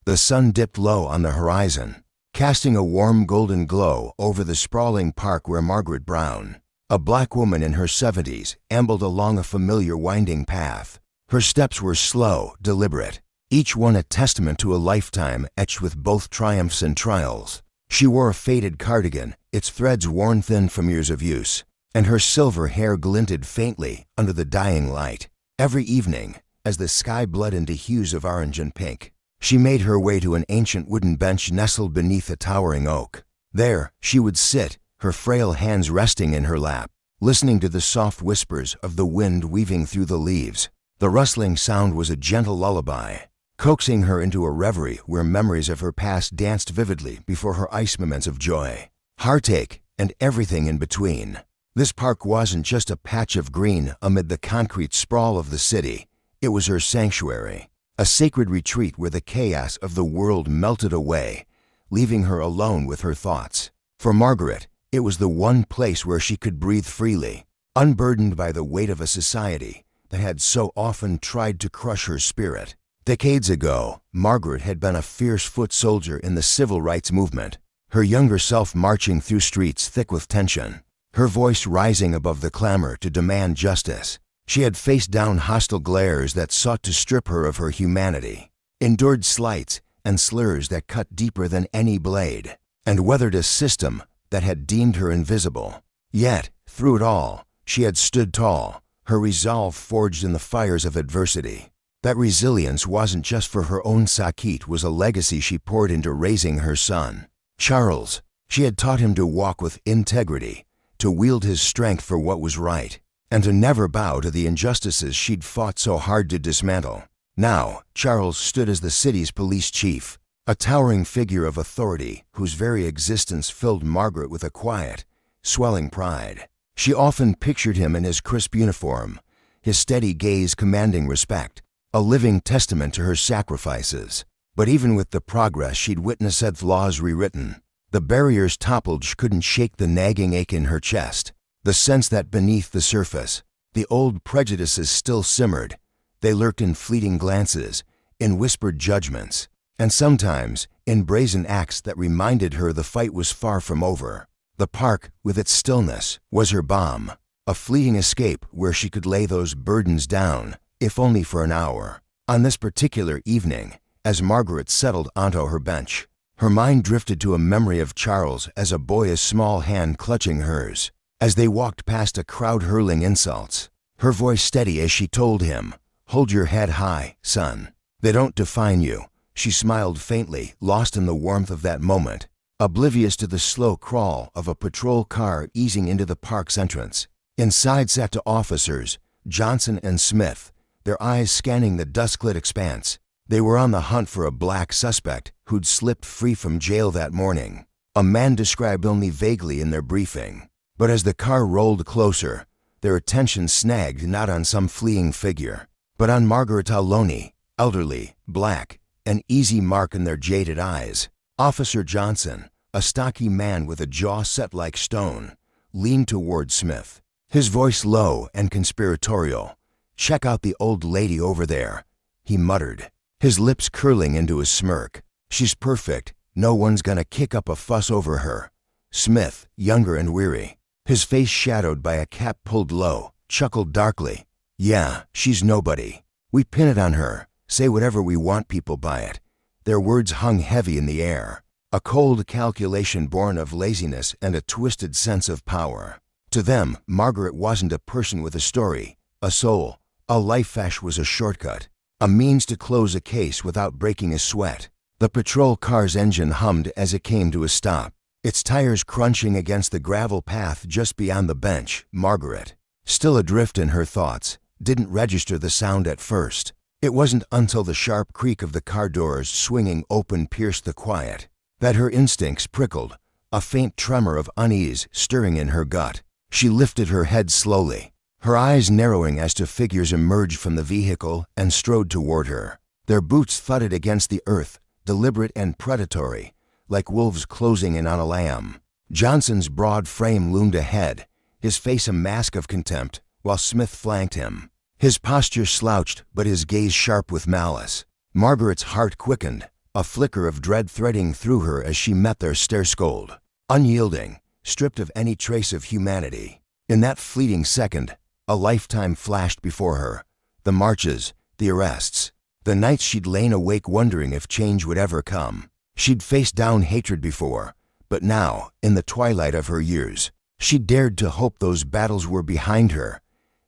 The sun dipped low on the horizon, casting a warm golden glow over the sprawling park where Margaret Brown, a black woman in her 70s, ambled along a familiar winding path. Her steps were slow, deliberate, each one a testament to a lifetime etched with both triumphs and trials. She wore a faded cardigan, its threads worn thin from years of use, and her silver hair glinted faintly under the dying light. Every evening, as the sky bled into hues of orange and pink, she made her way to an ancient wooden bench nestled beneath a towering oak. There, she would sit, her frail hands resting in her lap, listening to the soft whispers of the wind weaving through the leaves. The rustling sound was a gentle lullaby, coaxing her into a reverie where memories of her past danced vividly before her ice moments of joy, heartache, and everything in between. This park wasn't just a patch of green amid the concrete sprawl of the city. It was her sanctuary, a sacred retreat where the chaos of the world melted away, leaving her alone with her thoughts. For Margaret, it was the one place where she could breathe freely, unburdened by the weight of a society that had so often tried to crush her spirit. Decades ago, Margaret had been a fierce foot soldier in the civil rights movement, her younger self marching through streets thick with tension, her voice rising above the clamor to demand justice. She had faced down hostile glares that sought to strip her of her humanity, endured slights and slurs that cut deeper than any blade, and weathered a system that had deemed her invisible. Yet, through it all, she had stood tall, her resolve forged in the fires of adversity. That resilience wasn't just for her own sake, it was a legacy she poured into raising her son, Charles. She had taught him to walk with integrity, to wield his strength for what was right, and to never bow to the injustices she'd fought so hard to dismantle. Now, Charles stood as the city's police chief, a towering figure of authority whose very existence filled Margaret with a quiet, swelling pride. She often pictured him in his crisp uniform, his steady gaze commanding respect, a living testament to her sacrifices. But even with the progress she'd witnessed as laws rewritten, the barriers toppled. She couldn't shake the nagging ache in her chest, the sense that beneath the surface, the old prejudices still simmered. They lurked in fleeting glances, in whispered judgments, and sometimes in brazen acts that reminded her the fight was far from over. The park, with its stillness, was her balm, a fleeting escape where she could lay those burdens down, if only for an hour. On this particular evening, as Margaret settled onto her bench, her mind drifted to a memory of Charles as a boy, his small hand clutching hers. As they walked past a crowd hurling insults, her voice steady as she told him, "Hold your head high, son. They don't define you." She smiled faintly, lost in the warmth of that moment, oblivious to the slow crawl of a patrol car easing into the park's entrance. Inside sat two officers, Johnson and Smith, their eyes scanning the dusk-lit expanse. They were on the hunt for a black suspect who'd slipped free from jail that morning, a man described only vaguely in their briefing. But as the car rolled closer, their attention snagged not on some fleeing figure, but on Margaret Aloney, elderly, black, an easy mark in their jaded eyes. Officer Johnson, a stocky man with a jaw set like stone, leaned toward Smith, his voice low and conspiratorial. "Check out the old lady over there," he muttered, his lips curling into a smirk. "She's perfect. No one's gonna kick up a fuss over her." Smith, younger and weary, his face shadowed by a cap pulled low, chuckled darkly. "Yeah, she's nobody. We pin it on her, say whatever we want, people buy it." Their words hung heavy in the air, a cold calculation born of laziness and a twisted sense of power. To them, Margaret wasn't a person with a story, a soul. A life flash was a shortcut, a means to close a case without breaking a sweat. The patrol car's engine hummed as it came to a stop, its tires crunching against the gravel path just beyond the bench. Margaret, still adrift in her thoughts, didn't register the sound at first. It wasn't until the sharp creak of the car doors swinging open pierced the quiet that her instincts prickled, a faint tremor of unease stirring in her gut. She lifted her head slowly, her eyes narrowing as two figures emerged from the vehicle and strode toward her. Their boots thudded against the earth, deliberate and predatory, like wolves closing in on a lamb. Johnson's broad frame loomed ahead, his face a mask of contempt, while Smith flanked him, his posture slouched but his gaze sharp with malice. Margaret's heart quickened, a flicker of dread threading through her as she met their stare-scold. Unyielding, stripped of any trace of humanity. In that fleeting second, a lifetime flashed before her. The marches, the arrests, the nights she'd lain awake wondering if change would ever come. She'd faced down hatred before, but now, in the twilight of her years, she dared to hope those battles were behind her.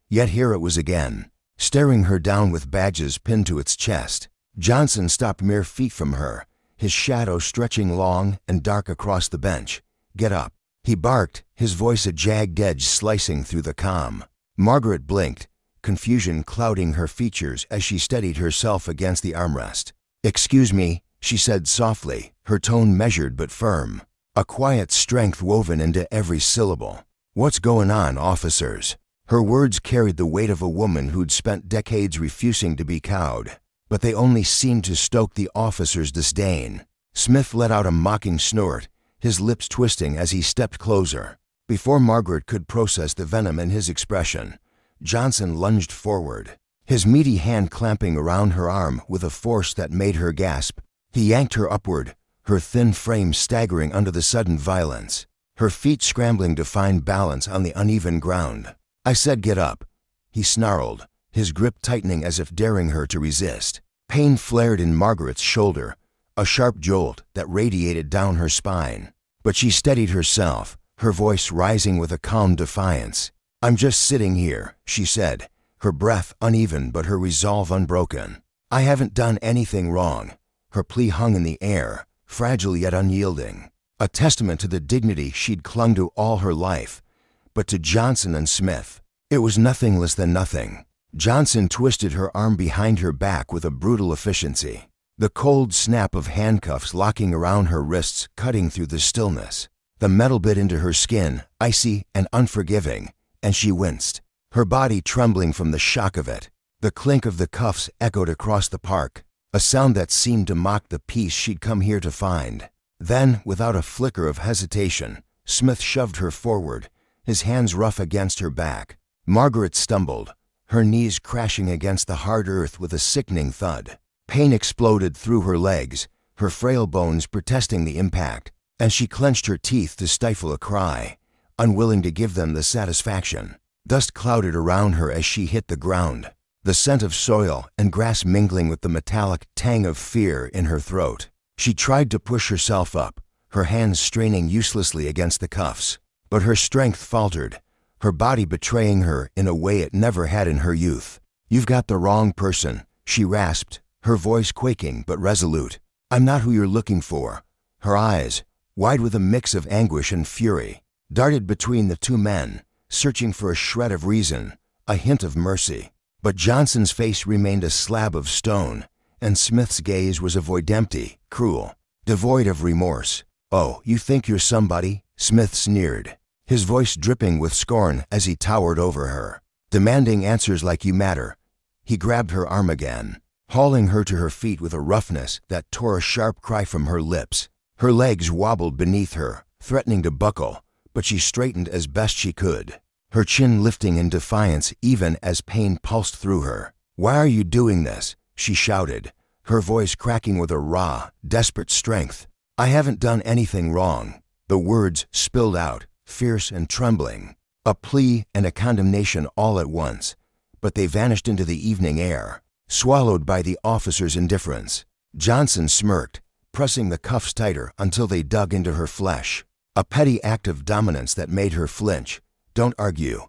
Yet here it was again, staring her down with badges pinned to its chest. Johnson stopped mere feet from her, his shadow stretching long and dark across the bench. "Get up," he barked, his voice a jagged edge slicing through the calm. Margaret blinked, confusion clouding her features as she steadied herself against the armrest. "Excuse me," she said softly, her tone measured but firm, a quiet strength woven into every syllable. "What's going on, officers?" Her words carried the weight of a woman who'd spent decades refusing to be cowed, but they only seemed to stoke the officer's disdain. Smith let out a mocking snort, his lips twisting as he stepped closer. Before Margaret could process the venom in his expression, Johnson lunged forward, his meaty hand clamping around her arm with a force that made her gasp. He yanked her upward, her thin frame staggering under the sudden violence, her feet scrambling to find balance on the uneven ground. "I said get up," he snarled, his grip tightening as if daring her to resist. Pain flared in Margaret's shoulder, a sharp jolt that radiated down her spine. But she steadied herself, her voice rising with a calm defiance. "I'm just sitting here," she said, her breath uneven but her resolve unbroken. "I haven't done anything wrong." Her plea hung in the air, fragile yet unyielding, a testament to the dignity she'd clung to all her life. But to Johnson and Smith, it was nothing less than nothing. Johnson twisted her arm behind her back with a brutal efficiency, the cold snap of handcuffs locking around her wrists cutting through the stillness. The metal bit into her skin, icy and unforgiving, and she winced, her body trembling from the shock of it. The clink of the cuffs echoed across the park, a sound that seemed to mock the peace she'd come here to find. Then, without a flicker of hesitation, Smith shoved her forward, his hands rough against her back. Margaret stumbled, her knees crashing against the hard earth with a sickening thud. Pain exploded through her legs, her frail bones protesting the impact, and she clenched her teeth to stifle a cry, unwilling to give them the satisfaction. Dust clouded around her as she hit the ground, the scent of soil and grass mingling with the metallic tang of fear in her throat. She tried to push herself up, her hands straining uselessly against the cuffs, but her strength faltered, her body betraying her in a way it never had in her youth. "You've got the wrong person," she rasped, her voice quaking but resolute. "I'm not who you're looking for." Her eyes, wide with a mix of anguish and fury, darted between the two men, searching for a shred of reason, a hint of mercy. But Johnson's face remained a slab of stone, and Smith's gaze was a void, empty, cruel, devoid of remorse. "Oh, you think you're somebody?" Smith sneered, his voice dripping with scorn as he towered over her, demanding answers like you matter. He grabbed her arm again, hauling her to her feet with a roughness that tore a sharp cry from her lips. Her legs wobbled beneath her, threatening to buckle, but she straightened as best she could, her chin lifting in defiance even as pain pulsed through her. "Why are you doing this?" she shouted, her voice cracking with a raw, desperate strength. "I haven't done anything wrong." The words spilled out, fierce and trembling, a plea and a condemnation all at once, but they vanished into the evening air, swallowed by the officer's indifference. Johnson smirked, pressing the cuffs tighter until they dug into her flesh, a petty act of dominance that made her flinch. "Don't argue,"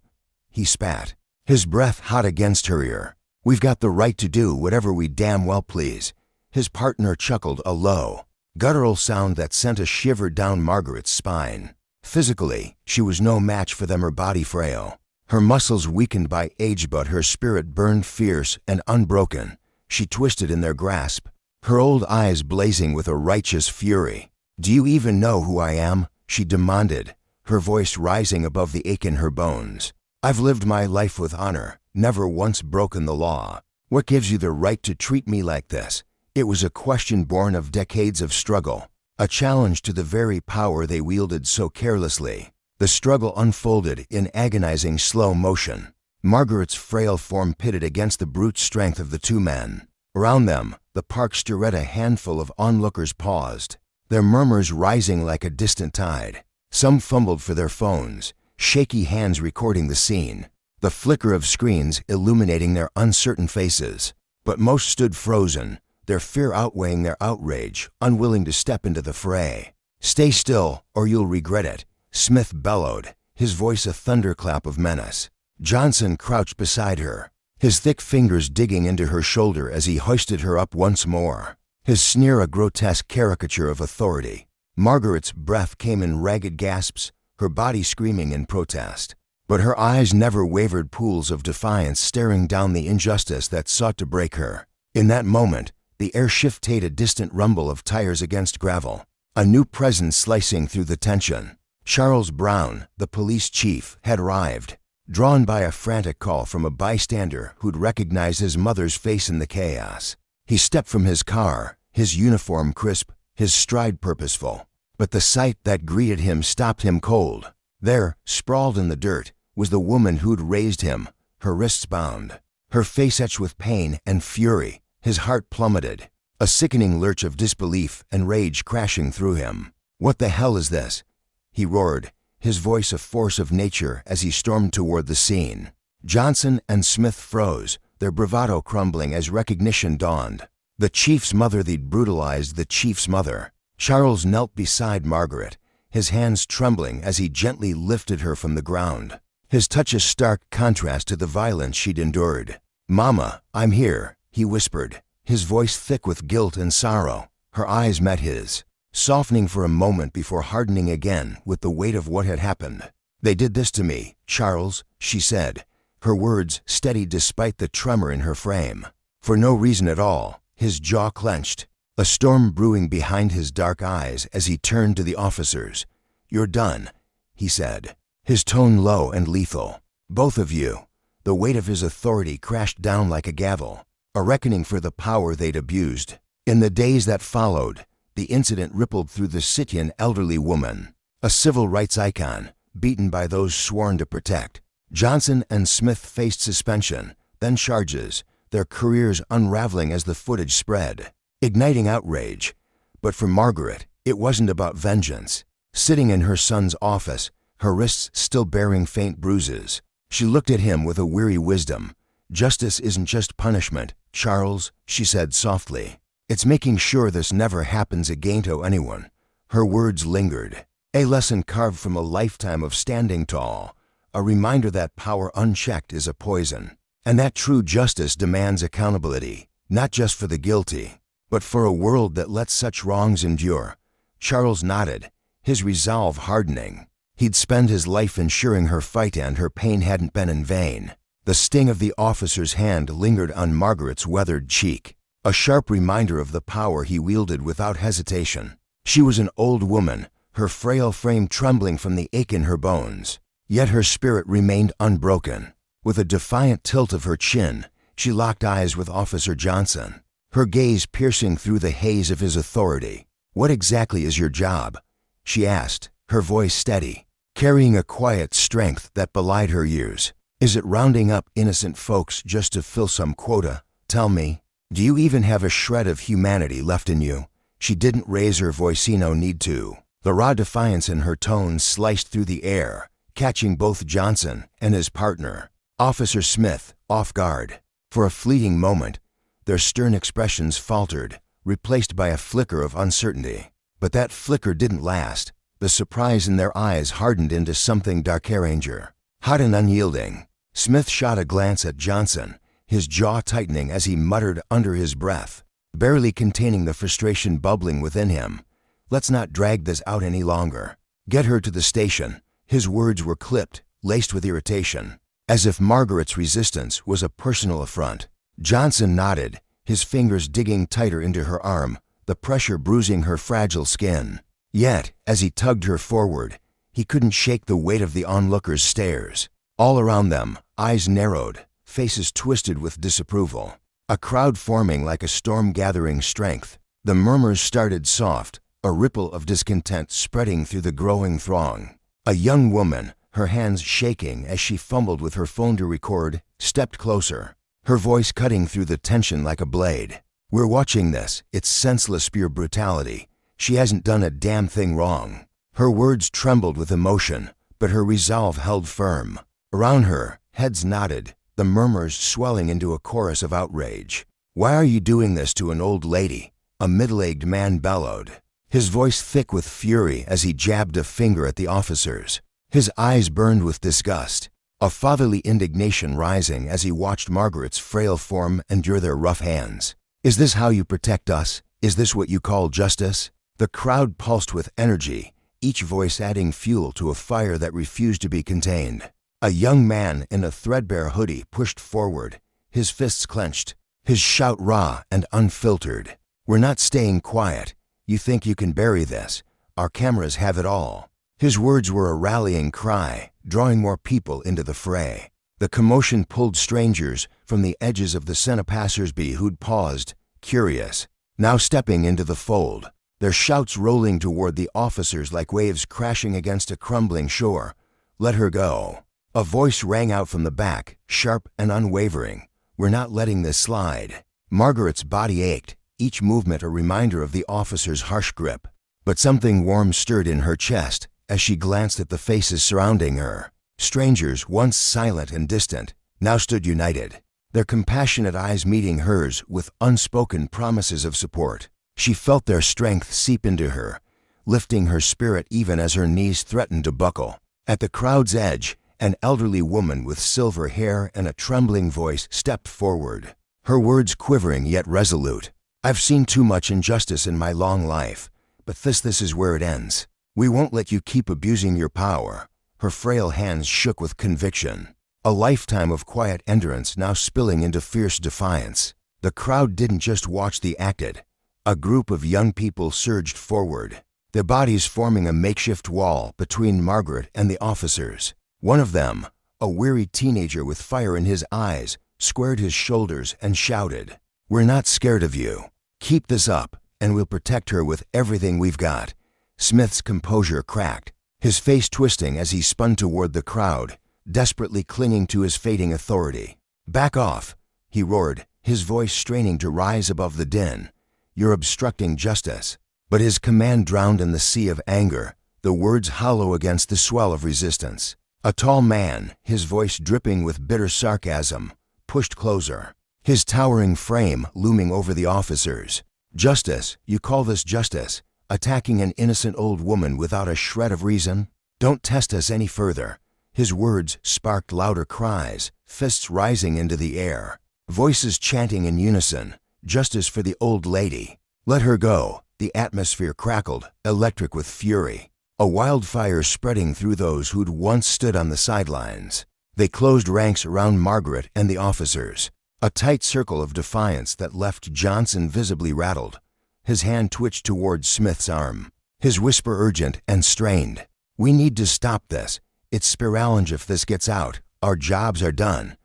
he spat, his breath hot against her ear. "We've got the right to do whatever we damn well please." His partner chuckled, a low, guttural sound that sent a shiver down Margaret's spine. Physically, she was no match for them, her body frail, her muscles weakened by age, but her spirit burned fierce and unbroken. She twisted in their grasp, her old eyes blazing with a righteous fury. "Do you even know who I am?" she demanded, her voice rising above the ache in her bones. "I've lived my life with honor, never once broken the law. What gives you the right to treat me like this?" It was a question born of decades of struggle, a challenge to the very power they wielded so carelessly. The struggle unfolded in agonizing slow motion. Margaret's frail form pitted against the brute strength of the two men. Around them, the park stirred. A handful of onlookers paused, their murmurs rising like a distant tide. Some fumbled for their phones, shaky hands recording the scene, the flicker of screens illuminating their uncertain faces. But most stood frozen, their fear outweighing their outrage, unwilling to step into the fray. "Stay still, or you'll regret it," Smith bellowed, his voice a thunderclap of menace. Johnson crouched beside her, his thick fingers digging into her shoulder as he hoisted her up once more, his sneer a grotesque caricature of authority. Margaret's breath came in ragged gasps, her body screaming in protest. But her eyes never wavered, pools of defiance staring down the injustice that sought to break her. In that moment, the air shifted, a distant rumble of tires against gravel, a new presence slicing through the tension. Charles Brown, the police chief, had arrived, drawn by a frantic call from a bystander who'd recognized his mother's face in the chaos. He stepped from his car, his uniform crisp, his stride purposeful. But the sight that greeted him stopped him cold. There, sprawled in the dirt, was the woman who'd raised him, her wrists bound, her face etched with pain and fury. His heart plummeted, a sickening lurch of disbelief and rage crashing through him. "What the hell is this?" he roared, his voice a force of nature as he stormed toward the scene. Johnson and Smith froze, their bravado crumbling as recognition dawned. The chief's mother, they'd brutalized the chief's mother. Charles knelt beside Margaret, his hands trembling as he gently lifted her from the ground, his touch a stark contrast to the violence she'd endured. "Mama, I'm here," he whispered, his voice thick with guilt and sorrow. Her eyes met his, softening for a moment before hardening again with the weight of what had happened. "They did this to me, Charles," she said, her words steady despite the tremor in her frame. For no reason at all, his jaw clenched, a storm brewing behind his dark eyes as he turned to the officers. "You're done," he said, his tone low and lethal. "Both of you." The weight of his authority crashed down like a gavel, a reckoning for the power they'd abused. In the days that followed, the incident rippled through the city. An elderly woman, a civil rights icon, beaten by those sworn to protect. Johnson and Smith faced suspension, then charges, their careers unraveling as the footage spread, igniting outrage. But for Margaret, it wasn't about vengeance. Sitting in her son's office, her wrists still bearing faint bruises, she looked at him with a weary wisdom. "Justice isn't just punishment, Charles," she said softly. "It's making sure this never happens again to anyone." Her words lingered, a lesson carved from a lifetime of standing tall, a reminder that power unchecked is a poison, and that true justice demands accountability, not just for the guilty, but for a world that lets such wrongs endure. Charles nodded, his resolve hardening. He'd spent his life ensuring her fight and her pain hadn't been in vain. The sting of the officer's hand lingered on Margaret's weathered cheek, a sharp reminder of the power he wielded without hesitation. She was an old woman, her frail frame trembling from the ache in her bones, yet her spirit remained unbroken. With a defiant tilt of her chin, she locked eyes with Officer Johnson, her gaze piercing through the haze of his authority. "What exactly is your job?" she asked, her voice steady, carrying a quiet strength that belied her years. "Is it rounding up innocent folks just to fill some quota? Tell me, do you even have a shred of humanity left in you?" She didn't raise her voice, no need to. The raw defiance in her tone sliced through the air, catching both Johnson and his partner, Officer Smith, off guard. For a fleeting moment, their stern expressions faltered, replaced by a flicker of uncertainty. But that flicker didn't last. The surprise in their eyes hardened into something darker, hot and unyielding. Smith shot a glance at Johnson, his jaw tightening as he muttered under his breath, barely containing the frustration bubbling within him. "Let's not drag this out any longer. Get her to the station." His words were clipped, laced with irritation, as if Margaret's resistance was a personal affront. Johnson nodded, his fingers digging tighter into her arm, the pressure bruising her fragile skin. Yet, as he tugged her forward, he couldn't shake the weight of the onlookers' stares. All around them, eyes narrowed, faces twisted with disapproval. A crowd forming like a storm gathering strength. The murmurs started soft, a ripple of discontent spreading through the growing throng. A young woman, her hands shaking as she fumbled with her phone to record, stepped closer, her voice cutting through the tension like a blade. We're watching this. It's senseless pure brutality. She hasn't done a damn thing wrong." Her words trembled with emotion, but her resolve held firm. Around her, heads nodded, the murmurs swelling into a chorus of outrage. "Why are you doing this to an old lady?" a middle-aged man bellowed, his voice thick with fury as he jabbed a finger at the officers. His eyes burned with disgust, a fatherly indignation rising as he watched Margaret's frail form endure their rough hands. "Is this how you protect us? Is this what you call justice?" The crowd pulsed with energy, each voice adding fuel to a fire that refused to be contained. A young man in a threadbare hoodie pushed forward, his fists clenched, his shout raw and unfiltered. "We're not staying quiet. You think you can bury this? Our cameras have it all." His words were a rallying cry, drawing more people into the fray. The commotion pulled strangers from the edges of the center passers-by who'd paused, curious, now stepping into the fold, their shouts rolling toward the officers like waves crashing against a crumbling shore. "Let her go." A voice rang out from the back, sharp and unwavering. "We're not letting this slide." Margaret's body ached, each movement a reminder of the officer's harsh grip. But something warm stirred in her chest as she glanced at the faces surrounding her. Strangers, once silent and distant, now stood united, their compassionate eyes meeting hers with unspoken promises of support. She felt their strength seep into her, lifting her spirit even as her knees threatened to buckle. At the crowd's edge, an elderly woman with silver hair and a trembling voice stepped forward, her words quivering yet resolute. "I've seen too much injustice in my long life, but this is where it ends. We won't let you keep abusing your power." Her frail hands shook with conviction, a lifetime of quiet endurance now spilling into fierce defiance. The crowd didn't just watch the acted. A group of young people surged forward, their bodies forming a makeshift wall between Margaret and the officers. One of them, a weary teenager with fire in his eyes, squared his shoulders and shouted, "We're not scared of you. Keep this up, and we'll protect her with everything we've got." Smith's composure cracked, his face twisting as he spun toward the crowd, desperately clinging to his fading authority. "Back off," he roared, his voice straining to rise above the din. "You're obstructing justice." But his command drowned in the sea of anger, the words hollow against the swell of resistance. A tall man, his voice dripping with bitter sarcasm, pushed closer, his towering frame looming over the officers. "Justice? You call this justice? Attacking an innocent old woman without a shred of reason? Don't test us any further." His words sparked louder cries, fists rising into the air, voices chanting in unison, "Justice for the old lady. Let her go." The atmosphere crackled, electric with fury, a wildfire spreading through those who'd once stood on the sidelines. They closed ranks around Margaret and the officers, a tight circle of defiance that left Johnson visibly rattled. His hand twitched toward Smith's arm, his whisper urgent and strained. "We need to stop this. It's spiraling. If this gets out, our jobs are done."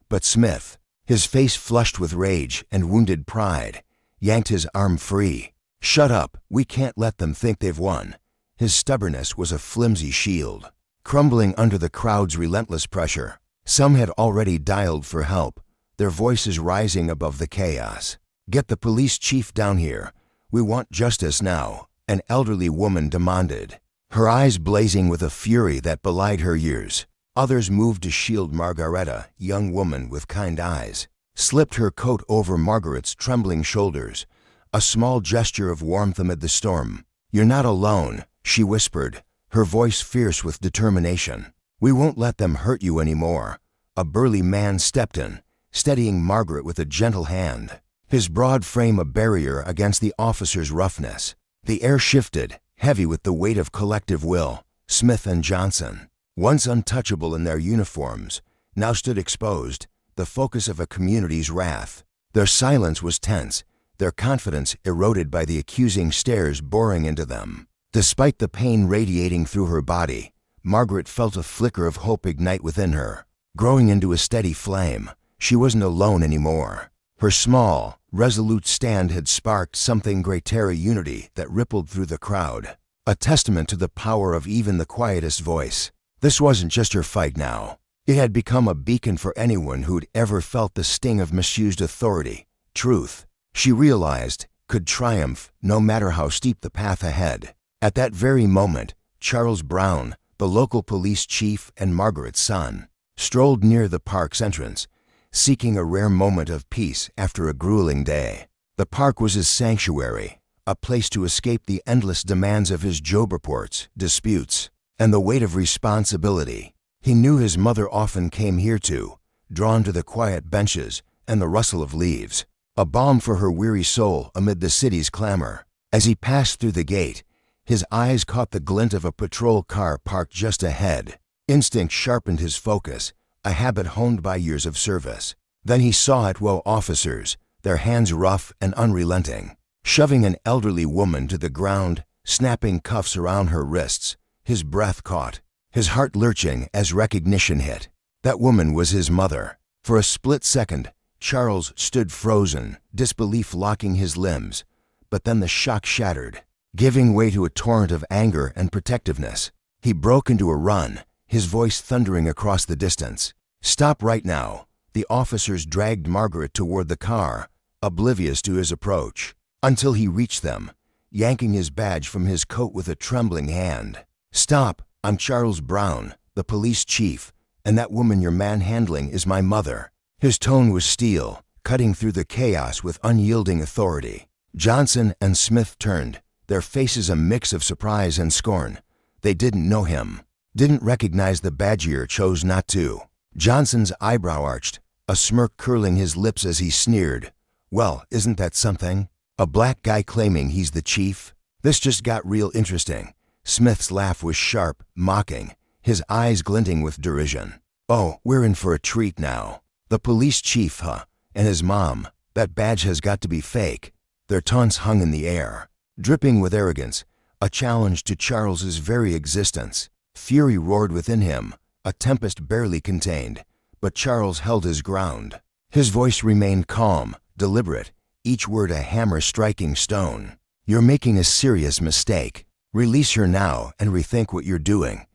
But Smith, his face flushed with rage and wounded pride, yanked his arm free. "Shut up. We can't let them think they've won." His stubbornness was a flimsy shield, crumbling under the crowd's relentless pressure. Some had already dialed for help, their voices rising above the chaos. "Get the police chief down here. We want justice now," an elderly woman demanded, her eyes blazing with a fury that belied her years. Others moved to shield Margaretta, young woman with kind eyes, slipped her coat over Margaret's trembling shoulders, a small gesture of warmth amid the storm. "You're not alone," she whispered, her voice fierce with determination. "We won't let them hurt you anymore." A burly man stepped in, steadying Margaret with a gentle hand, his broad frame a barrier against the officer's roughness. The air shifted, heavy with the weight of collective will. Smith and Johnson, once untouchable in their uniforms, now stood exposed, the focus of a community's wrath. Their silence was tense, their confidence eroded by the accusing stares boring into them. Despite the pain radiating through her body, Margaret felt a flicker of hope ignite within her, growing into a steady flame. She wasn't alone anymore. Her small, resolute stand had sparked something greater, unity that rippled through the crowd, a testament to the power of even the quietest voice. This wasn't just her fight now. It had become a beacon for anyone who'd ever felt the sting of misused authority, truth, she realized, could triumph no matter how steep the path ahead. At that very moment, Charles Brown, the local police chief and Margaret's son, strolled near the park's entrance, seeking a rare moment of peace after a grueling day. The park was his sanctuary, a place to escape the endless demands of his job reports, disputes, and the weight of responsibility. He knew his mother often came here too, drawn to the quiet benches and the rustle of leaves, a balm for her weary soul amid the city's clamor. As he passed through the gate, his eyes caught the glint of a patrol car parked just ahead. Instinct sharpened his focus, a habit honed by years of service. Then he saw Atwo officers, their hands rough and unrelenting, shoving an elderly woman to the ground, snapping cuffs around her wrists. His breath caught, his heart lurching as recognition hit. That woman was his mother. For a split second, Charles stood frozen, disbelief locking his limbs. But then the shock shattered, giving way to a torrent of anger and protectiveness. He broke into a run, his voice thundering across the distance. "Stop right now." The officers dragged Margaret toward the car, oblivious to his approach, until he reached them, yanking his badge from his coat with a trembling hand. "Stop, I'm Charles Brown, the police chief, and that woman you're manhandling is my mother." His tone was steel, cutting through the chaos with unyielding authority. Johnson and Smith turned, their faces a mix of surprise and scorn. They didn't know him, didn't recognize the badger, chose not to. Johnson's eyebrow arched, a smirk curling his lips as he sneered. "Well, isn't that something? A black guy claiming he's the chief? This just got real interesting." Smith's laugh was sharp, mocking, his eyes glinting with derision. "Oh, we're in for a treat now. The police chief, huh? And his mom. That badge has got to be fake." Their taunts hung in the air, dripping with arrogance, a challenge to Charles's very existence. Fury roared within him, a tempest barely contained, but Charles held his ground. His voice remained calm, deliberate, each word a hammer striking stone. "You're making a serious mistake. Release her now and rethink what you're doing."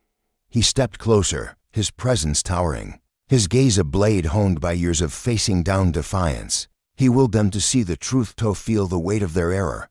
He stepped closer, his presence towering, his gaze a blade honed by years of facing down defiance. He willed them to see the truth, to feel the weight of their error.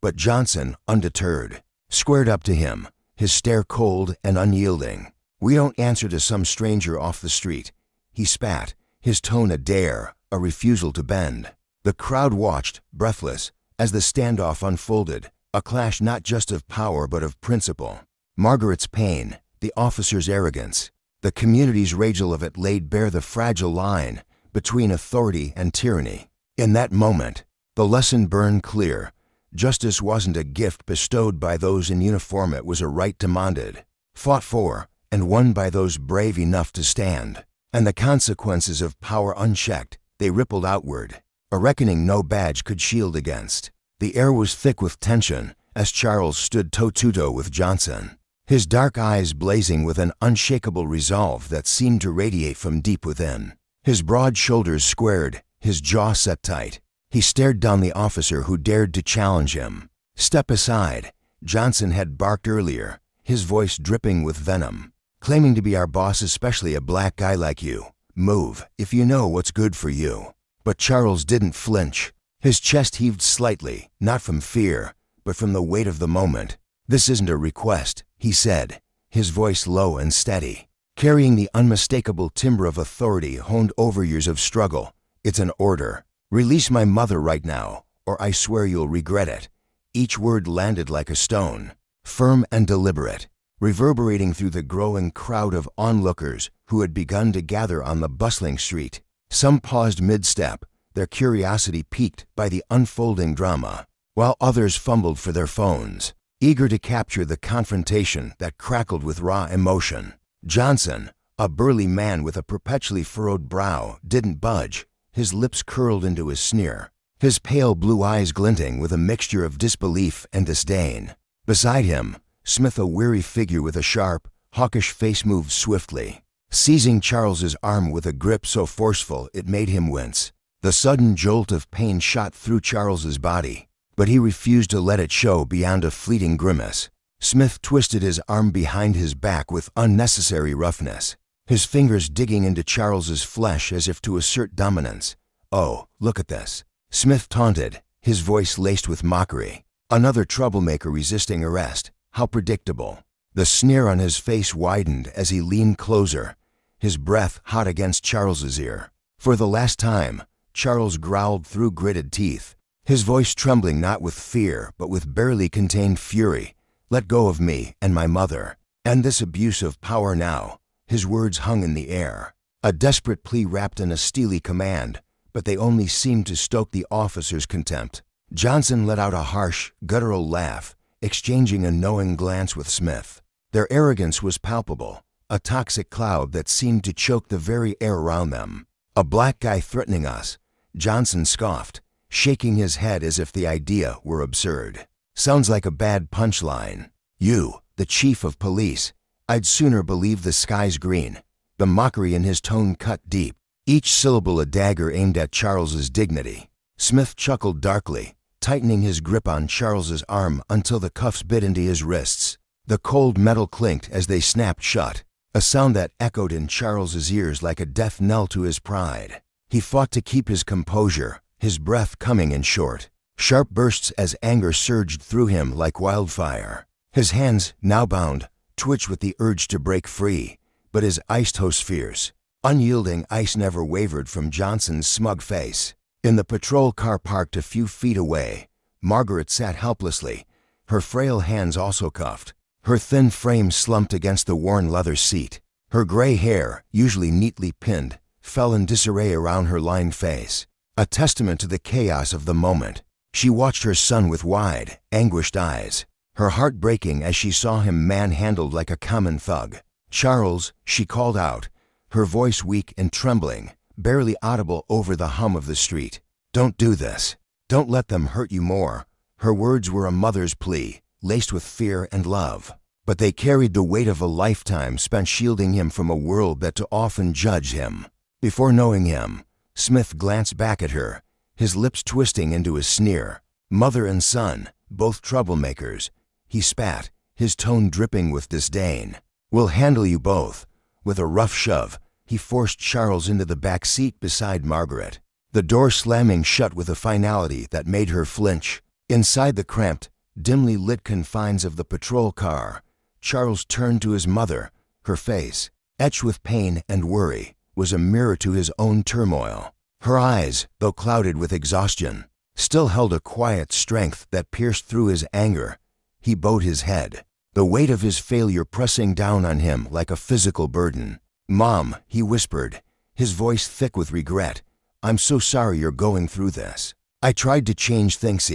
But Johnson, undeterred, squared up to him, his stare cold and unyielding. "We don't answer to some stranger off the street." He spat, his tone a dare, a refusal to bend. The crowd watched, breathless, as the standoff unfolded, a clash not just of power but of principle. Margaret's pain, the officer's arrogance, the community's ragel of it laid bare the fragile line between authority and tyranny. In that moment, the lesson burned clear. Justice wasn't a gift bestowed by those in uniform, it was a right demanded, fought for, and won by those brave enough to stand. And the consequences of power unchecked, they rippled outward, a reckoning no badge could shield against. The air was thick with tension as Charles stood toe-to-toe with Johnson, his dark eyes blazing with an unshakable resolve that seemed to radiate from deep within. His broad shoulders squared, his jaw set tight. He stared down the officer who dared to challenge him. "Step aside," Johnson had barked earlier, his voice dripping with venom. "Claiming to be our boss, especially a black guy like you. Move, if you know what's good for you." But Charles didn't flinch. His chest heaved slightly, not from fear, but from the weight of the moment. "This isn't a request," he said, his voice low and steady, carrying the unmistakable timbre of authority honed over years of struggle. "It's an order. Release my mother right now, or I swear you'll regret it." Each word landed like a stone, firm and deliberate, reverberating through the growing crowd of onlookers who had begun to gather on the bustling street. Some paused mid-step, their curiosity piqued by the unfolding drama, while others fumbled for their phones, eager to capture the confrontation that crackled with raw emotion. Johnson, a burly man with a perpetually furrowed brow, didn't budge, his lips curled into a sneer, his pale blue eyes glinting with a mixture of disbelief and disdain. Beside him, Smith, a weary figure with a sharp, hawkish face, moved swiftly, seizing Charles's arm with a grip so forceful it made him wince. The sudden jolt of pain shot through Charles's body, but he refused to let it show beyond a fleeting grimace. Smith twisted his arm behind his back with unnecessary roughness, his fingers digging into Charles's flesh as if to assert dominance. "Oh, look at this." Smith taunted, his voice laced with mockery. Another troublemaker resisting arrest. How predictable. The sneer on his face widened as he leaned closer, his breath hot against Charles's ear. For the last time, Charles growled through gritted teeth, his voice trembling not with fear but with barely contained fury. Let go of me and my mother. And this abuse of power now. His words hung in the air, a desperate plea wrapped in a steely command, but they only seemed to stoke the officer's contempt. Johnson let out a harsh, guttural laugh, exchanging a knowing glance with Smith. Their arrogance was palpable, a toxic cloud that seemed to choke the very air around them. A black guy threatening us, Johnson scoffed, shaking his head as if the idea were absurd. Sounds like a bad punchline. You, the chief of police. I'd sooner believe the sky's green. The mockery in his tone cut deep, each syllable a dagger aimed at Charles's dignity. Smith chuckled darkly, tightening his grip on Charles's arm until the cuffs bit into his wrists. The cold metal clinked as they snapped shut, a sound that echoed in Charles's ears like a death knell to his pride. He fought to keep his composure, his breath coming in short, sharp bursts as anger surged through him like wildfire. His hands, now bound, twitched with the urge to break free, but his iced host fierce. Unyielding ice never wavered from Johnson's smug face. In the patrol car parked a few feet away, Margaret sat helplessly, her frail hands also cuffed. Her thin frame slumped against the worn leather seat. Her gray hair, usually neatly pinned, fell in disarray around her lined face, a testament to the chaos of the moment. She watched her son with wide, anguished eyes, her heart breaking as she saw him manhandled like a common thug. Charles, she called out, her voice weak and trembling, barely audible over the hum of the street. Don't do this. Don't let them hurt you more. Her words were a mother's plea, laced with fear and love, but they carried the weight of a lifetime spent shielding him from a world that too often judged him. Before knowing him, Smith glanced back at her, his lips twisting into a sneer. Mother and son, both troublemakers. He spat, his tone dripping with disdain. We'll handle you both. With a rough shove, he forced Charles into the back seat beside Margaret, the door slamming shut with a finality that made her flinch. Inside the cramped, dimly lit confines of the patrol car, Charles turned to his mother. Her face, etched with pain and worry, was a mirror to his own turmoil. Her eyes, though clouded with exhaustion, still held a quiet strength that pierced through his anger. He bowed his head, the weight of his failure pressing down on him like a physical burden. "Mom," he whispered, his voice thick with regret, "I'm so sorry you're going through this. I tried to change things,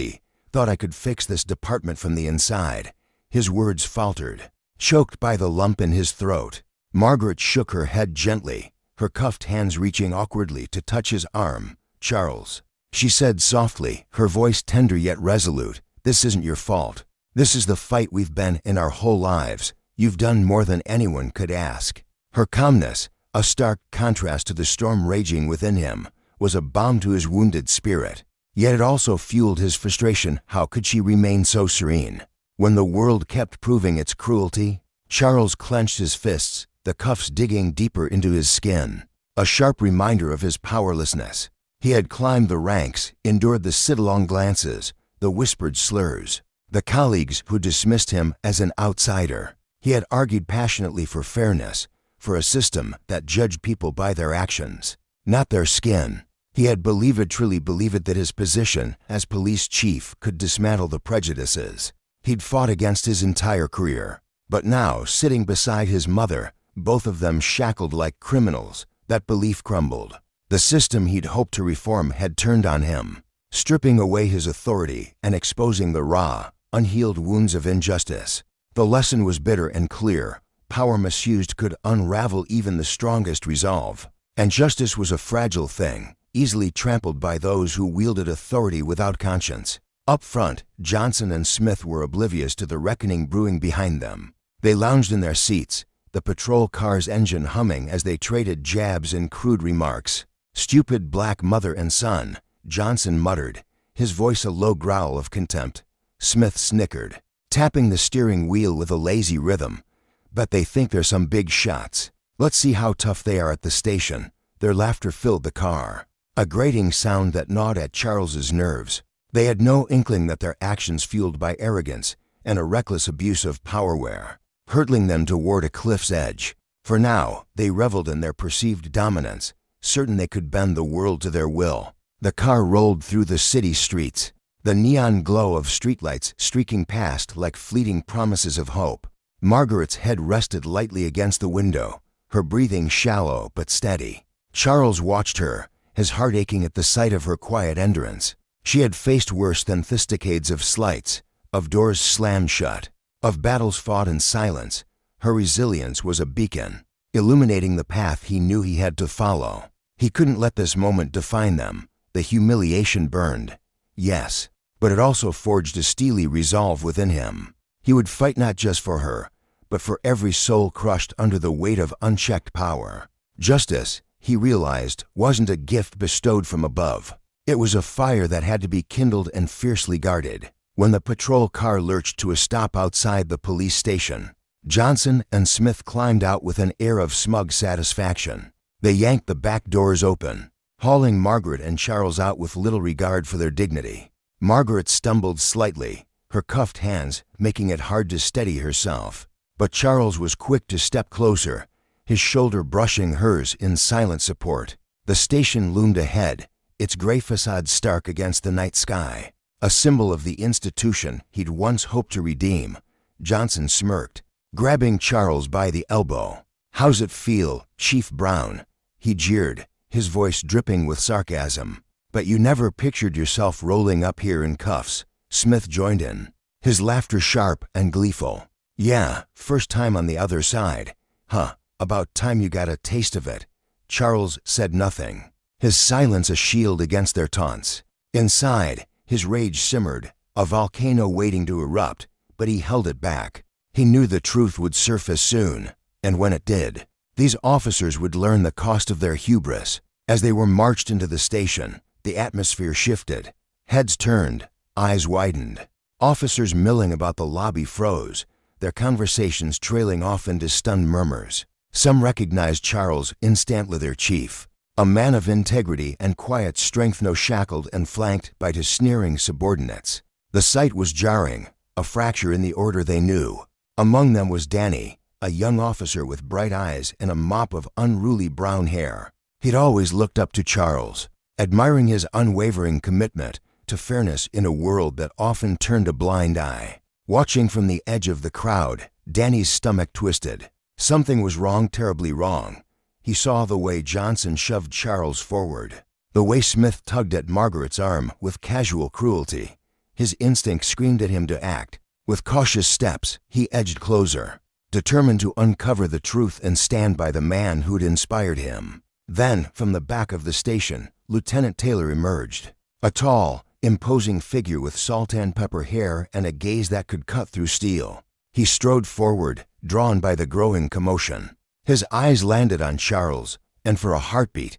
thought I could fix this department from the inside." His words faltered, choked by the lump in his throat. Margaret shook her head gently, her cuffed hands reaching awkwardly to touch his arm. "Charles," she said softly, her voice tender yet resolute, "this isn't your fault. This is the fight we've been in our whole lives. You've done more than anyone could ask." Her calmness, a stark contrast to the storm raging within him, was a balm to his wounded spirit. Yet it also fueled his frustration. How could she remain so serene when the world kept proving its cruelty? Charles clenched his fists, the cuffs digging deeper into his skin, a sharp reminder of his powerlessness. He had climbed the ranks, endured the sidelong glances, the whispered slurs, the colleagues who dismissed him as an outsider. He had argued passionately for fairness, for a system that judged people by their actions, not their skin. He had truly believed that his position as police chief could dismantle the prejudices he'd fought against his entire career. But now, sitting beside his mother, both of them shackled like criminals, that belief crumbled. The system he'd hoped to reform had turned on him, stripping away his authority and exposing the raw, unhealed wounds of injustice. The lesson was bitter and clear. Power misused could unravel even the strongest resolve, and justice was a fragile thing, easily trampled by those who wielded authority without conscience. Up front, Johnson and Smith were oblivious to the reckoning brewing behind them. They lounged in their seats, the patrol car's engine humming as they traded jabs and crude remarks. "Stupid black mother and son," Johnson muttered, his voice a low growl of contempt. Smith snickered, tapping the steering wheel with a lazy rhythm. "Bet they think they're some big shots. Let's see how tough they are at the station." Their laughter filled the car. a grating sound that gnawed at Charles's nerves. They had no inkling that their actions fueled by arrogance and a reckless abuse of power were hurtling them toward a cliff's edge. For now, they reveled in their perceived dominance, certain they could bend the world to their will. The car rolled through the city streets, the neon glow of streetlights streaking past like fleeting promises of hope. Margaret's head rested lightly against the window, her breathing shallow but steady. Charles watched her, his heart aching at the sight of her quiet endurance. She had faced worse than decades of slights, of doors slammed shut, of battles fought in silence. Her resilience was a beacon, illuminating the path he knew he had to follow. He couldn't let this moment define them. The humiliation burned, yes, but it also forged a steely resolve within him. He would fight not just for her, but for every soul crushed under the weight of unchecked power. Justice, he realized, wasn't a gift bestowed from above. It was a fire that had to be kindled and fiercely guarded. When the patrol car lurched to a stop outside the police station, Johnson and Smith climbed out with an air of smug satisfaction. They yanked the back doors open, hauling Margaret and Charles out with little regard for their dignity. Margaret stumbled slightly, her cuffed hands making it hard to steady herself. But Charles was quick to step closer, his shoulder brushing hers in silent support. The station loomed ahead, its gray facade stark against the night sky, a symbol of the institution he'd once hoped to redeem. Johnson smirked, grabbing Charles by the elbow. "How's it feel, Chief Brown?" he jeered, his voice dripping with sarcasm. "Bet you never pictured yourself rolling up here in cuffs." Smith joined in, his laughter sharp and gleeful. "Yeah, first time on the other side. Huh, about time you got a taste of it." Charles said nothing, his silence a shield against their taunts. Inside, his rage simmered, a volcano waiting to erupt, but he held it back. He knew the truth would surface soon, and when it did, these officers would learn the cost of their hubris. As they were marched into the station, the atmosphere shifted. Heads turned, eyes widened. Officers milling about the lobby froze, their conversations trailing off into stunned murmurs. Some recognized Charles instantly, their chief, a man of integrity and quiet strength, no shackled and flanked by his sneering subordinates. The sight was jarring, a fracture in the order they knew. Among them was Danny, a young officer with bright eyes and a mop of unruly brown hair. He'd always looked up to Charles, admiring his unwavering commitment to fairness in a world that often turned a blind eye. Watching from the edge of the crowd, Danny's stomach twisted. Something was wrong, terribly wrong. He saw the way Johnson shoved Charles forward, the way Smith tugged at Margaret's arm with casual cruelty. His instinct screamed at him to act. With cautious steps, he edged closer, determined to uncover the truth and stand by the man who'd inspired him. Then, from the back of the station, Lieutenant Taylor emerged, a tall, imposing figure with salt and pepper hair and a gaze that could cut through steel. He strode forward, drawn by the growing commotion. His eyes landed on Charles, and for a heartbeat,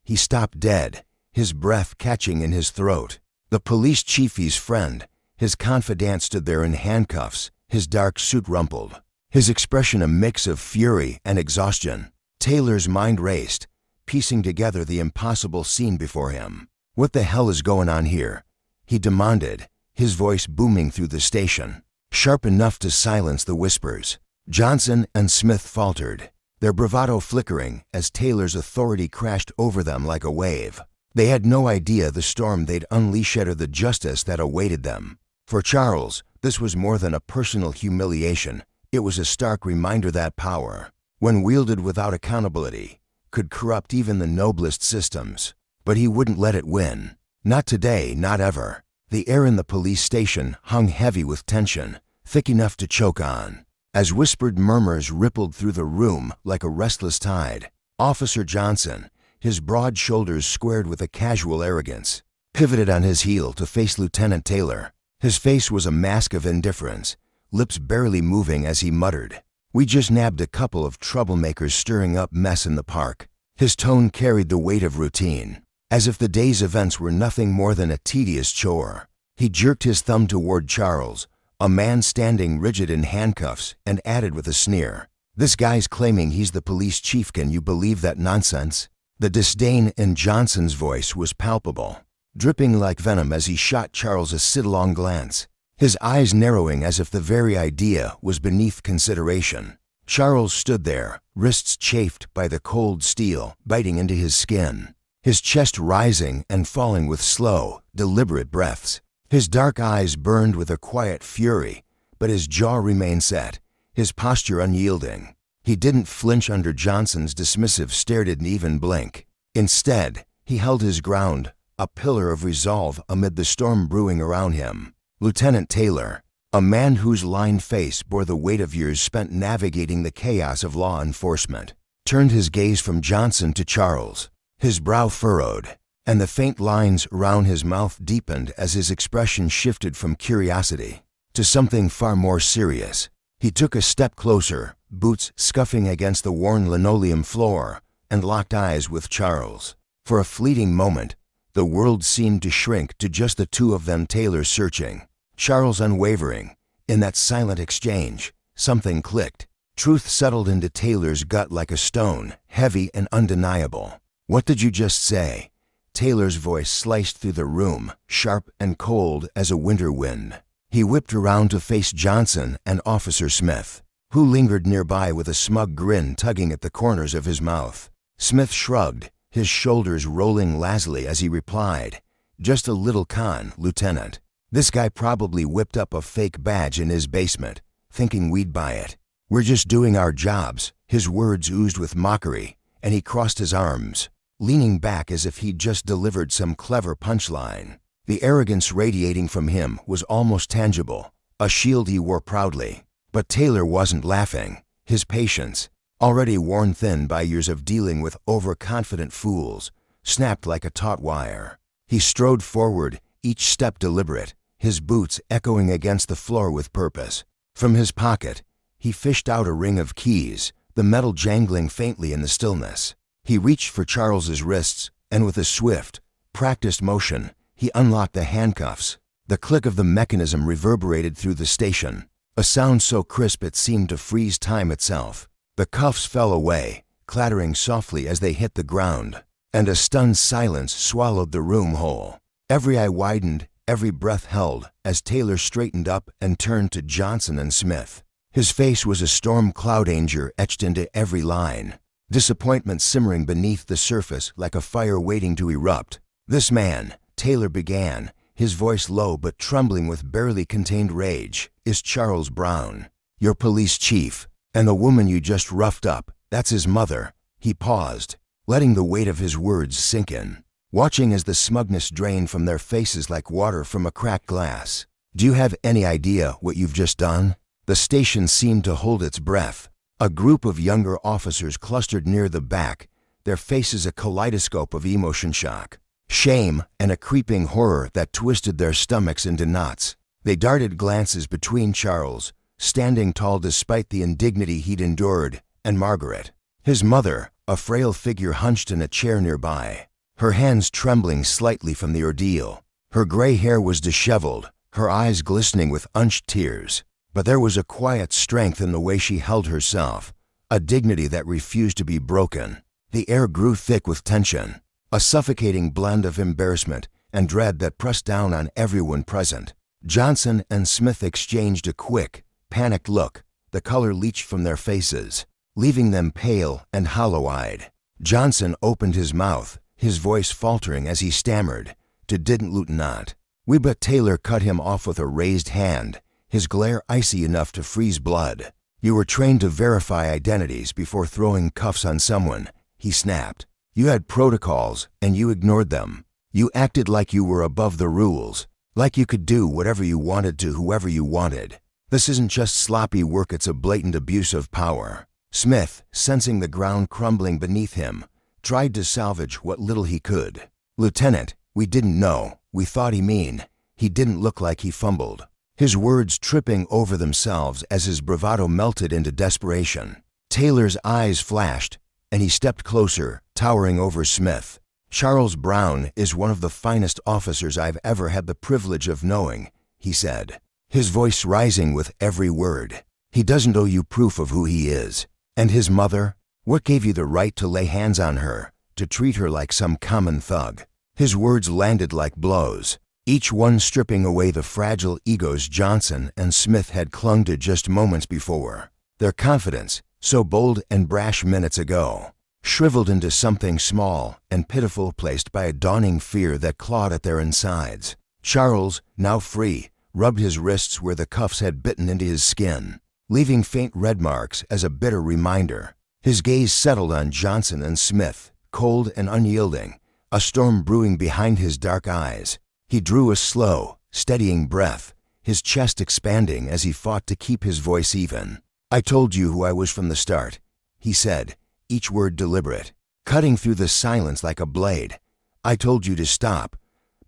he stopped dead, his breath catching in his throat. The police chief's friend, his confidant, stood there in handcuffs, his dark suit rumpled, his expression a mix of fury and exhaustion. Taylor's mind raced, piecing together the impossible scene before him. "What the hell is going on here?" he demanded, his voice booming through the station, sharp enough to silence the whispers. Johnson and Smith faltered, their bravado flickering as Taylor's authority crashed over them like a wave. They had no idea the storm they'd unleash or the justice that awaited them. For Charles, this was more than a personal humiliation. It was a stark reminder that power, when wielded without accountability, could corrupt even the noblest systems. But he wouldn't let it win. Not today, not ever. The air in the police station hung heavy with tension, thick enough to choke on. As whispered murmurs rippled through the room like a restless tide, Officer Johnson, his broad shoulders squared with a casual arrogance, pivoted on his heel to face Lieutenant Taylor. His face was a mask of indifference, lips barely moving as he muttered, "We just nabbed a couple of troublemakers stirring up mess in the park." His tone carried the weight of routine, as if the day's events were nothing more than a tedious chore. He jerked his thumb toward Charles, a man standing rigid in handcuffs, and added with a sneer, "This guy's claiming he's the police chief. Can you believe that nonsense?" The disdain in Johnson's voice was palpable, dripping like venom as he shot Charles a sidelong glance, his eyes narrowing as if the very idea was beneath consideration. Charles stood there, wrists chafed by the cold steel biting into his skin, his chest rising and falling with slow, deliberate breaths. His dark eyes burned with a quiet fury, but his jaw remained set, his posture unyielding. He didn't flinch under Johnson's dismissive stare, didn't even blink. Instead, he held his ground, a pillar of resolve amid the storm brewing around him. Lieutenant Taylor, a man whose lined face bore the weight of years spent navigating the chaos of law enforcement, turned his gaze from Johnson to Charles. His brow furrowed, and the faint lines around his mouth deepened as his expression shifted from curiosity to something far more serious. He took a step closer, boots scuffing against the worn linoleum floor, and locked eyes with Charles. For a fleeting moment, the world seemed to shrink to just the two of them, Taylor searching, Charles unwavering. In that silent exchange, something clicked. Truth settled into Taylor's gut like a stone, heavy and undeniable. "What did you just say?" Taylor's voice sliced through the room, sharp and cold as a winter wind. He whipped around to face Johnson and Officer Smith, who lingered nearby with a smug grin tugging at the corners of his mouth. Smith shrugged, his shoulders rolling lazily as he replied, "Just a little con, Lieutenant. This guy probably whipped up a fake badge in his basement, thinking we'd buy it. We're just doing our jobs." His words oozed with mockery, and he crossed his arms, leaning back as if he'd just delivered some clever punchline. The arrogance radiating from him was almost tangible, a shield he wore proudly. But Taylor wasn't laughing. His patience, already worn thin by years of dealing with overconfident fools, snapped like a taut wire. He strode forward, each step deliberate, his boots echoing against the floor with purpose. From his pocket, he fished out a ring of keys, the metal jangling faintly in the stillness. He reached for Charles's wrists, and with a swift, practiced motion, he unlocked the handcuffs. The click of the mechanism reverberated through the station, a sound so crisp it seemed to freeze time itself. The cuffs fell away, clattering softly as they hit the ground, and a stunned silence swallowed the room whole. Every eye widened, every breath held, as Taylor straightened up and turned to Johnson and Smith. His face was a storm cloud anger etched into every line, disappointment simmering beneath the surface like a fire waiting to erupt. "This man," Taylor began, his voice low but trembling with barely contained rage, "is Charles Brown, your police chief, and the woman you just roughed up, that's his mother." He paused, letting the weight of his words sink in, watching as the smugness drained from their faces like water from a cracked glass. "Do you have any idea what you've just done?" The station seemed to hold its breath. A group of younger officers clustered near the back, their faces a kaleidoscope of emotion shock, shame, and a creeping horror that twisted their stomachs into knots. They darted glances between Charles, standing tall despite the indignity he'd endured, and Margaret, his mother, a frail figure hunched in a chair nearby, her hands trembling slightly from the ordeal. Her gray hair was disheveled, her eyes glistening with unshed tears. But there was a quiet strength in the way she held herself, a dignity that refused to be broken. The air grew thick with tension, a suffocating blend of embarrassment and dread that pressed down on everyone present. Johnson and Smith exchanged a quick, panicked look. The color leached from their faces, leaving them pale and hollow-eyed. Johnson opened his mouth, his voice faltering as he stammered, "To didn't Lieutenant." But Taylor cut him off with a raised hand, his glare icy enough to freeze blood. "You were trained to verify identities before throwing cuffs on someone," he snapped. "You had protocols, and you ignored them. You acted like you were above the rules, like you could do whatever you wanted to whoever you wanted. This isn't just sloppy work, it's a blatant abuse of power." Smith, sensing the ground crumbling beneath him, tried to salvage what little he could. "Lieutenant, we didn't know. We thought he didn't look like." He fumbled, his words tripping over themselves as his bravado melted into desperation. Taylor's eyes flashed, and he stepped closer, towering over Smith. "Charles Brown is one of the finest officers I've ever had the privilege of knowing," he said, his voice rising with every word. "He doesn't owe you proof of who he is. And his mother? What gave you the right to lay hands on her, to treat her like some common thug. His words landed like blows, each one stripping away the fragile egos Johnson and Smith had clung to just moments before. Their confidence, so bold and brash minutes ago, shriveled into something small and pitiful placed by a dawning fear that clawed at their insides. Charles, now free, rubbed his wrists where the cuffs had bitten into his skin, leaving faint red marks as a bitter reminder. His gaze settled on Johnson and Smith, cold and unyielding, a storm brewing behind his dark eyes. He drew a slow, steadying breath, his chest expanding as he fought to keep his voice even. "I told you who I was from the start," he said, each word deliberate, cutting through the silence like a blade. "I told you to stop,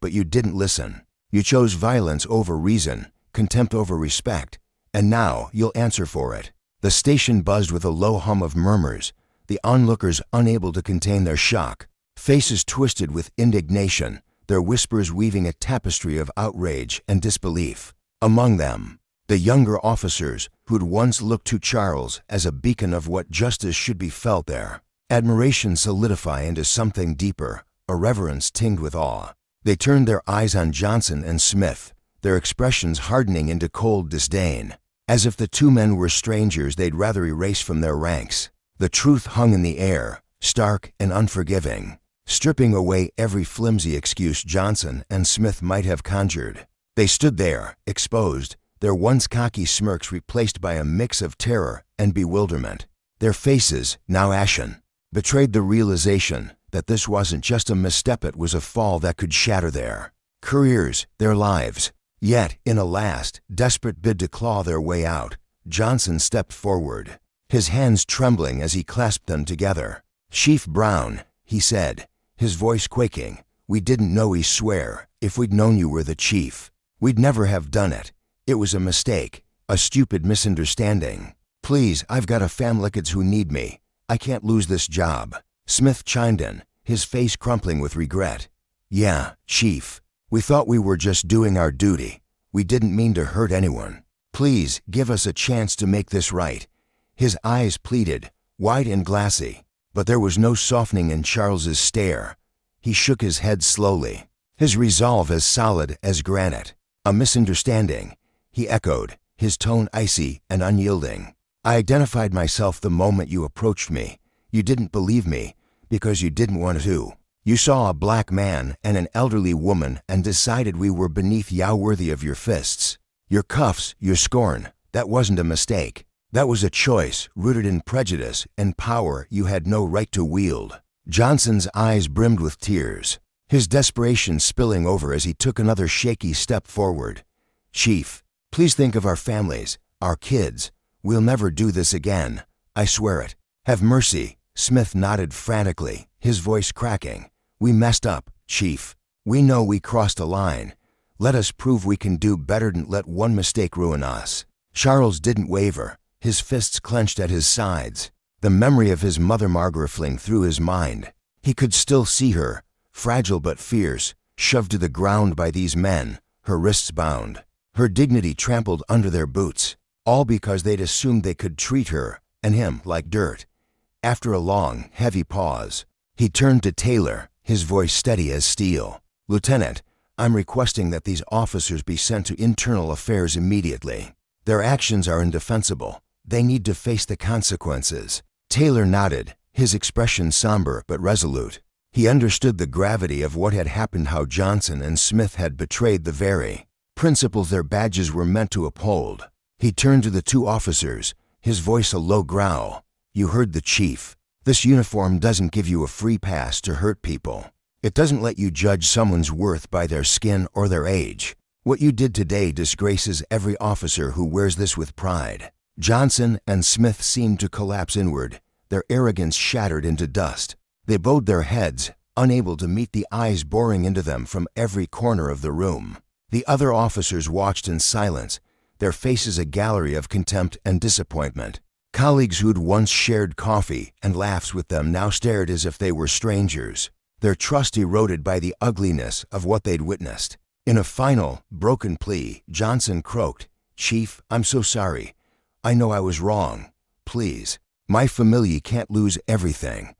but you didn't listen. You chose violence over reason, contempt over respect, and now you'll answer for it." The station buzzed with a low hum of murmurs, the onlookers unable to contain their shock, faces twisted with indignation, their whispers weaving a tapestry of outrage and disbelief. Among them, the younger officers who'd once looked to Charles as a beacon of what justice should be felt there, admiration solidify into something deeper, a reverence tinged with awe. They turned their eyes on Johnson and Smith, their expressions hardening into cold disdain, as if the two men were strangers they'd rather erase from their ranks. The truth hung in the air, stark and unforgiving, stripping away every flimsy excuse Johnson and Smith might have conjured. They stood there, exposed, their once cocky smirks replaced by a mix of terror and bewilderment. Their faces, now ashen, betrayed the realization that this wasn't just a misstep, it was a fall that could shatter their careers, their lives. Yet, in a last, desperate bid to claw their way out, Johnson stepped forward, his hands trembling as he clasped them together. "Chief Brown," he said, his voice quaking, "we didn't know, we swear. If we'd known you were the chief, we'd never have done it. It was a mistake, a stupid misunderstanding. Please, I've got a family kids who need me. I can't lose this job." Smith chimed in, his face crumpling with regret. "Yeah, Chief. We thought we were just doing our duty. We didn't mean to hurt anyone. Please, give us a chance to make this right." His eyes pleaded, wide and glassy, but there was no softening in Charles's stare. He shook his head slowly, his resolve as solid as granite. "A misunderstanding," he echoed, his tone icy and unyielding. "I identified myself the moment you approached me. You didn't believe me because you didn't want to. You saw a black man and an elderly woman and decided we were beneath you, worthy of your fists. Your cuffs, your scorn, that wasn't a mistake. That was a choice rooted in prejudice and power you had no right to wield." Johnson's eyes brimmed with tears, his desperation spilling over as he took another shaky step forward. "Chief, please think of our families, our kids. We'll never do this again. I swear it. Have mercy." Smith nodded frantically, his voice cracking. "We messed up, Chief. We know we crossed a line. Let us prove we can do better than let one mistake ruin us." Charles didn't waver, his fists clenched at his sides. The memory of his mother Margaret fling through his mind. He could still see her, fragile but fierce, shoved to the ground by these men, her wrists bound, her dignity trampled under their boots, all because they'd assumed they could treat her and him like dirt. After a long, heavy pause, he turned to Taylor, his voice steady as steel. "Lieutenant, I'm requesting that these officers be sent to internal affairs immediately. Their actions are indefensible. They need to face the consequences." Taylor nodded, his expression somber but resolute. He understood the gravity of what had happened, how Johnson and Smith had betrayed the very principles their badges were meant to uphold. He turned to the two officers, his voice a low growl. "You heard the chief. This uniform doesn't give you a free pass to hurt people. It doesn't let you judge someone's worth by their skin or their age. What you did today disgraces every officer who wears this with pride." Johnson and Smith seemed to collapse inward, their arrogance shattered into dust. They bowed their heads, unable to meet the eyes boring into them from every corner of the room. The other officers watched in silence, their faces a gallery of contempt and disappointment. Colleagues who'd once shared coffee and laughs with them now stared as if they were strangers, their trust eroded by the ugliness of what they'd witnessed. In a final, broken plea, Johnson croaked, "Chief, I'm so sorry. I know I was wrong. Please, my family can't lose everything,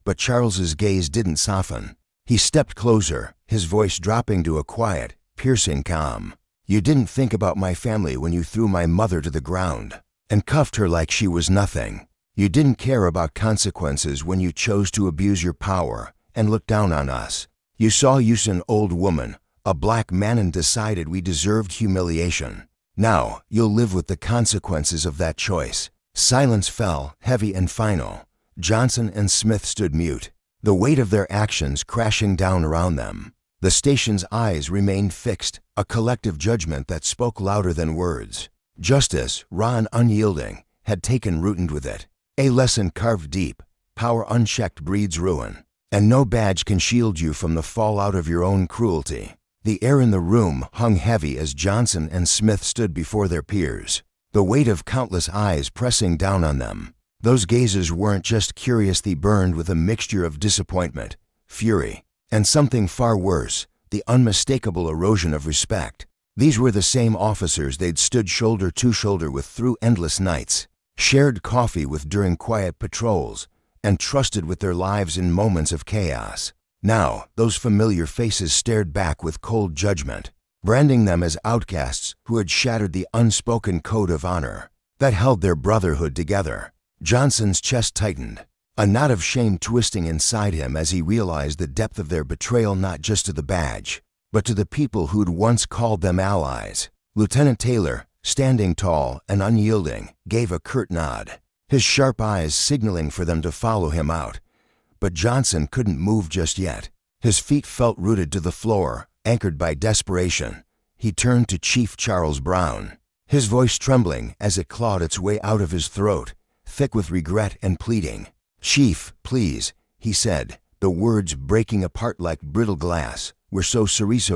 But Charles's gaze didn't soften. He stepped closer, his voice dropping to a quiet, piercing calm. "You didn't think about my family when you threw my mother to the ground and cuffed her like she was nothing. You didn't care about consequences when you chose to abuse your power and look down on us. You saw use an old woman, a black man, and decided we deserved humiliation. Now you'll live with the consequences of that choice." Silence fell, heavy and final. Johnson and Smith stood mute, the weight of their actions crashing down around them. The station's eyes remained fixed, a collective judgment that spoke louder than words. Justice, raw and unyielding, had taken root with it. A lesson carved deep: power unchecked breeds ruin, and no badge can shield you from the fallout of your own cruelty. The air in the room hung heavy as Johnson and Smith stood before their peers, the weight of countless eyes pressing down on them. Those gazes weren't just curious, they burned with a mixture of disappointment, fury, and something far worse, the unmistakable erosion of respect. These were the same officers they'd stood shoulder to shoulder with through endless nights, shared coffee with during quiet patrols, and trusted with their lives in moments of chaos. Now, those familiar faces stared back with cold judgment, branding them as outcasts who had shattered the unspoken code of honor that held their brotherhood together. Johnson's chest tightened, a knot of shame twisting inside him as he realized the depth of their betrayal, not just to the badge, but to the people who'd once called them allies. Lieutenant Taylor, standing tall and unyielding, gave a curt nod, his sharp eyes signaling for them to follow him out. But Johnson couldn't move just yet. His feet felt rooted to the floor, anchored by desperation. He turned to Chief Charles Brown, his voice trembling as it clawed its way out of his throat, thick with regret and pleading. "Chief, please," he said, the words breaking apart like brittle glass. "We're so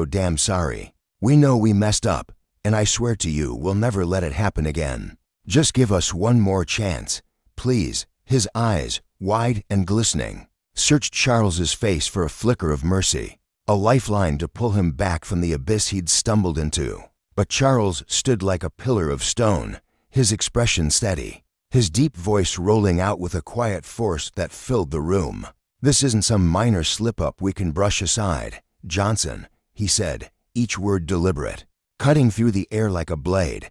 damn sorry. We know we messed up, and I swear to you we'll never let it happen again. Just give us one more chance, please." His eyes, wide and glistening, searched Charles's face for a flicker of mercy, a lifeline to pull him back from the abyss he'd stumbled into. But Charles stood like a pillar of stone, his expression steady, his deep voice rolling out with a quiet force that filled the room. "This isn't some minor slip-up we can brush aside, Johnson," he said, each word deliberate, cutting through the air like a blade.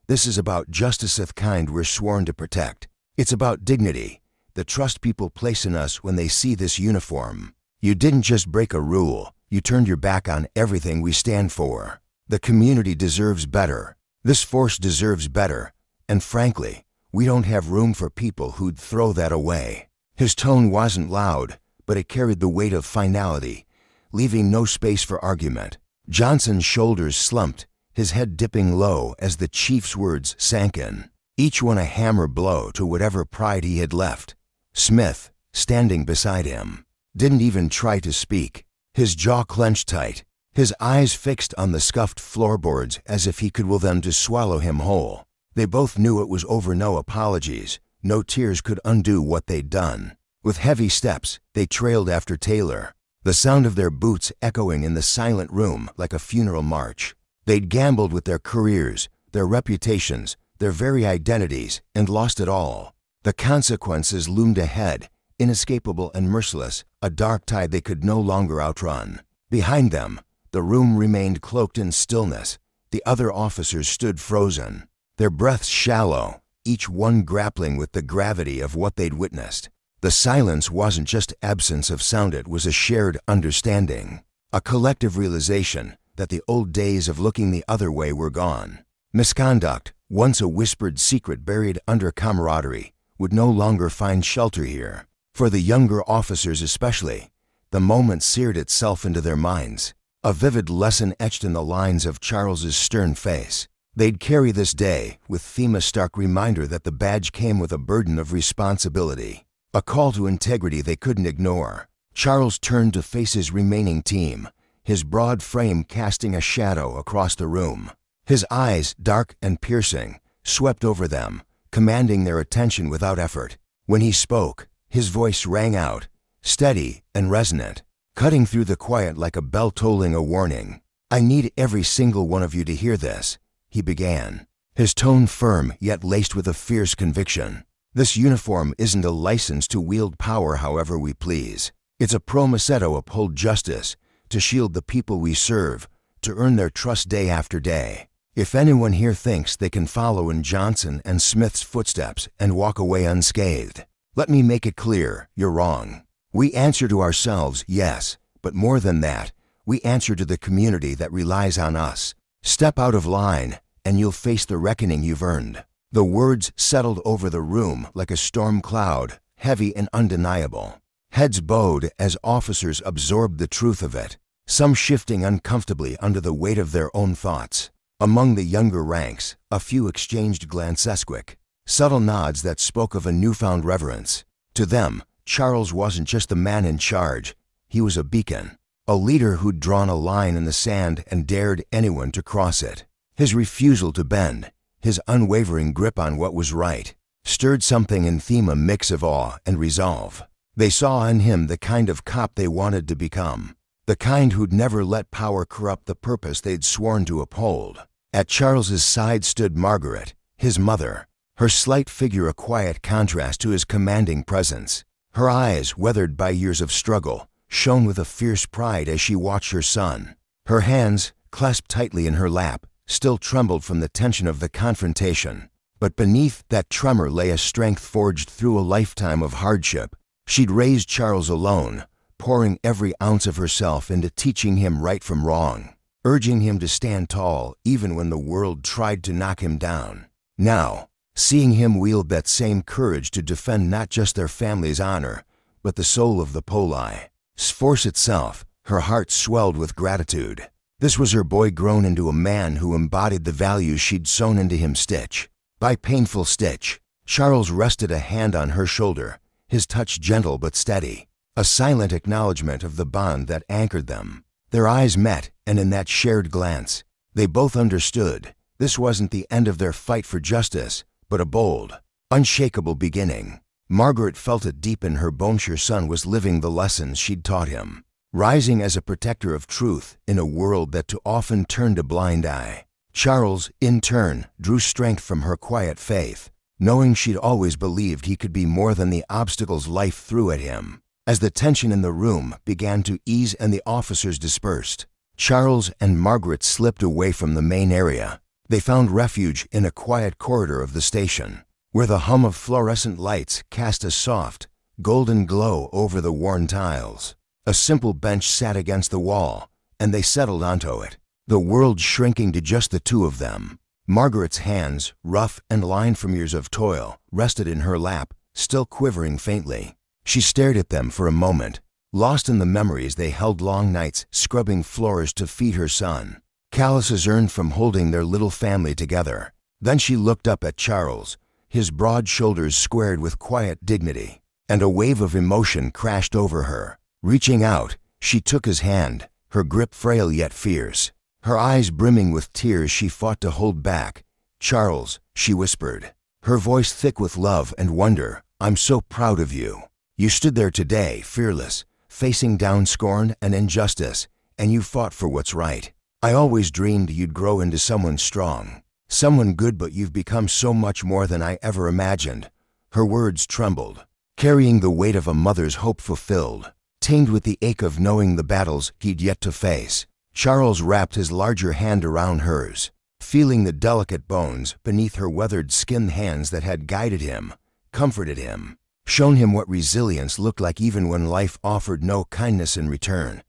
"This is about justice of kind we're sworn to protect. It's about dignity, the trust people place in us when they see this uniform. You didn't just break a rule, you turned your back on everything we stand for. The community deserves better. This force deserves better. And frankly, we don't have room for people who'd throw that away." His tone wasn't loud, but it carried the weight of finality, leaving no space for argument. Johnson's shoulders slumped, his head dipping low as the chief's words sank in, each one a hammer blow to whatever pride he had left. Smith, standing beside him, didn't even try to speak, his jaw clenched tight, his eyes fixed on the scuffed floorboards as if he could will them to swallow him whole. They both knew it was over. No apologies, no tears could undo what they'd done. With heavy steps, they trailed after Taylor, the sound of their boots echoing in the silent room like a funeral march. They'd gambled with their careers, their reputations, their very identities, and lost it all. The consequences loomed ahead, inescapable and merciless, a dark tide they could no longer outrun. Behind them, the room remained cloaked in stillness. The other officers stood frozen, their breaths shallow, each one grappling with the gravity of what they'd witnessed. The silence wasn't just absence of sound, it was a shared understanding, a collective realization that the old days of looking the other way were gone. Misconduct, once a whispered secret buried under camaraderie, would no longer find shelter here. For the younger officers especially, the moment seared itself into their minds, a vivid lesson etched in the lines of Charles's stern face. They'd carry this day with them, a stark reminder that the badge came with a burden of responsibility, a call to integrity they couldn't ignore. Charles turned to face his remaining team, his broad frame casting a shadow across the room. His eyes, dark and piercing, swept over them, commanding their attention without effort. When he spoke, his voice rang out, steady and resonant, cutting through the quiet like a bell tolling a warning. "I need every single one of you to hear this," he began, his tone firm yet laced with a fierce conviction. This uniform isn't a license to wield power however we please. It's a promise to uphold justice, to shield the people we serve, to earn their trust day after day. If anyone here thinks they can follow in Johnson and Smith's footsteps and walk away unscathed, let me make it clear, you're wrong. We answer to ourselves, yes, but more than that, we answer to the community that relies on us. Step out of line, and you'll face the reckoning you've earned. The words settled over the room like a storm cloud, heavy and undeniable. Heads bowed as officers absorbed the truth of it, some shifting uncomfortably under the weight of their own thoughts. Among the younger ranks, a few exchanged glances, quick, subtle nods that spoke of a newfound reverence. To them, Charles wasn't just the man in charge, he was a beacon, a leader who'd drawn a line in the sand and dared anyone to cross it. His refusal to bend, his unwavering grip on what was right, stirred something in them, a mix of awe and resolve. They saw in him the kind of cop they wanted to become, the kind who'd never let power corrupt the purpose they'd sworn to uphold. At Charles's side stood Margaret, his mother, her slight figure a quiet contrast to his commanding presence. Her eyes, weathered by years of struggle, shone with a fierce pride as she watched her son. Her hands, clasped tightly in her lap, still trembled from the tension of the confrontation. But beneath that tremor lay a strength forged through a lifetime of hardship. She'd raised Charles alone, pouring every ounce of herself into teaching him right from wrong, urging him to stand tall even when the world tried to knock him down. Now, seeing him wield that same courage to defend not just their family's honor, but the soul of the Poli, force itself, her heart swelled with gratitude. This was her boy grown into a man who embodied the values she'd sewn into him stitch by painful stitch. Charles rested a hand on her shoulder, his touch gentle but steady, a silent acknowledgement of the bond that anchored them. Their eyes met, and in that shared glance, they both understood this wasn't the end of their fight for justice, but a bold, unshakable beginning. Margaret felt it deep in her bones. Her son was living the lessons she'd taught him, rising as a protector of truth in a world that too often turned a blind eye. Charles, in turn, drew strength from her quiet faith, knowing she'd always believed he could be more than the obstacles life threw at him. As the tension in the room began to ease and the officers dispersed, Charles and Margaret slipped away from the main area. They found refuge in a quiet corridor of the station, where the hum of fluorescent lights cast a soft, golden glow over the worn tiles. A simple bench sat against the wall, and they settled onto it, the world shrinking to just the two of them. Margaret's hands, rough and lined from years of toil, rested in her lap, still quivering faintly. She stared at them for a moment, lost in the memories they held, long nights scrubbing floors to feed her son, calluses earned from holding their little family together. Then she looked up at Charles, his broad shoulders squared with quiet dignity, and a wave of emotion crashed over her. Reaching out, she took his hand, her grip frail yet fierce. Her eyes brimming with tears she fought to hold back. "Charles," she whispered, her voice thick with love and wonder, "I'm so proud of you. You stood there today, fearless, facing down scorn and injustice, and you fought for what's right. I always dreamed you'd grow into someone strong, someone good, but you've become so much more than I ever imagined." Her words trembled, carrying the weight of a mother's hope fulfilled, tinged with the ache of knowing the battles he'd yet to face. Charles wrapped his larger hand around hers, feeling the delicate bones beneath her weathered skin, hands that had guided him, comforted him, shown him what resilience looked like even when life offered no kindness in return.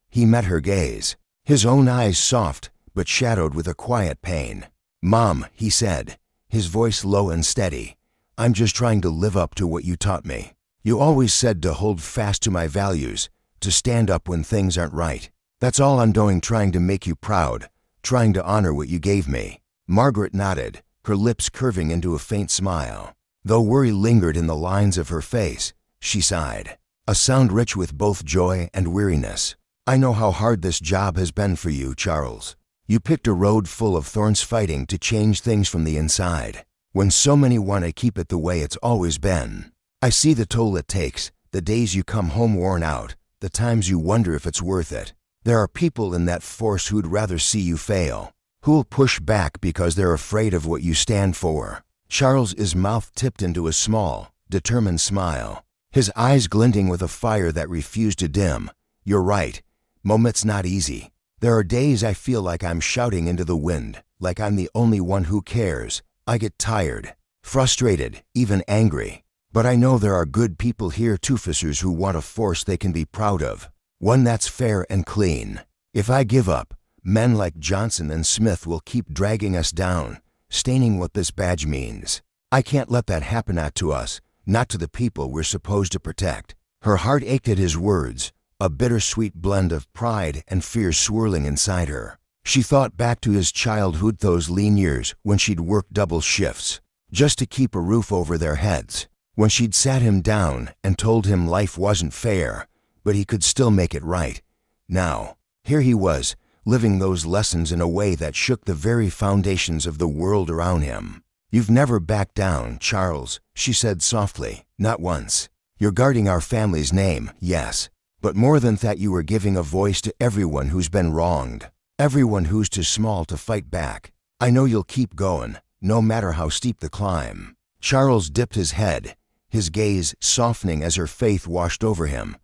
He met her gaze, his own eyes soft but shadowed with a quiet pain. "Mom," he said, his voice low and steady, "I'm just trying to live up to what you taught me. You always said to hold fast to my values, to stand up when things aren't right. That's all I'm doing, trying to make you proud, trying to honor what you gave me." Margaret nodded, her lips curving into a faint smile. Though worry lingered in the lines of her face, she sighed, a sound rich with both joy and weariness. "I know how hard this job has been for you, Charles. You picked a road full of thorns, fighting to change things from the inside, when so many want to keep it the way it's always been. I see the toll it takes, the days you come home worn out, the times you wonder if it's worth it. There are people in that force who'd rather see you fail, who'll push back because they're afraid of what you stand for. Charles's mouth tipped into a small, determined smile, his eyes glinting with a fire that refused to dim. You're right. Moment's not easy. There are days I feel like I'm shouting into the wind, like I'm the only one who cares. I get tired, frustrated, even angry. But I know there are good people here too, officers who want a force they can be proud of, one that's fair and clean. If I give up, men like Johnson and Smith will keep dragging us down, staining what this badge means. I can't let that happen, not to us, not to the people we're supposed to protect. Her heart ached at his words, a bittersweet blend of pride and fear swirling inside her. She thought back to his childhood, those lean years when she'd worked double shifts just to keep a roof over their heads, when she'd sat him down and told him life wasn't fair, but he could still make it right. Now, here he was, living those lessons in a way that shook the very foundations of the world around him. You've never backed down, Charles, she said softly, not once. You're guarding our family's name, yes, but more than that, you were giving a voice to everyone who's been wronged, everyone who's too small to fight back. I know you'll keep going, no matter how steep the climb. Charles dipped his head, his gaze softening as her faith washed over him.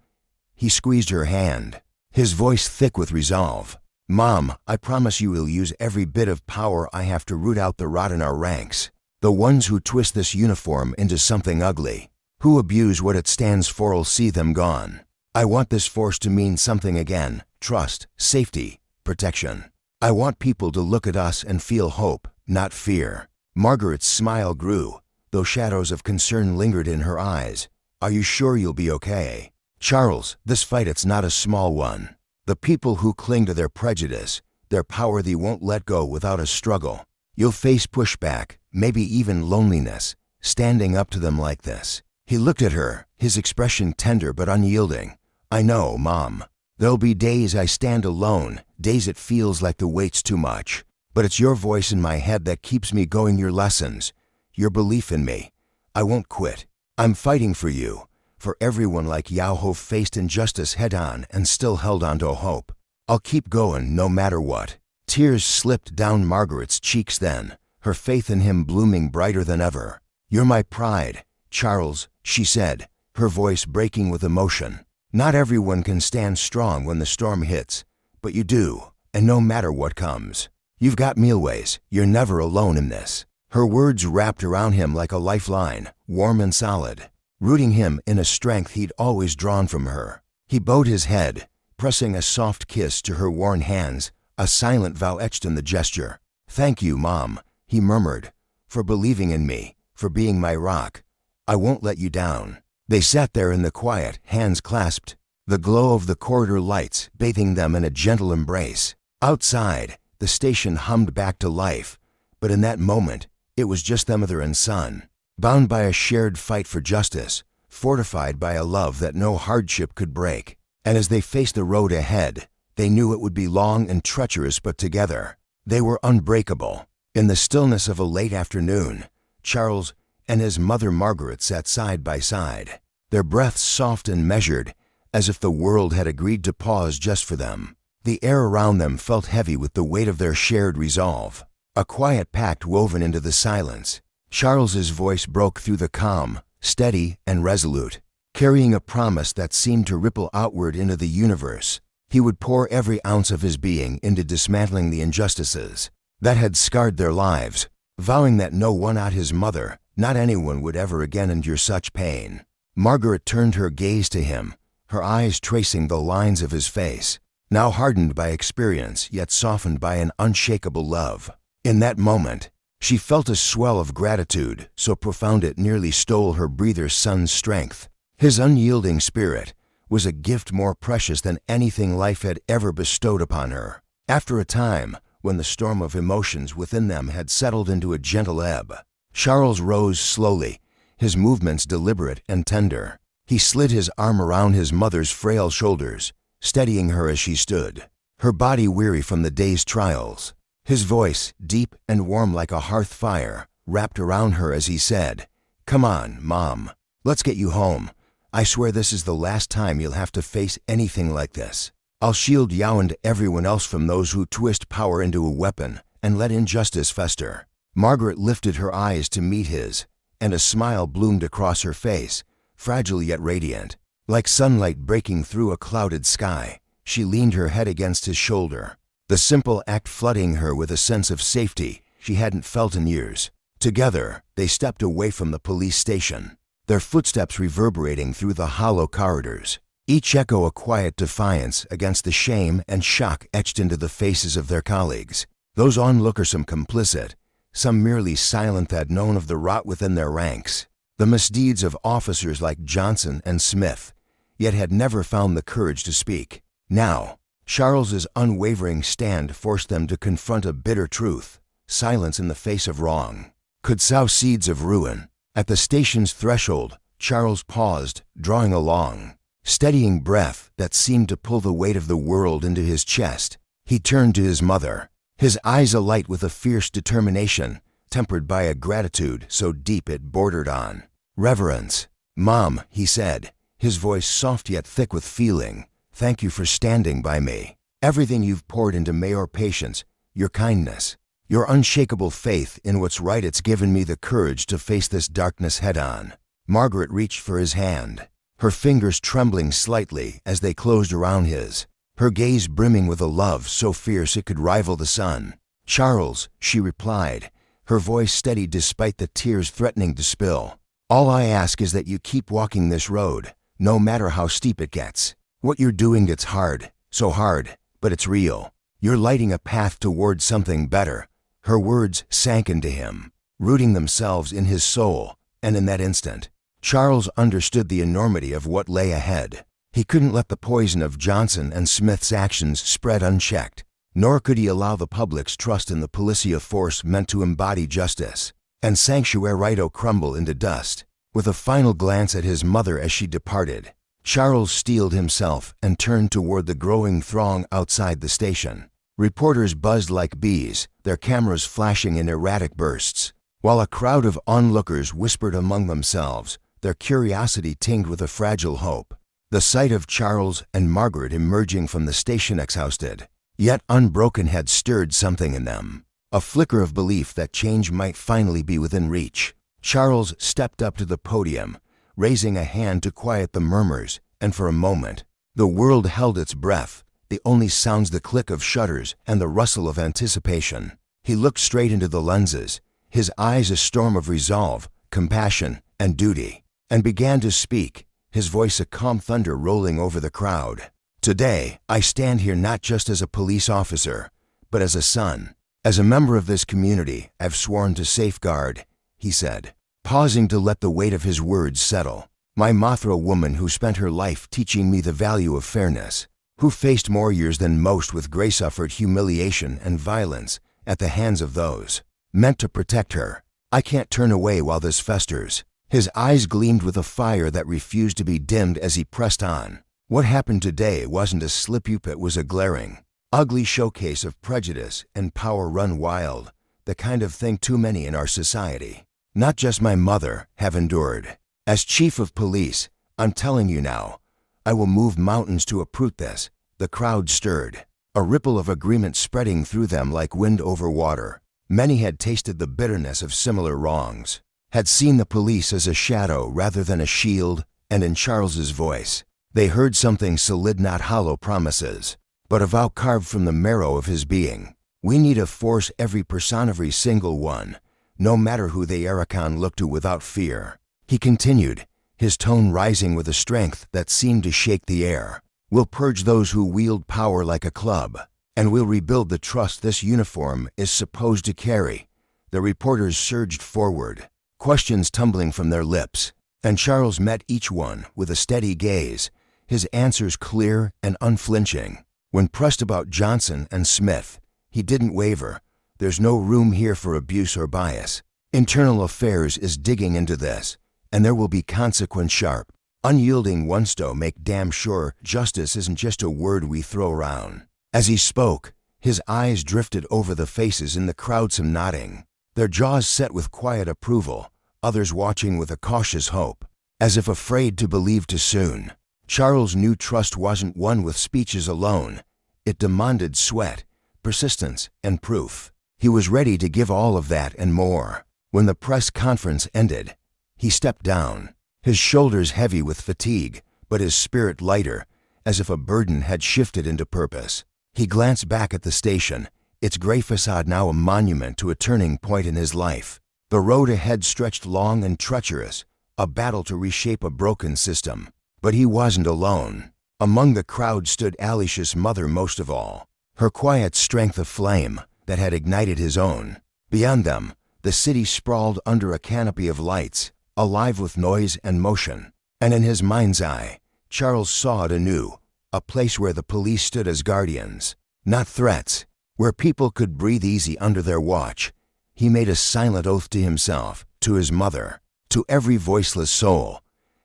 He squeezed her hand, his voice thick with resolve. Mom, I promise you will use every bit of power I have to root out the rot in our ranks, the ones who twist this uniform into something ugly, who abuse what it stands for. I'll see them gone. I want this force to mean something again: trust, safety, protection. I want people to look at us and feel hope, not fear. Margaret's smile grew, though shadows of concern lingered in her eyes. Are you sure you'll be okay? Charles, this fight, it's not a small one. The people who cling to their prejudice, their power, they won't let go without a struggle. You'll face pushback, maybe even loneliness, standing up to them like this. He looked at her, his expression tender but unyielding. I know, Mom. There'll be days I stand alone, days it feels like the weight's too much. But it's your voice in my head that keeps me going, your lessons, your belief in me. I won't quit. I'm fighting for you, for everyone like Yao who faced injustice head-on and still held on to hope. I'll keep going no matter what. Tears slipped down Margaret's cheeks then, her faith in him blooming brighter than ever. You're my pride, Charles, she said, her voice breaking with emotion. Not everyone can stand strong when the storm hits, but you do, and no matter what comes. You've got me always. You're never alone in this. Her words wrapped around him like a lifeline, warm and solid, rooting him in a strength he'd always drawn from her. He bowed his head, pressing a soft kiss to her worn hands, a silent vow etched in the gesture. Thank you, Mom, he murmured, for believing in me, for being my rock. I won't let you down. They sat there in the quiet, hands clasped, the glow of the corridor lights bathing them in a gentle embrace. Outside, the station hummed back to life, but in that moment, it was just them, mother and son, bound by a shared fight for justice, fortified by a love that no hardship could break. And as they faced the road ahead, they knew it would be long and treacherous, but together, they were unbreakable. In the stillness of a late afternoon, Charles and his mother Margaret sat side by side, their breaths soft and measured, as if the world had agreed to pause just for them. The air around them felt heavy with the weight of their shared resolve, a quiet pact woven into the silence. Charles's voice broke through the calm, steady and resolute, carrying a promise that seemed to ripple outward into the universe. He would pour every ounce of his being into dismantling the injustices that had scarred their lives, vowing that no one, not his mother, not anyone, would ever again endure such pain. Margaret turned her gaze to him, her eyes tracing the lines of his face, now hardened by experience yet softened by an unshakable love. In that moment, she felt a swell of gratitude so profound it nearly stole her breather's son's strength. His unyielding spirit was a gift more precious than anything life had ever bestowed upon her. After a time, when the storm of emotions within them had settled into a gentle ebb, Charles rose slowly, his movements deliberate and tender. He slid his arm around his mother's frail shoulders, steadying her as she stood, her body weary from the day's trials. His voice, deep and warm like a hearth fire, wrapped around her as he said, "Come on, Mom. Let's get you home. I swear this is the last time you'll have to face anything like this. I'll shield Yao and everyone else from those who twist power into a weapon and let injustice fester." Margaret lifted her eyes to meet his, and a smile bloomed across her face, fragile yet radiant. Like sunlight breaking through a clouded sky, she leaned her head against his shoulder, the simple act flooding her with a sense of safety she hadn't felt in years. Together, they stepped away from the police station, their footsteps reverberating through the hollow corridors, each echo a quiet defiance against the shame and shock etched into the faces of their colleagues. Those onlookers, some complicit, some merely silent, had known of the rot within their ranks, the misdeeds of officers like Johnson and Smith, yet had never found the courage to speak. Now, Charles's unwavering stand forced them to confront a bitter truth: silence in the face of wrong could sow seeds of ruin. At the station's threshold, Charles paused, drawing a long, steadying breath that seemed to pull the weight of the world into his chest. He turned to his mother, his eyes alight with a fierce determination, tempered by a gratitude so deep it bordered on reverence. "Mom," he said, his voice soft yet thick with feeling, "thank you for standing by me. Everything you've poured into me, your patience, your kindness, your unshakable faith in what's right, it's given me the courage to face this darkness head-on." Margaret reached for his hand, her fingers trembling slightly as they closed around his, her gaze brimming with a love so fierce it could rival the sun. "Charles," she replied, her voice steady despite the tears threatening to spill, "all I ask is that you keep walking this road, no matter how steep it gets. What you're doing gets hard, so hard, but it's real. You're lighting a path towards something better." Her words sank into him, rooting themselves in his soul, and in that instant, Charles understood the enormity of what lay ahead. He couldn't let the poison of Johnson and Smith's actions spread unchecked, nor could he allow the public's trust in the policia force meant to embody justice and sanctuary crumble into dust. With a final glance at his mother as she departed, Charles steeled himself and turned toward the growing throng outside the station. Reporters buzzed like bees, their cameras flashing in erratic bursts, while a crowd of onlookers whispered among themselves, their curiosity tinged with a fragile hope. The sight of Charles and Margaret emerging from the station exhausted, yet unbroken, had stirred something in them, a flicker of belief that change might finally be within reach. Charles stepped up to the podium, raising a hand to quiet the murmurs, and for a moment, the world held its breath, the only sounds the click of shutters and the rustle of anticipation. He looked straight into the lenses, his eyes a storm of resolve, compassion, and duty, and began to speak, his voice a calm thunder rolling over the crowd. "Today, I stand here not just as a police officer, but as a son. As a member of this community, I've sworn to safeguard," he said, pausing to let the weight of his words settle. "My Mothra woman who spent her life teaching me the value of fairness, who faced more years than most with grace, suffered humiliation and violence at the hands of those meant to protect her. I can't turn away while this festers." His eyes gleamed with a fire that refused to be dimmed as he pressed on. What happened today wasn't a slip-up, it was a glaring, ugly showcase of prejudice and power run wild, the kind of thing too many in our society, not just my mother, have endured. As chief of police, I'm telling you now, I will move mountains to uproot this. The crowd stirred, a ripple of agreement spreading through them like wind over water. Many had tasted the bitterness of similar wrongs, had seen the police as a shadow rather than a shield, and in Charles's voice, they heard something solid, not hollow promises, but a vow carved from the marrow of his being. "We need a force, every person, every single one, no matter who they are, can look to without fear," he continued, his tone rising with a strength that seemed to shake the air. "We'll purge those who wield power like a club, and we'll rebuild the trust this uniform is supposed to carry." The reporters surged forward, questions tumbling from their lips, and Charles met each one with a steady gaze, his answers clear and unflinching. When pressed about Johnson and Smith, he didn't waver. "There's no room here for abuse or bias. Internal affairs is digging into this, and there will be consequence, sharp, unyielding ones to make damn sure justice isn't just a word we throw around." As he spoke, his eyes drifted over the faces in the crowd, some nodding, their jaws set with quiet approval, others watching with a cautious hope, as if afraid to believe too soon. Charles knew trust wasn't won with speeches alone. It demanded sweat, persistence, and proof. He was ready to give all of that and more. When the press conference ended, he stepped down, his shoulders heavy with fatigue, but his spirit lighter, as if a burden had shifted into purpose. He glanced back at the station, its gray facade now a monument to a turning point in his life. The road ahead stretched long and treacherous, a battle to reshape a broken system. But he wasn't alone. Among the crowd stood Alicia's mother most of all, her quiet strength of flame that had ignited his own. Beyond them, the city sprawled under a canopy of lights, alive with noise and motion. And in his mind's eye, Charles saw it anew, a place where the police stood as guardians, not threats, where people could breathe easy under their watch. He made a silent oath to himself, to his mother, to every voiceless soul.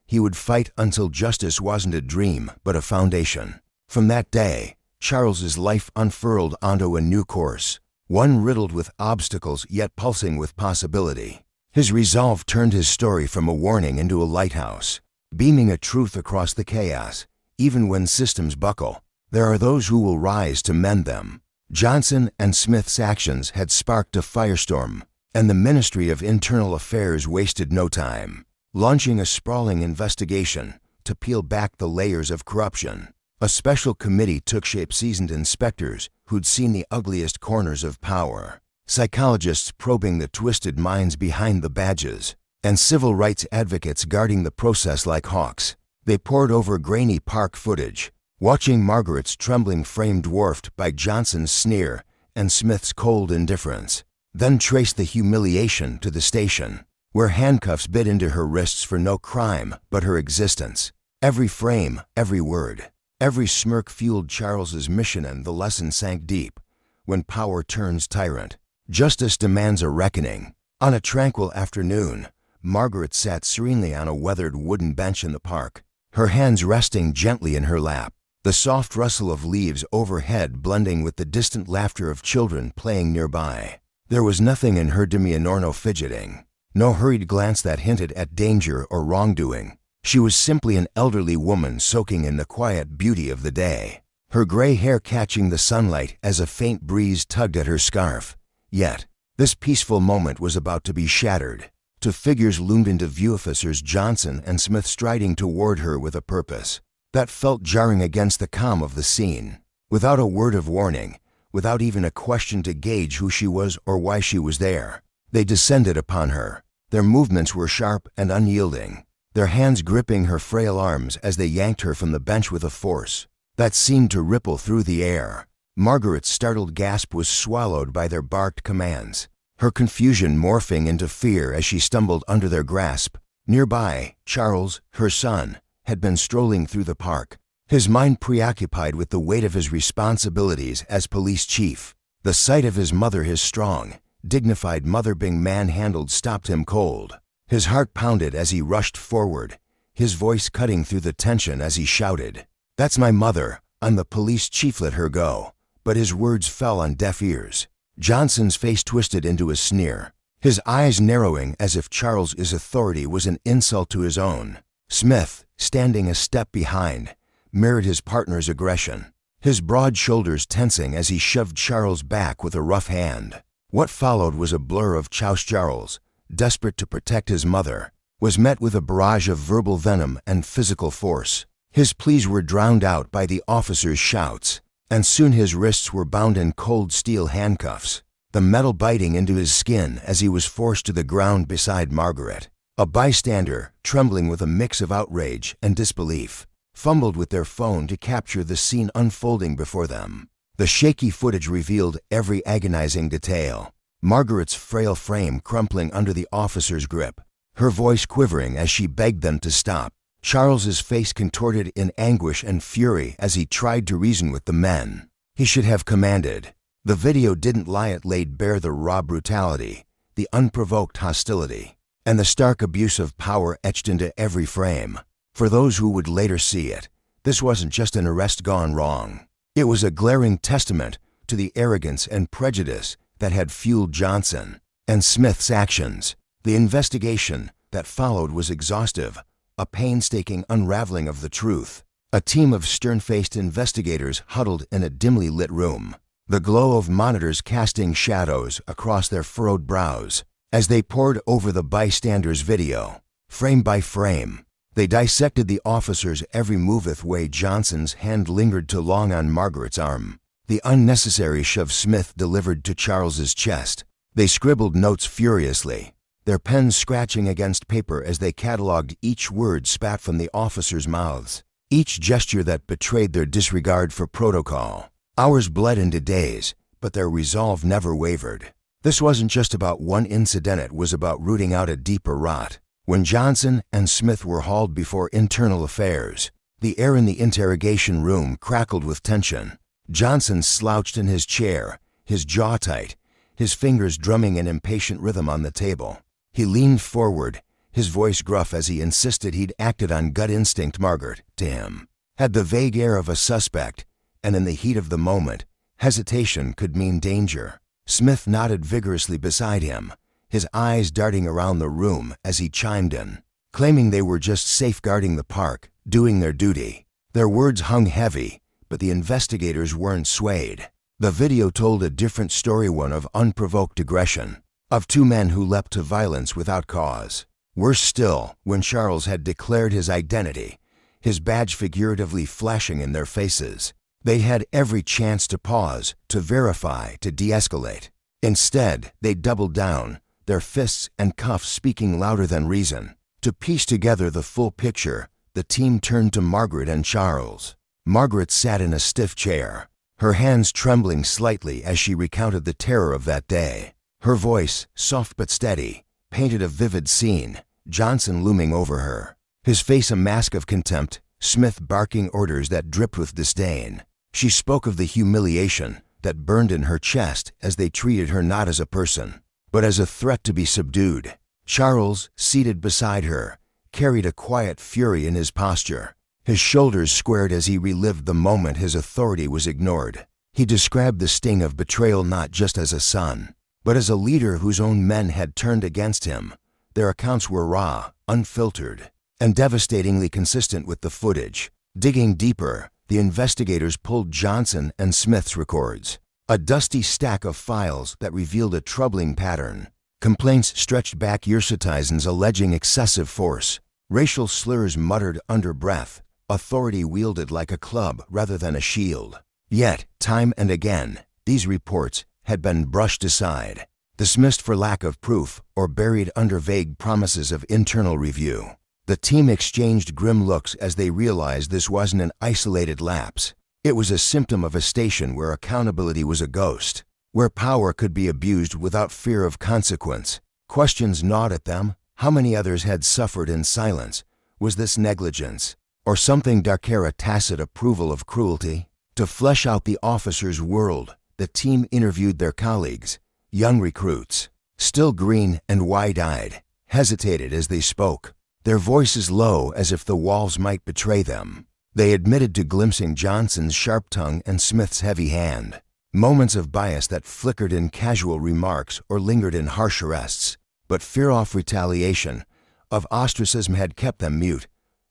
He would fight until justice wasn't a dream, but a foundation. From that day, Charles's life unfurled onto a new course, one riddled with obstacles yet pulsing with possibility. His resolve turned his story from a warning into a lighthouse, beaming a truth across the chaos. Even when systems buckle, there are those who will rise to mend them. Johnson and Smith's actions had sparked a firestorm, and the Ministry of Internal Affairs wasted no time, launching a sprawling investigation to peel back the layers of corruption. A special committee took shape, seasoned inspectors who'd seen the ugliest corners of power, psychologists probing the twisted minds behind the badges, and civil rights advocates guarding the process like hawks. They pored over grainy park footage, watching Margaret's trembling frame dwarfed by Johnson's sneer and Smith's cold indifference, then traced the humiliation to the station, where handcuffs bit into her wrists for no crime but her existence. Every frame, every word, every smirk fueled Charles's mission, and the lesson sank deep. When power turns tyrant, justice demands a reckoning. On a tranquil afternoon, Margaret sat serenely on a weathered wooden bench in the park, her hands resting gently in her lap, the soft rustle of leaves overhead blending with the distant laughter of children playing nearby. There was nothing in her demeanor, no fidgeting, no hurried glance that hinted at danger or wrongdoing. She was simply an elderly woman soaking in the quiet beauty of the day, her gray hair catching the sunlight as a faint breeze tugged at her scarf. Yet, this peaceful moment was about to be shattered. Two figures loomed into view, officers Johnson and Smith striding toward her with a purpose that felt jarring against the calm of the scene. Without a word of warning, without even a question to gauge who she was or why she was there, they descended upon her. Their movements were sharp and unyielding, their hands gripping her frail arms as they yanked her from the bench with a force that seemed to ripple through the air. Margaret's startled gasp was swallowed by their barked commands, her confusion morphing into fear as she stumbled under their grasp. Nearby, Charles, her son, had been strolling through the park, his mind preoccupied with the weight of his responsibilities as police chief. The sight of his mother, his strong, dignified mother, being manhandled, stopped him cold. His heart pounded as he rushed forward, his voice cutting through the tension as he shouted, "That's my mother, I'm the police chief, let her go." But his words fell on deaf ears. Johnson's face twisted into a sneer, his eyes narrowing as if Charles's authority was an insult to his own. Smith, standing a step behind, mirrored his partner's aggression, his broad shoulders tensing as he shoved Charles back with a rough hand. What followed was a blur of choice. Charles, desperate to protect his mother, was met with a barrage of verbal venom and physical force. His pleas were drowned out by the officer's shouts, and soon his wrists were bound in cold steel handcuffs, the metal biting into his skin as he was forced to the ground beside Margaret. A bystander, trembling with a mix of outrage and disbelief, fumbled with their phone to capture the scene unfolding before them. The shaky footage revealed every agonizing detail. Margaret's frail frame crumpling under the officer's grip, her voice quivering as she begged them to stop. Charles's face contorted in anguish and fury as he tried to reason with the men. He should have commanded. The video didn't lie, it laid bare the raw brutality, the unprovoked hostility, and the stark abuse of power etched into every frame. For those who would later see it, this wasn't just an arrest gone wrong. It was a glaring testament to the arrogance and prejudice that had fueled Johnson and Smith's actions. The investigation that followed was exhaustive, a painstaking unraveling of the truth. A team of stern-faced investigators huddled in a dimly lit room, the glow of monitors casting shadows across their furrowed brows. As they pored over the bystanders' video, frame by frame, they dissected the officer's every move. The way Johnson's hand lingered too long on Margaret's arm, the unnecessary shove Smith delivered to Charles's chest. They scribbled notes furiously, their pens scratching against paper as they catalogued each word spat from the officers' mouths, each gesture that betrayed their disregard for protocol. Hours bled into days, but their resolve never wavered. This wasn't just about one incident, it was about rooting out a deeper rot. When Johnson and Smith were hauled before Internal Affairs, the air in the interrogation room crackled with tension. Johnson slouched in his chair, his jaw tight, his fingers drumming an impatient rhythm on the table. He leaned forward, his voice gruff as he insisted he'd acted on gut instinct. Margaret, to him, had the vague air of a suspect, and in the heat of the moment, hesitation could mean danger. Smith nodded vigorously beside him, his eyes darting around the room as he chimed in, claiming they were just safeguarding the park, doing their duty. Their words hung heavy, but the investigators weren't swayed. The video told a different story, one of unprovoked aggression, of two men who leapt to violence without cause. Worse still, when Charles had declared his identity, his badge figuratively flashing in their faces. They had every chance to pause, to verify, to de-escalate. Instead, they doubled down, their fists and cuffs speaking louder than reason. To piece together the full picture, the team turned to Margaret and Charles. Margaret sat in a stiff chair, her hands trembling slightly as she recounted the terror of that day. Her voice, soft but steady, painted a vivid scene, Johnson looming over her, his face a mask of contempt, Smith barking orders that dripped with disdain. She spoke of the humiliation that burned in her chest as they treated her not as a person, but as a threat to be subdued. Charles, seated beside her, carried a quiet fury in his posture, his shoulders squared as he relived the moment his authority was ignored. He described the sting of betrayal not just as a son, but as a leader whose own men had turned against him. Their accounts were raw, unfiltered, and devastatingly consistent with the footage. Digging deeper, the investigators pulled Johnson and Smith's records, a dusty stack of files that revealed a troubling pattern. Complaints stretched back years, citizens alleging excessive force, racial slurs muttered under breath, authority wielded like a club rather than a shield. Yet, time and again, these reports had been brushed aside, dismissed for lack of proof or buried under vague promises of internal review. The team exchanged grim looks as they realized this wasn't an isolated lapse. It was a symptom of a station where accountability was a ghost, where power could be abused without fear of consequence. Questions gnawed at them. How many others had suffered in silence? Was this negligence, or something darker, a tacit approval of cruelty? To flesh out the officers' world, the team interviewed their colleagues, young recruits, still green and wide-eyed, hesitated as they spoke, their voices low as if the walls might betray them. They admitted to glimpsing Johnson's sharp tongue and Smith's heavy hand, moments of bias that flickered in casual remarks or lingered in harsh arrests. But fear of retaliation, of ostracism had kept them mute.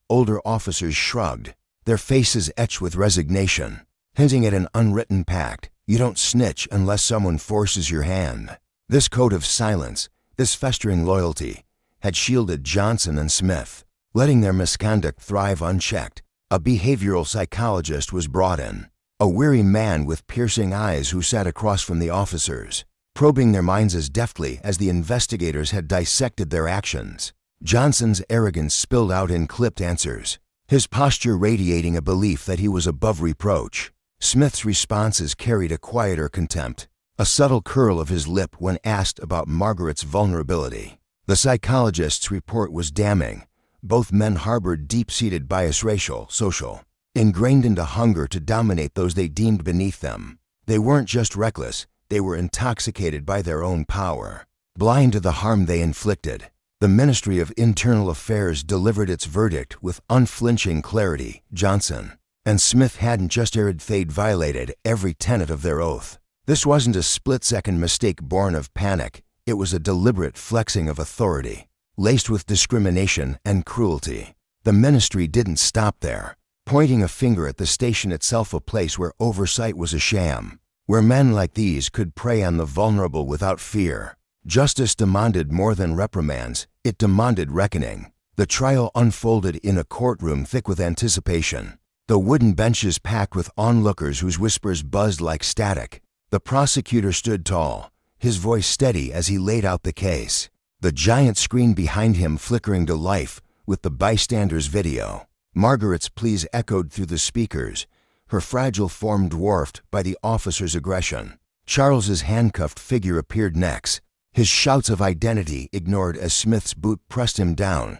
Older officers shrugged, their faces etched with resignation, hinting at an unwritten pact. You don't snitch unless someone forces your hand. This code of silence, this festering loyalty, had shielded Johnson and Smith, letting their misconduct thrive unchecked. A behavioral psychologist was brought in, a weary man with piercing eyes who sat across from the officers, probing their minds as deftly as the investigators had dissected their actions. Johnson's arrogance spilled out in clipped answers, his posture radiating a belief that he was above reproach. Smith's responses carried a quieter contempt, a subtle curl of his lip when asked about Margaret's vulnerability. The psychologist's report was damning. Both men harbored deep-seated bias, racial, social, ingrained into hunger to dominate those they deemed beneath them. They weren't just reckless, they were intoxicated by their own power, blind to the harm they inflicted. The Ministry of Internal Affairs delivered its verdict with unflinching clarity. Johnson and Smith hadn't just erred, they'd violated every tenet of their oath. This wasn't a split-second mistake born of panic. It was a deliberate flexing of authority, laced with discrimination and cruelty. The ministry didn't stop there, pointing a finger at the station itself, a place where oversight was a sham, where men like these could prey on the vulnerable without fear. Justice demanded more than reprimands, it demanded reckoning. The trial unfolded in a courtroom thick with anticipation. The wooden benches packed with onlookers whose whispers buzzed like static. The prosecutor stood tall, his voice steady as he laid out the case. The giant screen behind him flickering to life with the bystanders' video. Margaret's pleas echoed through the speakers, her fragile form dwarfed by the officer's aggression. Charles's handcuffed figure appeared next, his shouts of identity ignored as Smith's boot pressed him down.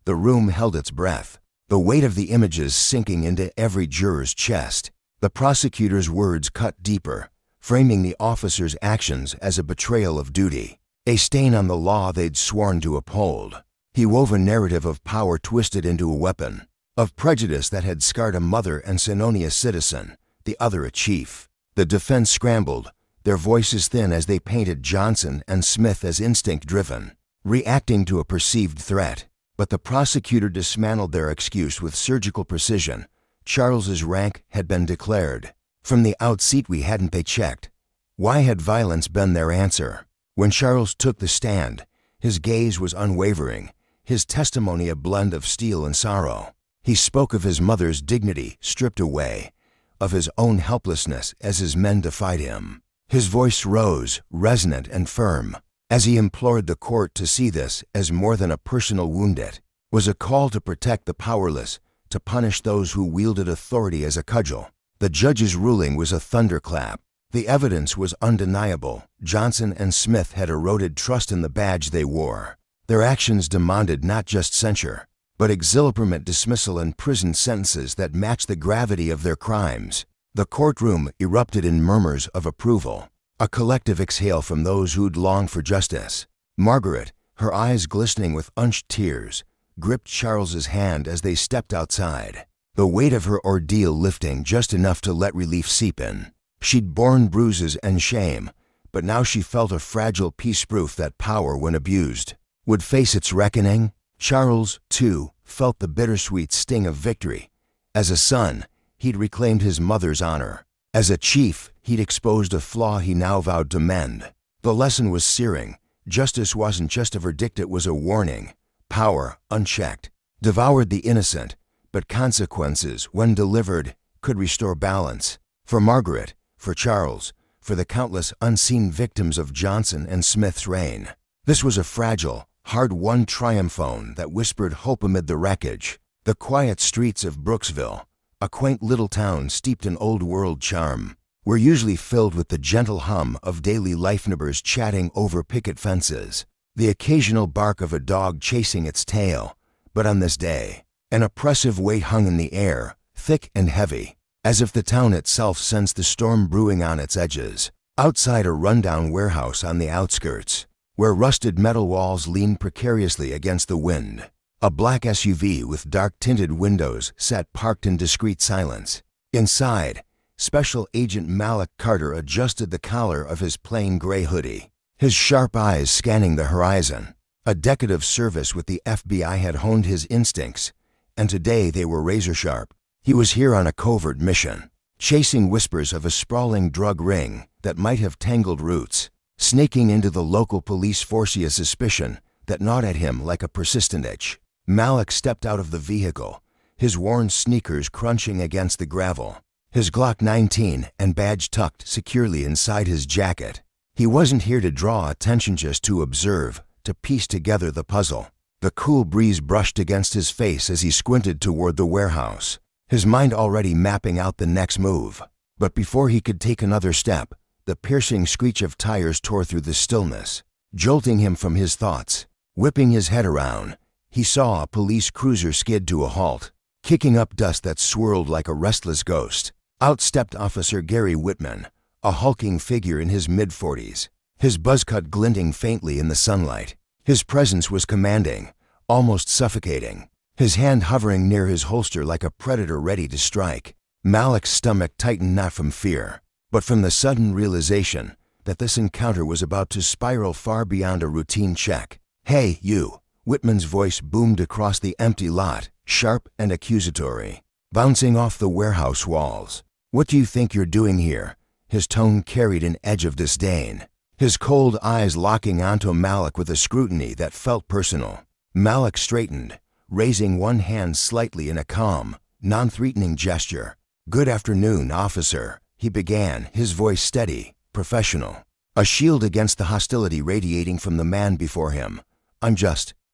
The room held its breath, the weight of the images sinking into every juror's chest. The prosecutor's words cut deeper, framing the officer's actions as a betrayal of duty, a stain on the law they'd sworn to uphold. He wove a narrative of power twisted into a weapon, of prejudice that had scarred a mother and Senonia citizen, the other a chief. The defense scrambled, their voices thin as they painted Johnson and Smith as instinct-driven, reacting to a perceived threat. But the prosecutor dismantled their excuse with surgical precision. Charles's rank had been declared. From the outset hadn't they checked? Why had violence been their answer? When Charles took the stand, his gaze was unwavering, his testimony a blend of steel and sorrow. He spoke of his mother's dignity stripped away, of his own helplessness as his men defied him. His voice rose, resonant and firm, as he implored the court to see this as more than a personal wound. It was a call to protect the powerless, to punish those who wielded authority as a cudgel. The judge's ruling was a thunderclap. The evidence was undeniable. Johnson and Smith had eroded trust in the badge they wore. Their actions demanded not just censure, but exhilarant dismissal and prison sentences that matched the gravity of their crimes. The courtroom erupted in murmurs of approval, a collective exhale from those who'd longed for justice. Margaret, her eyes glistening with unshed tears, gripped Charles's hand as they stepped outside, the weight of her ordeal lifting just enough to let relief seep in. She'd borne bruises and shame, but now she felt a fragile peace-proof that power, when abused, would face its reckoning. Charles, too, felt the bittersweet sting of victory. As a son, he'd reclaimed his mother's honor. As a chief, he'd exposed a flaw he now vowed to mend. The lesson was searing. Justice wasn't just a verdict, it was a warning. Power, unchecked, devoured the innocent, but consequences, when delivered, could restore balance. For Margaret, for Charles, for the countless unseen victims of Johnson and Smith's reign. This was a fragile, hard-won triumphone that whispered hope amid the wreckage. The quiet streets of Brooksville, a quaint little town steeped in old-world charm, were usually filled with the gentle hum of daily life, neighbors chatting over picket fences, the occasional bark of a dog chasing its tail. But on this day, an oppressive weight hung in the air, thick and heavy, as if the town itself sensed the storm brewing on its edges. Outside a rundown warehouse on the outskirts, where rusted metal walls leaned precariously against the wind, a black SUV with dark-tinted windows sat parked in discreet silence. Inside, Special Agent Malik Carter adjusted the collar of his plain gray hoodie, his sharp eyes scanning the horizon. A decade of service with the FBI had honed his instincts, and today they were razor-sharp. He was here on a covert mission, chasing whispers of a sprawling drug ring that might have tangled roots, snaking into the local police force, a suspicion that gnawed at him like a persistent itch. Malik stepped out of the vehicle, his worn sneakers crunching against the gravel, his Glock 19 and badge tucked securely inside his jacket. He wasn't here to draw attention, just to observe, to piece together the puzzle. The cool breeze brushed against his face as he squinted toward the warehouse, his mind already mapping out the next move. But before he could take another step, the piercing screech of tires tore through the stillness, jolting him from his thoughts. Whipping his head around, he saw a police cruiser skid to a halt, kicking up dust that swirled like a restless ghost. Out stepped Officer Gary Whitman, a hulking figure in his mid-40s, his buzzcut glinting faintly in the sunlight. His presence was commanding, almost suffocating, his hand hovering near his holster like a predator ready to strike. Malik's stomach tightened, not from fear, but from the sudden realization that this encounter was about to spiral far beyond a routine check. "Hey, you!" Whitman's voice boomed across the empty lot, sharp and accusatory, bouncing off the warehouse walls. "What do you think you're doing here?" His tone carried an edge of disdain, his cold eyes locking onto Malik with a scrutiny that felt personal. Malik straightened, raising one hand slightly in a calm, non-threatening gesture. "Good afternoon, officer," he began, his voice steady, professional, a shield against the hostility radiating from the man before him.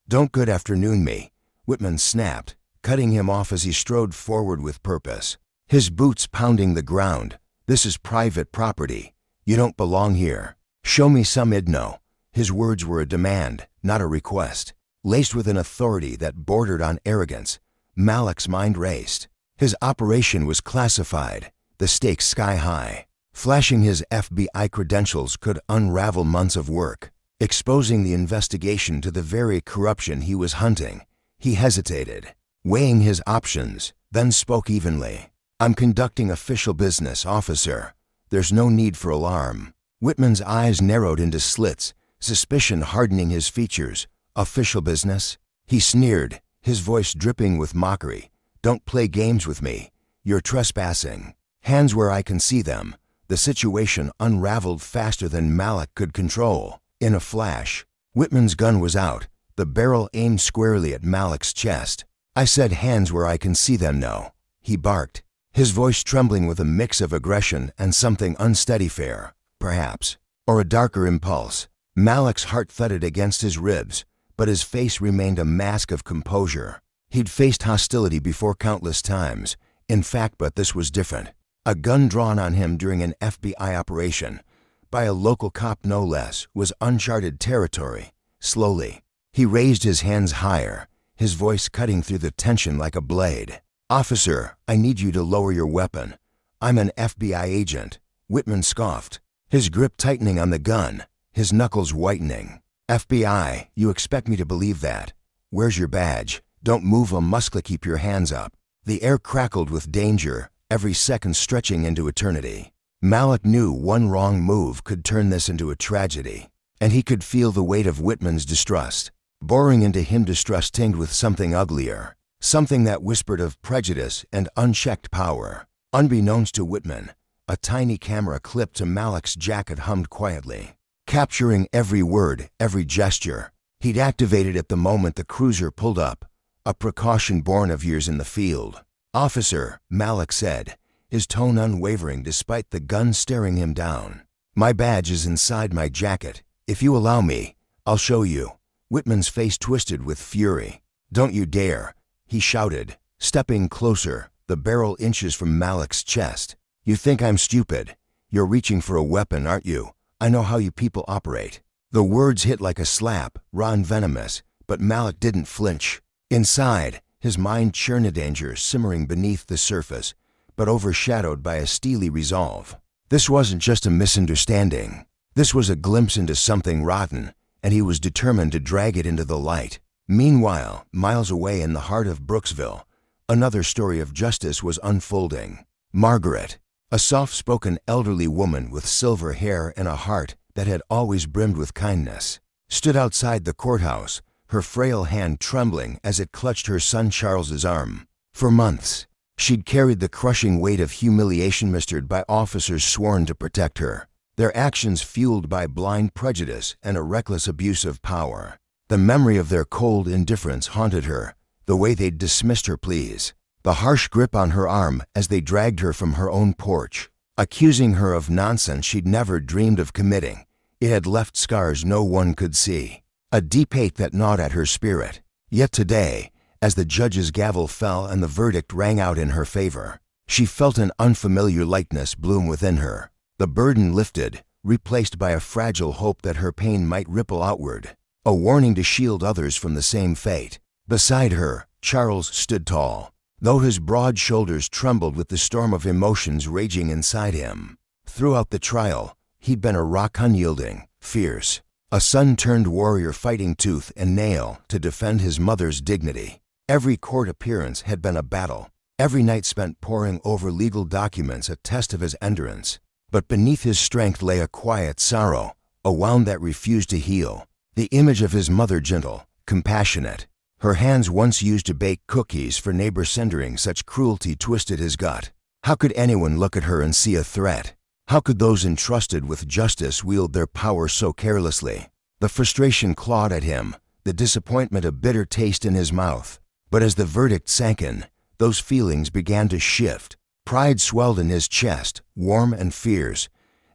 "Don't good afternoon me," Whitman snapped, cutting him off as he strode forward with purpose, his boots pounding the ground. "This is private property. You don't belong here. Show me some idno." His words were a demand, not a request, laced with an authority that bordered on arrogance. Malik's mind raced. His operation was classified, the stakes sky high. Flashing his FBI credentials could unravel months of work, exposing the investigation to the very corruption he was hunting. He hesitated, weighing his options, then spoke evenly. "I'm conducting official business, officer. There's no need for alarm." Whitman's eyes narrowed into slits, suspicion hardening his features. "Official business?" He sneered, his voice dripping with mockery. "Don't play games with me. You're trespassing. Hands where I can see them." The situation unraveled faster than Malik could control. In a flash, Whitman's gun was out, the barrel aimed squarely at Malik's chest. "I said hands where I can see them, no," he barked, his voice trembling with a mix of aggression and something unsteady, fear, perhaps, or a darker impulse. Malik's heart thudded against his ribs, but his face remained a mask of composure. He'd faced hostility before countless times, in fact, but this was different. A gun drawn on him during an FBI operation, by a local cop no less, was uncharted territory. Slowly, he raised his hands higher, his voice cutting through the tension like a blade. "Officer, I need you to lower your weapon. I'm an FBI agent." Whitman scoffed, his grip tightening on the gun, his knuckles whitening. "FBI, you expect me to believe that? Where's your badge? Don't move a muscle, keep your hands up." The air crackled with danger, every second stretching into eternity. Malik knew one wrong move could turn this into a tragedy, and he could feel the weight of Whitman's distrust, boring into him, distrust tinged with something uglier, something that whispered of prejudice and unchecked power. Unbeknownst to Whitman, a tiny camera clipped to Malik's jacket hummed quietly, capturing every word, every gesture. He'd activated it the moment the cruiser pulled up, a precaution born of years in the field. "Officer," Malik said, his tone unwavering despite the gun staring him down. "My badge is inside my jacket. If you allow me, I'll show you." Whitman's face twisted with fury. "Don't you dare," he shouted, stepping closer, the barrel inches from Malik's chest. "You think I'm stupid? You're reaching for a weapon, aren't you? I know how you people operate." The words hit like a slap, raw and venomous, but Malik didn't flinch. Inside, his mind churned a danger simmering beneath the surface, but overshadowed by a steely resolve. This wasn't just a misunderstanding. This was a glimpse into something rotten, and he was determined to drag it into the light. Meanwhile, miles away in the heart of Brooksville, another story of justice was unfolding. Margaret, a soft-spoken elderly woman with silver hair and a heart that had always brimmed with kindness, stood outside the courthouse, her frail hand trembling as it clutched her son Charles's arm. For months, she'd carried the crushing weight of humiliation ministered by officers sworn to protect her, their actions fueled by blind prejudice and a reckless abuse of power. The memory of their cold indifference haunted her, the way they'd dismissed her pleas, the harsh grip on her arm as they dragged her from her own porch, accusing her of nonsense she'd never dreamed of committing. It had left scars no one could see, a deep hate that gnawed at her spirit. Yet today, as the judge's gavel fell and the verdict rang out in her favor, she felt an unfamiliar lightness bloom within her. The burden lifted, replaced by a fragile hope that her pain might ripple outward, a warning to shield others from the same fate. Beside her, Charles stood tall, though his broad shoulders trembled with the storm of emotions raging inside him. Throughout the trial, he'd been a rock, unyielding, fierce, a sun-turned warrior fighting tooth and nail to defend his mother's dignity. Every court appearance had been a battle, every night spent poring over legal documents a test of his endurance. But beneath his strength lay a quiet sorrow, a wound that refused to heal. The image of his mother, gentle, compassionate, her hands once used to bake cookies for neighbor, centering such cruelty twisted his gut. How could anyone look at her and see a threat? How could those entrusted with justice wield their power so carelessly? The frustration clawed at him, the disappointment a bitter taste in his mouth. But as the verdict sank in, those feelings began to shift. Pride swelled in his chest, warm and fierce,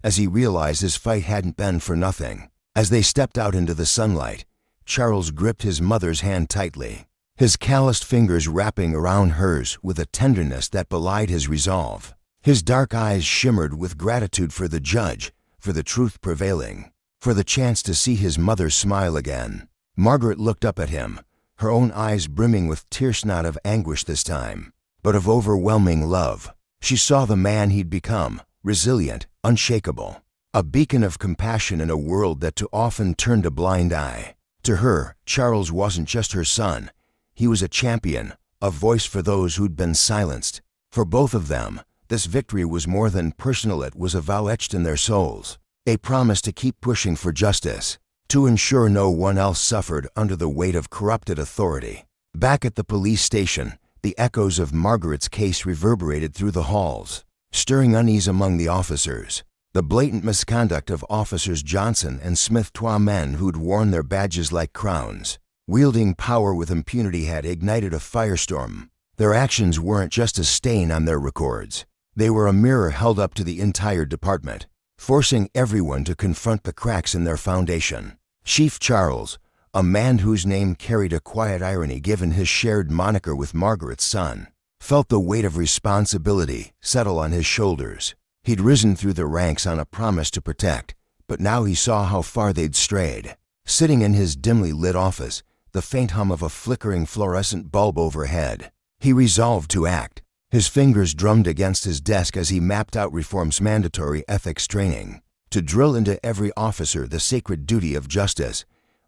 as he realized his fight hadn't been for nothing. As they stepped out into the sunlight, Charles gripped his mother's hand tightly, his calloused fingers wrapping around hers with a tenderness that belied his resolve. His dark eyes shimmered with gratitude for the judge, for the truth prevailing, for the chance to see his mother smile again. Margaret looked up at him, her own eyes brimming with tears, not of anguish this time, but of overwhelming love. She saw the man he'd become, resilient, unshakable, a beacon of compassion in a world that too often turned a blind eye. To her, Charles wasn't just her son. He was a champion, a voice for those who'd been silenced. For both of them, this victory was more than personal. It was a vow etched in their souls, a promise to keep pushing for justice, to ensure no one else suffered under the weight of corrupted authority. Back at the police station, the echoes of Margaret's case reverberated through the halls, stirring unease among the officers. The blatant misconduct of Officers Johnson and Smith, two men who'd worn their badges like crowns, wielding power with impunity, had ignited a firestorm. Their actions weren't just a stain on their records. They were a mirror held up to the entire department, forcing everyone to confront the cracks in their foundation. Chief Charles, a man whose name carried a quiet irony given his shared moniker with Margaret's son, felt the weight of responsibility settle on his shoulders. He'd risen through the ranks on a promise to protect, but now he saw how far they'd strayed. Sitting in his dimly lit office, the faint hum of a flickering fluorescent bulb overhead, he resolved to act. His fingers drummed against his desk as he mapped out reform's mandatory ethics training, to drill into every officer the sacred duty of justice,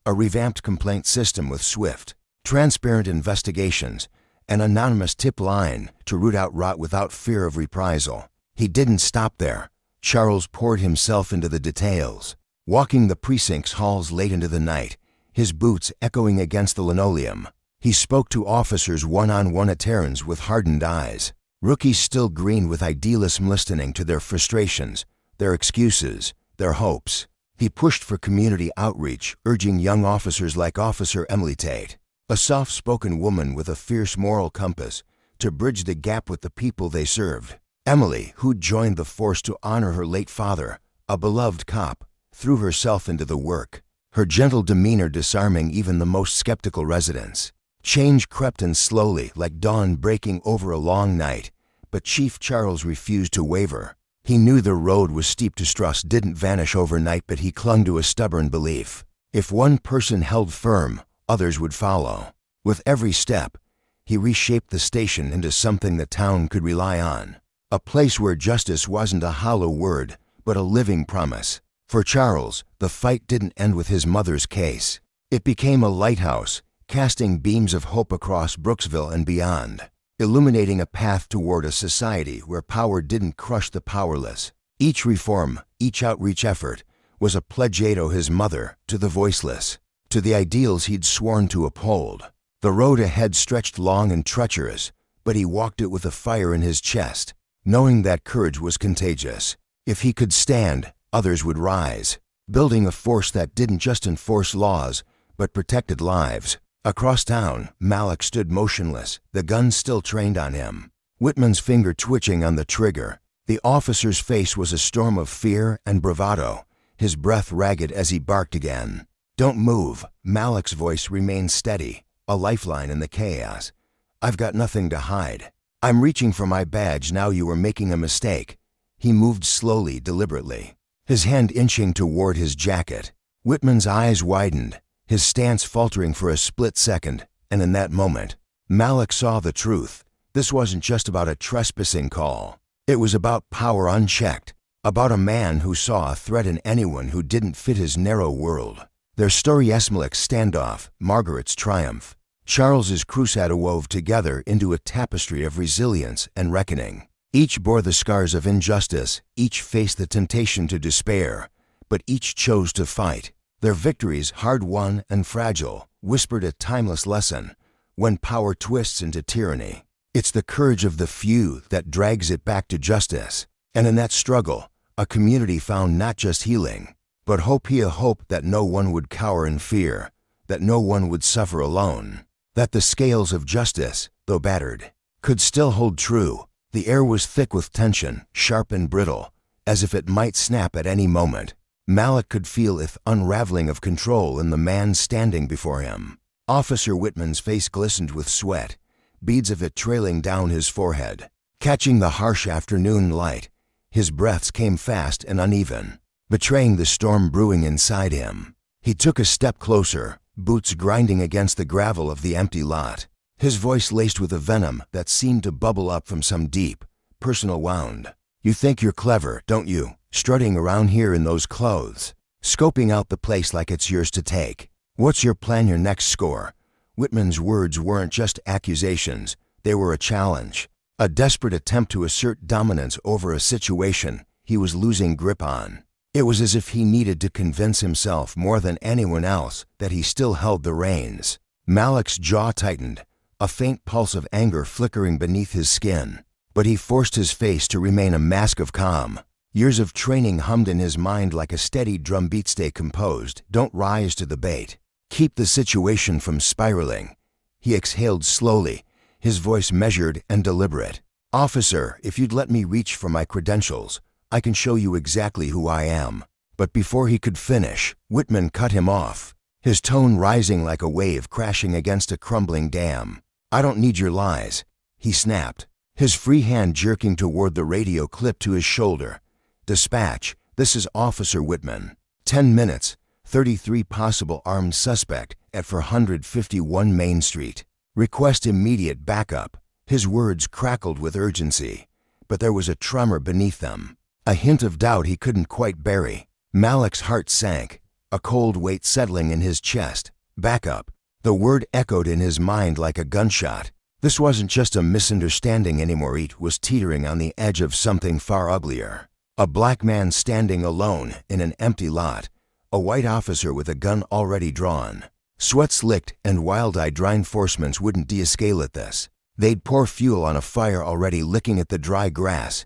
a revamped complaint system with swift, transparent investigations, an anonymous tip line to root out rot without fear of reprisal. He didn't stop there. Charles poured himself into the details, walking the precinct's halls late into the night, his boots echoing against the linoleum. He spoke to officers one-on-one at errands with hardened eyes, rookies still green with idealism, listening to their frustrations, their excuses, their hopes. He pushed for community outreach, urging young officers like Officer Emily Tate, a soft-spoken woman with a fierce moral compass, to bridge the gap with the people they served. Emily, who'd joined the force to honor her late father, a beloved cop, threw herself into the work, her gentle demeanor disarming even the most skeptical residents. Change crept in slowly, like dawn breaking over a long night, but Chief Charles refused to waver. He knew the road was steep. Distrust didn't vanish overnight, but he clung to a stubborn belief. If one person held firm, others would follow. With every step, he reshaped the station into something the town could rely on, a place where justice wasn't a hollow word, but a living promise. For Charles, the fight didn't end with his mother's case. It became a lighthouse, casting beams of hope across Brooksville and beyond, illuminating a path toward a society where power didn't crush the powerless. Each reform, each outreach effort, was a pledge to his mother, to the voiceless, to the ideals he'd sworn to uphold. The road ahead stretched long and treacherous, but he walked it with a fire in his chest, knowing that courage was contagious. If he could stand, others would rise, building a force that didn't just enforce laws, but protected lives. Across town, Malik stood motionless, the gun still trained on him, Whitman's finger twitching on the trigger. The officer's face was a storm of fear and bravado, his breath ragged as he barked again. "Don't move." Malik's voice remained steady, a lifeline in the chaos. "I've got nothing to hide. I'm reaching for my badge now. You were making a mistake." He moved slowly, deliberately, his hand inching toward his jacket. Whitman's eyes widened, his stance faltering for a split second, and in that moment, Malik saw the truth. This wasn't just about a trespassing call. It was about power unchecked, about a man who saw a threat in anyone who didn't fit his narrow world. Their story, Esmalik's standoff, Margaret's triumph, Charles's crusade, wove together into a tapestry of resilience and reckoning. Each bore the scars of injustice, each faced the temptation to despair, but each chose to fight. Their victories, hard-won and fragile, whispered a timeless lesson: when power twists into tyranny, it's the courage of the few that drags it back to justice. And in that struggle, A community found not just healing, but hope. A hope that no one would cower in fear, that no one would suffer alone, that the scales of justice, though battered, could still hold true. The air was thick with tension, sharp and brittle, as if it might snap at any moment. Malik could feel the unraveling of control in the man standing before him. Officer Whitman's face glistened with sweat, beads of it trailing down his forehead. Catching the harsh afternoon light, his breaths came fast and uneven, betraying the storm brewing inside him. He took a step closer, boots grinding against the gravel of the empty lot, his voice laced with a venom that seemed to bubble up from some deep, personal wound. "You think you're clever, don't you, strutting around here in those clothes, scoping out the place like it's yours to take? What's your plan, your next score?" Whitman's words weren't just accusations, they were a challenge, a desperate attempt to assert dominance over a situation he was losing grip on. It was as if he needed to convince himself more than anyone else that he still held the reins. Malik's jaw tightened, a faint pulse of anger flickering beneath his skin, but he forced his face to remain a mask of calm. Years of training hummed in his mind like a steady drumbeat. "Stay composed, don't rise to the bait. Keep the situation from spiraling." He exhaled slowly, his voice measured and deliberate. "Officer, if you'd let me reach for my credentials, I can show you exactly who I am." But before he could finish, Whitman cut him off, his tone rising like a wave crashing against a crumbling dam. "I don't need your lies," he snapped, his free hand jerking toward the radio clipped to his shoulder. "Dispatch, this is Officer Whitman. 10 minutes, 33 possible armed suspect at 451 Main Street. Request immediate backup." His words crackled with urgency, but there was a tremor beneath them, a hint of doubt he couldn't quite bury. Malik's heart sank, a cold weight settling in his chest. Backup. The word echoed in his mind like a gunshot. This wasn't just a misunderstanding anymore, it was teetering on the edge of something far uglier. A black man standing alone in an empty lot, a white officer with a gun already drawn. Sweat slicked and wild-eyed reinforcements wouldn't de-escalate this. They'd pour fuel on a fire already licking at the dry grass.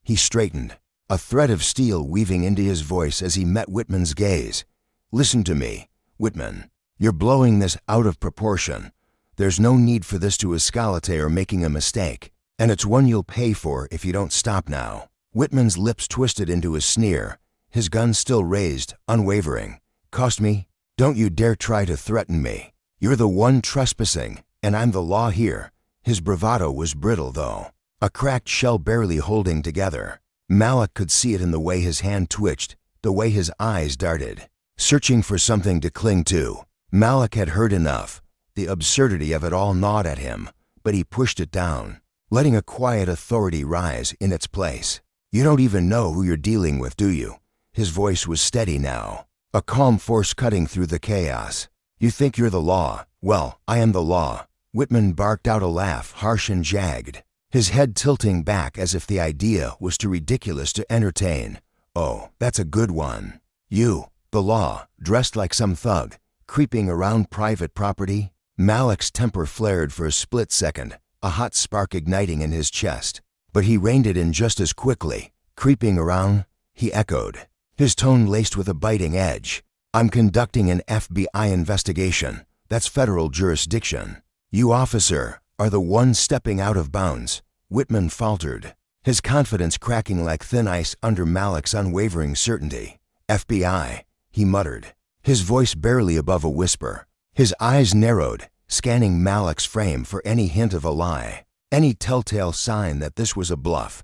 He straightened, a thread of steel weaving into his voice as he met Whitman's gaze. "Listen to me, Whitman. You're blowing this out of proportion. There's no need for this to escalate or making a mistake, and it's one you'll pay for if you don't stop now." Whitman's lips twisted into a sneer, his gun still raised, unwavering. "Cost me? Don't you dare try to threaten me. You're the one trespassing, and I'm the law here." His bravado was brittle, though, a cracked shell barely holding together. Malik could see it in the way his hand twitched, the way his eyes darted, searching for something to cling to. Malik had heard enough. The absurdity of it all gnawed at him, but he pushed it down, letting a quiet authority rise in its place. "You don't even know who you're dealing with, do you?" His voice was steady now, a calm force cutting through the chaos. "You think you're the law? Well, I am the law." Whitman barked out a laugh, harsh and jagged, his head tilting back as if the idea was too ridiculous to entertain. "Oh, that's a good one. You, the law, dressed like some thug, creeping around private property?" Malik's temper flared for a split second, a hot spark igniting in his chest. But he reined it in just as quickly. "Creeping around?" he echoed, his tone laced with a biting edge. "I'm conducting an FBI investigation. That's federal jurisdiction. You, officer, are the one stepping out of bounds." Whitman faltered, his confidence cracking like thin ice under Malik's unwavering certainty. "FBI," he muttered, his voice barely above a whisper. His eyes narrowed, scanning Malik's frame for any hint of a lie, any telltale sign that this was a bluff.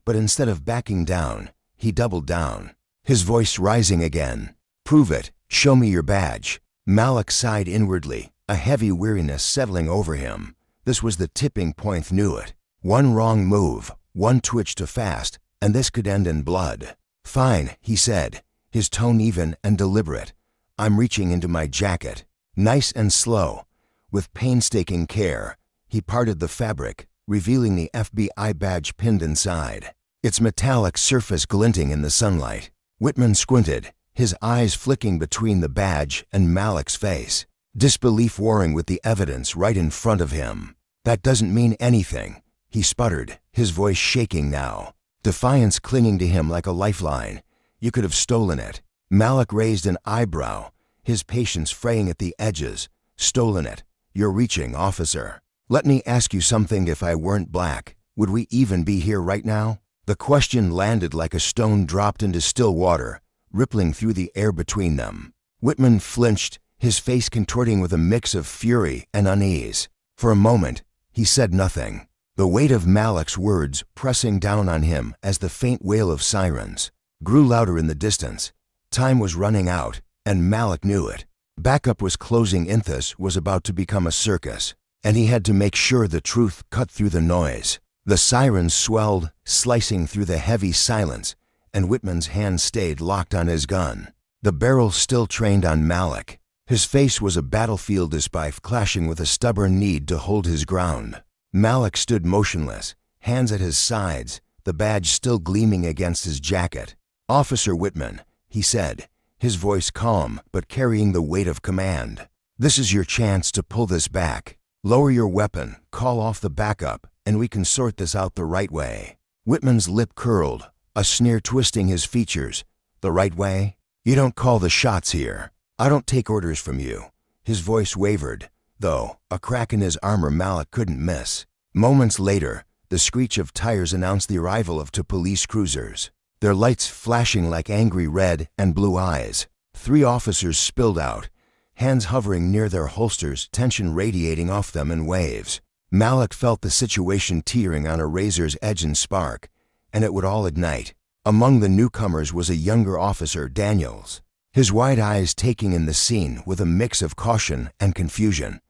But instead of backing down, he doubled down, his voice rising again. "Prove it. Show me your badge." Malik sighed inwardly, a heavy weariness settling over him. This was the tipping point, knew it. One wrong move, one twitch too fast, and this could end in blood. "Fine," he said, his tone even and deliberate. "I'm reaching into my jacket." Nice and slow, with painstaking care, he parted the fabric, revealing the FBI badge pinned inside, its metallic surface glinting in the sunlight. Whitman squinted, his eyes flicking between the badge and Malik's face, disbelief warring with the evidence right in front of him. "That doesn't mean anything," he sputtered, his voice shaking now. defiance clinging to him like a lifeline. "You could have stolen it." Malik raised an eyebrow, his patience fraying at the edges. "Stolen it? You're reaching, officer. Let me ask you something. If I weren't black, would we even be here right now?" The question landed like a stone dropped into still water, rippling through the air between them. Whitman flinched, his face contorting with a mix of fury and unease. For a moment, he said nothing, the weight of Malik's words pressing down on him as the faint wail of sirens grew louder in the distance. Time was running out, and Malik knew it. Backup was closing in. This was about to become a circus, and he had to make sure the truth cut through the noise. The sirens swelled, slicing through the heavy silence, and Whitman's hand stayed locked on his gun, the barrel still trained on Malik. His face was a battlefield despite clashing with a stubborn need to hold his ground. Malik stood motionless, hands at his sides, the badge still gleaming against his jacket. "Officer Whitman," he said, his voice calm but carrying the weight of command. "This is your chance to pull this back. Lower your weapon, call off the backup, and we can sort this out the right way." Whitman's lip curled, a sneer twisting his features. "The right way? You don't call the shots here. I don't take orders from you." His voice wavered, though a crack in his armor Malik couldn't miss. Moments later, the screech of tires announced the arrival of two police cruisers, their lights flashing like angry red and blue eyes. 3 officers spilled out, hands hovering near their holsters, tension radiating off them in waves. Malik felt the situation teetering on a razor's edge and spark, and it would all ignite. Among the newcomers was a younger officer, Daniels, his wide eyes taking in the scene with a mix of caution and confusion.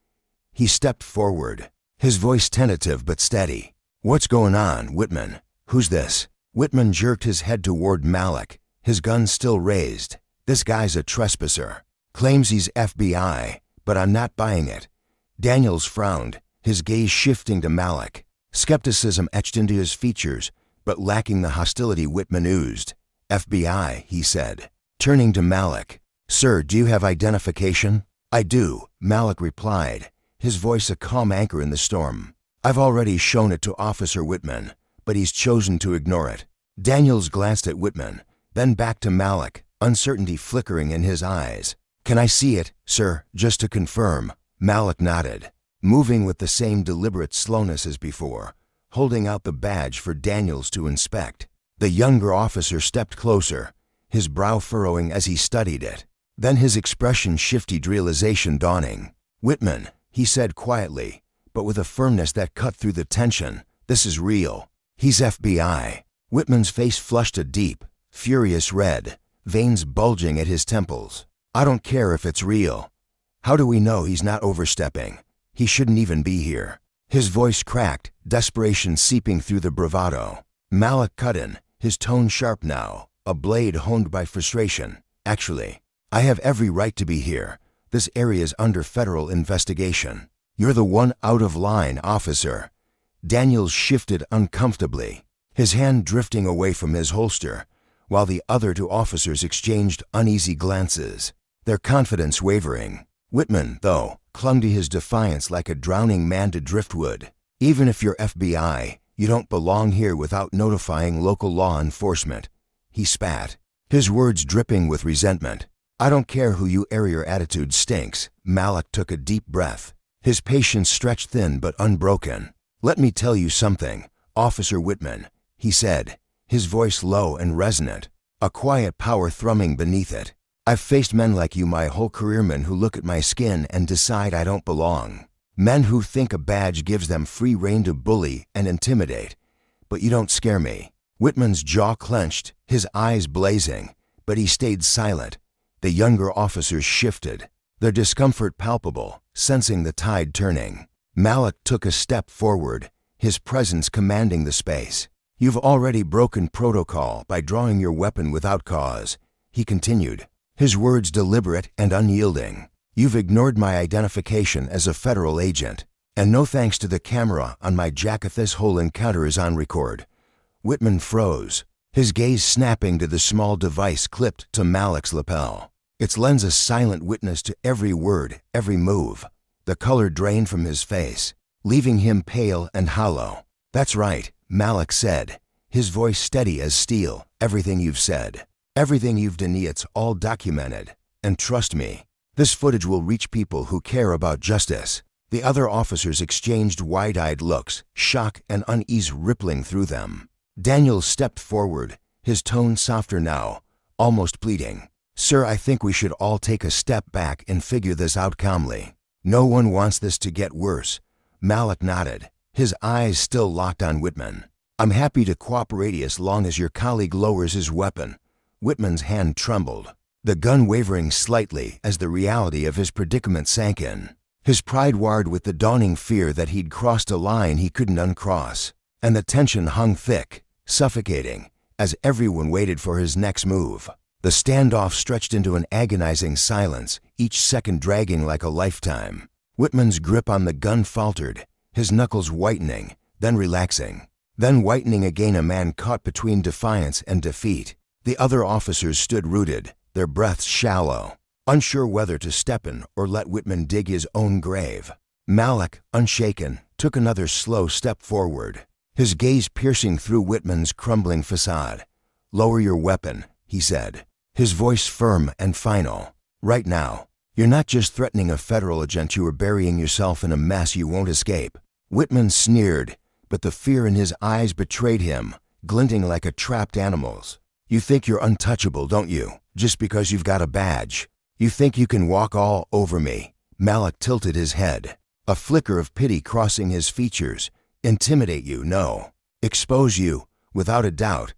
He stepped forward, his voice tentative but steady. "What's going on, Whitman? Who's this?" Whitman jerked his head toward Malik, his gun still raised. "This guy's a trespasser. Claims he's FBI, but I'm not buying it." Daniels frowned, his gaze shifting to Malik. Skepticism etched into his features, but lacking the hostility Whitman oozed. "FBI," he said, turning to Malik. "Sir, do you have identification?" "I do," Malik replied, his voice a calm anchor in the storm. "I've already shown it to Officer Whitman, but he's chosen to ignore it." Daniels glanced at Whitman, then back to Malik, uncertainty flickering in his eyes. "Can I see it, sir, just to confirm?" Malik nodded, moving with the same deliberate slowness as before, holding out the badge for Daniels to inspect. The younger officer stepped closer, his brow furrowing as he studied it. Then his expression shifted, realization dawning. "Whitman," he said quietly, but with a firmness that cut through the tension, "this is real. He's FBI." Whitman's face flushed a deep, furious red, veins bulging at his temples. "I don't care if it's real. How do we know he's not overstepping? He shouldn't even be here." His voice cracked, desperation seeping through the bravado. Malik cut in, his tone sharp now, a blade honed by frustration. "Actually, I have every right to be here. This area's under federal investigation. You're the one out of line, officer." Daniels shifted uncomfortably, his hand drifting away from his holster, while the other 2 officers exchanged uneasy glances, their confidence wavering. Whitman, though, clung to his defiance like a drowning man to driftwood. "Even if you're FBI, you don't belong here without notifying local law enforcement," he spat, his words dripping with resentment. "I don't care who you are, your attitude stinks." Malik took a deep breath, his patience stretched thin but unbroken. "Let me tell you something, Officer Whitman," he said, his voice low and resonant, a quiet power thrumming beneath it. "I've faced men like you my whole career, men who look at my skin and decide I don't belong. Men who think a badge gives them free rein to bully and intimidate. But you don't scare me." Whitman's jaw clenched, his eyes blazing, but he stayed silent. The younger officers shifted, their discomfort palpable, sensing the tide turning. Malik took a step forward, his presence commanding the space. "You've already broken protocol by drawing your weapon without cause," he continued, his words deliberate and unyielding. "You've ignored my identification as a federal agent, and no thanks to the camera on my jacket, this whole encounter is on record." Whitman froze, his gaze snapping to the small device clipped to Malik's lapel, its lens a silent witness to every word, every move. The color drained from his face, leaving him pale and hollow. "That's right," Malik said, his voice steady as steel. "Everything you've said, everything you've done, it's all documented. And trust me, this footage will reach people who care about justice." The other officers exchanged wide-eyed looks, shock and unease rippling through them. Daniels stepped forward, his tone softer now, almost pleading. "Sir, I think we should all take a step back and figure this out calmly. No one wants this to get worse." Malik nodded, his eyes still locked on Whitman. "I'm happy to cooperate as long as your colleague lowers his weapon." Whitman's hand trembled, the gun wavering slightly as the reality of his predicament sank in. His pride warred with the dawning fear that he'd crossed a line he couldn't uncross, and the tension hung thick, suffocating, as everyone waited for his next move. The standoff stretched into an agonizing silence, each second dragging like a lifetime. Whitman's grip on the gun faltered, his knuckles whitening, then relaxing, then whitening again, a man caught between defiance and defeat. The other officers stood rooted, their breaths shallow, unsure whether to step in or let Whitman dig his own grave. Malik, unshaken, took another slow step forward, his gaze piercing through Whitman's crumbling facade. "Lower your weapon," he said, his voice firm and final. "Right now. You're not just threatening a federal agent, you are burying yourself in a mess you won't escape." Whitman sneered, but the fear in his eyes betrayed him, glinting like a trapped animal's. "You think you're untouchable, don't you? Just because you've got a badge. You think you can walk all over me?" Malik tilted his head, a flicker of pity crossing his features. "Intimidate you? No. Expose you? Without a doubt."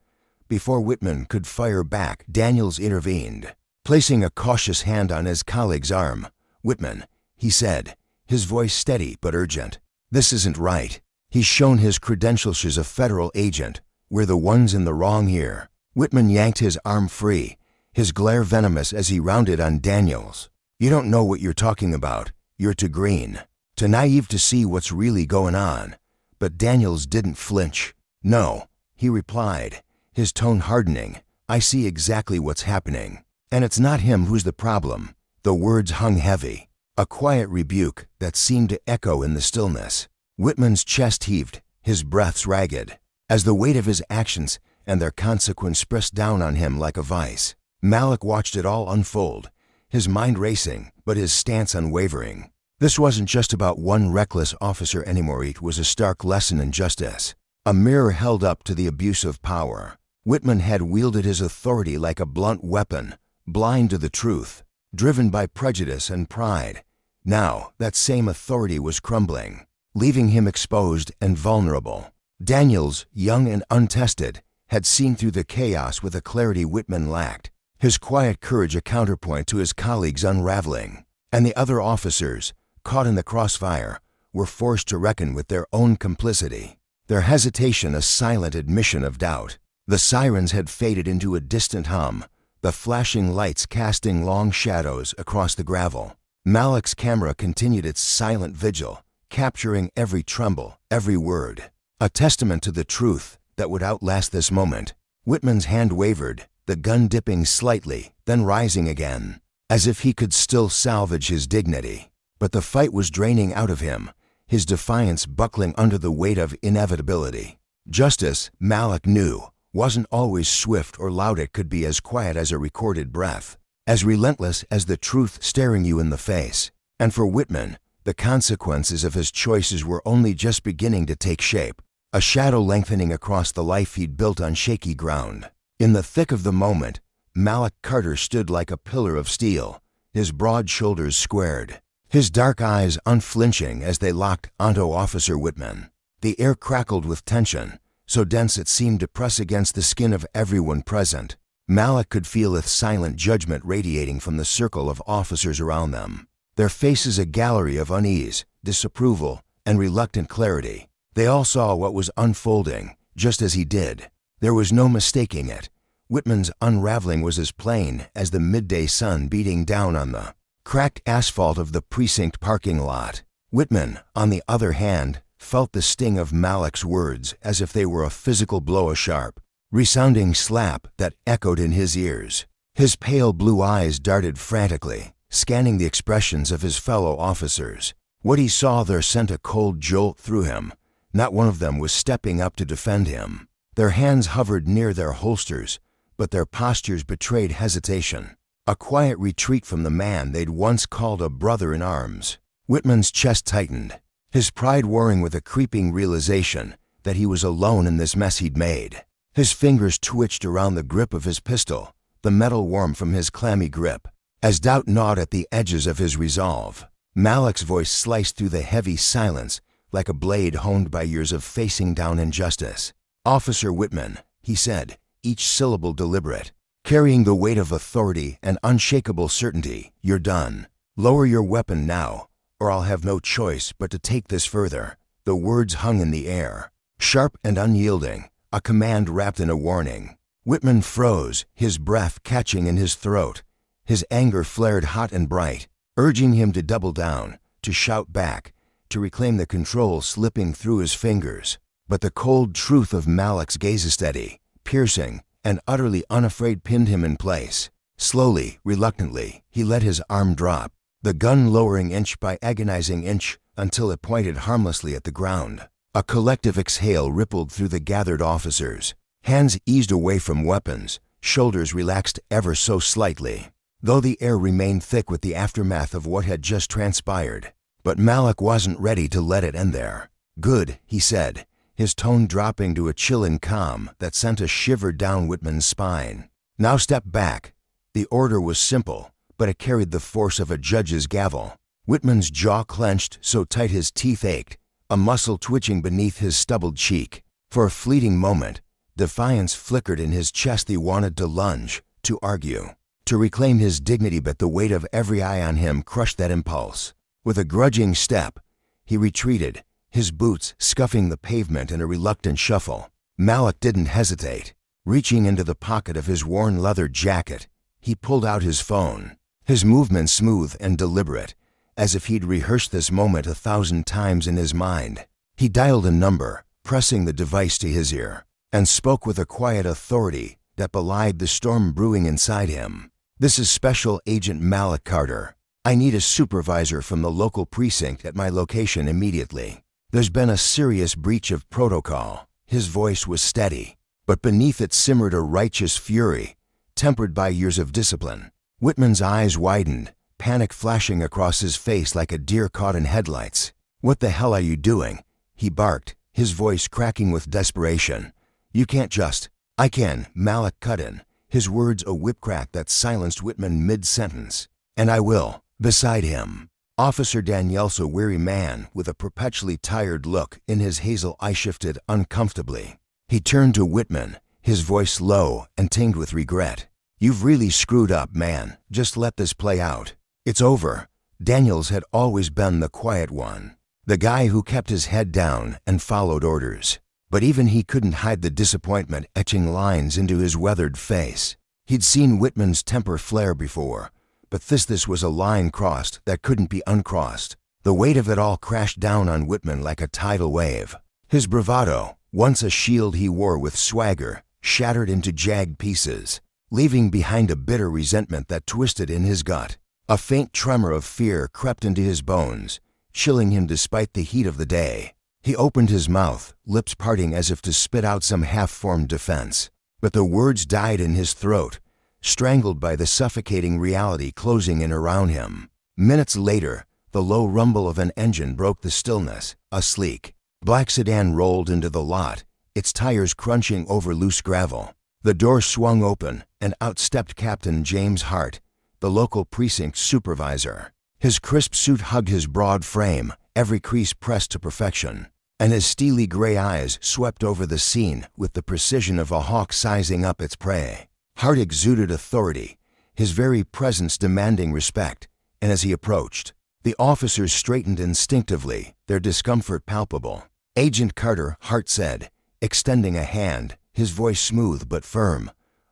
Before Whitman could fire back, Daniels intervened, placing a cautious hand on his colleague's arm. "Whitman," he said, his voice steady but urgent, "this isn't right. He's shown his credentials as a federal agent. We're the ones in the wrong here." Whitman yanked his arm free, his glare venomous as he rounded on Daniels. "You don't know what you're talking about. You're too green, too naive to see what's really going on." But Daniels didn't flinch. "No," he replied, his tone hardening. "I see exactly what's happening. And it's not him who's the problem." The words hung heavy, a quiet rebuke that seemed to echo in the stillness. Whitman's chest heaved, his breaths ragged, as the weight of his actions and their consequence pressed down on him like a vice. Malik watched it all unfold, his mind racing, but his stance unwavering. This wasn't just about one reckless officer anymore. It was a stark lesson in justice, a mirror held up to the abuse of power. Whitman had wielded his authority like a blunt weapon, blind to the truth, driven by prejudice and pride. Now, that same authority was crumbling, leaving him exposed and vulnerable. Daniels, young and untested, had seen through the chaos with a clarity Whitman lacked, his quiet courage a counterpoint to his colleagues' unraveling. And the other officers, caught in the crossfire, were forced to reckon with their own complicity, their hesitation a silent admission of doubt. The sirens had faded into a distant hum, the flashing lights casting long shadows across the gravel. Malik's camera continued its silent vigil, capturing every tremble, every word, a testament to the truth that would outlast this moment. Whitman's hand wavered, the gun dipping slightly, then rising again, as if he could still salvage his dignity. But the fight was draining out of him, his defiance buckling under the weight of inevitability. Justice, Malik knew, wasn't always swift or loud. It could be as quiet as a recorded breath, as relentless as the truth staring you in the face. And for Whitman, the consequences of his choices were only just beginning to take shape, a shadow lengthening across the life he'd built on shaky ground. In the thick of the moment, Malik Carter stood like a pillar of steel, his broad shoulders squared, his dark eyes unflinching as they locked onto Officer Whitman. The air crackled with tension, so dense it seemed to press against the skin of everyone present. Malik could feel a silent judgment radiating from the circle of officers around them, their faces a gallery of unease, disapproval, and reluctant clarity. They all saw what was unfolding, just as he did. There was no mistaking it. Whitman's unraveling was as plain as the midday sun beating down on the cracked asphalt of the precinct parking lot. Whitman, on the other hand, felt the sting of Malik's words as if they were a physical blow, a sharp, resounding slap that echoed in his ears. His pale blue eyes darted frantically, scanning the expressions of his fellow officers. What he saw there sent a cold jolt through him. Not one of them was stepping up to defend him. Their hands hovered near their holsters, but their postures betrayed hesitation. A quiet retreat from the man they'd once called a brother in arms. Whitman's chest tightened, his pride warring with a creeping realization that he was alone in this mess he'd made. His fingers twitched around the grip of his pistol, the metal warm from his clammy grip. As doubt gnawed at the edges of his resolve, Malik's voice sliced through the heavy silence like a blade honed by years of facing down injustice. "Officer Whitman," he said, each syllable deliberate, carrying the weight of authority and unshakable certainty, "you're done. Lower your weapon now, or I'll have no choice but to take this further." The words hung in the air, sharp and unyielding, a command wrapped in a warning. Whitman froze, his breath catching in his throat. His anger flared hot and bright, urging him to double down, to shout back, to reclaim the control slipping through his fingers. But the cold truth of Malik's gaze, steady, piercing, and utterly unafraid, pinned him in place. Slowly, reluctantly, he let his arm drop, the gun lowering inch by agonizing inch until it pointed harmlessly at the ground. A collective exhale rippled through the gathered officers. Hands eased away from weapons, shoulders relaxed ever so slightly, though the air remained thick with the aftermath of what had just transpired. But Malik wasn't ready to let it end there. "Good," he said, his tone dropping to a chilling calm that sent a shiver down Whitman's spine. "Now step back." The order was simple, but it carried the force of a judge's gavel. Whitman's jaw clenched so tight his teeth ached, a muscle twitching beneath his stubbled cheek. For a fleeting moment, defiance flickered in his chest. He wanted to lunge, to argue, to reclaim his dignity, but the weight of every eye on him crushed that impulse. With a grudging step, he retreated, his boots scuffing the pavement in a reluctant shuffle. Malik didn't hesitate. Reaching into the pocket of his worn leather jacket, he pulled out his phone, his movements smooth and deliberate, as if he'd rehearsed this moment 1,000 times in his mind. He dialed a number, pressing the device to his ear, and spoke with a quiet authority that belied the storm brewing inside him. "This is Special Agent Malik Carter. I need a supervisor from the local precinct at my location immediately. There's been a serious breach of protocol." His voice was steady, but beneath it simmered a righteous fury, tempered by years of discipline. Whitman's eyes widened, panic flashing across his face like a deer caught in headlights. "What the hell are you doing?" he barked, his voice cracking with desperation. "You can't just—" "I can," Malik cut in, his words a whip-crack that silenced Whitman mid-sentence. "And I will." Beside him, Officer Daniel's a weary man with a perpetually tired look in his hazel eye shifted uncomfortably. He turned to Whitman, his voice low and tinged with regret. "You've really screwed up, man. Just let this play out. It's over." Daniels had always been the quiet one, the guy who kept his head down and followed orders. But even he couldn't hide the disappointment etching lines into his weathered face. He'd seen Whitman's temper flare before, but this was a line crossed that couldn't be uncrossed. The weight of it all crashed down on Whitman like a tidal wave. His bravado, once a shield he wore with swagger, shattered into jagged pieces, leaving behind a bitter resentment that twisted in his gut. A faint tremor of fear crept into his bones, chilling him despite the heat of the day. He opened his mouth, lips parting as if to spit out some half-formed defense. But the words died in his throat, strangled by the suffocating reality closing in around him. Minutes later, the low rumble of an engine broke the stillness. A sleek, black sedan rolled into the lot, its tires crunching over loose gravel. The door swung open, and out stepped Captain James Hart, the local precinct supervisor. His crisp suit hugged his broad frame, every crease pressed to perfection, and his steely gray eyes swept over the scene with the precision of a hawk sizing up its prey. Hart exuded authority, his very presence demanding respect, and as he approached, the officers straightened instinctively, their discomfort palpable. "Agent Carter," Hart said, extending a hand, his voice smooth but firm.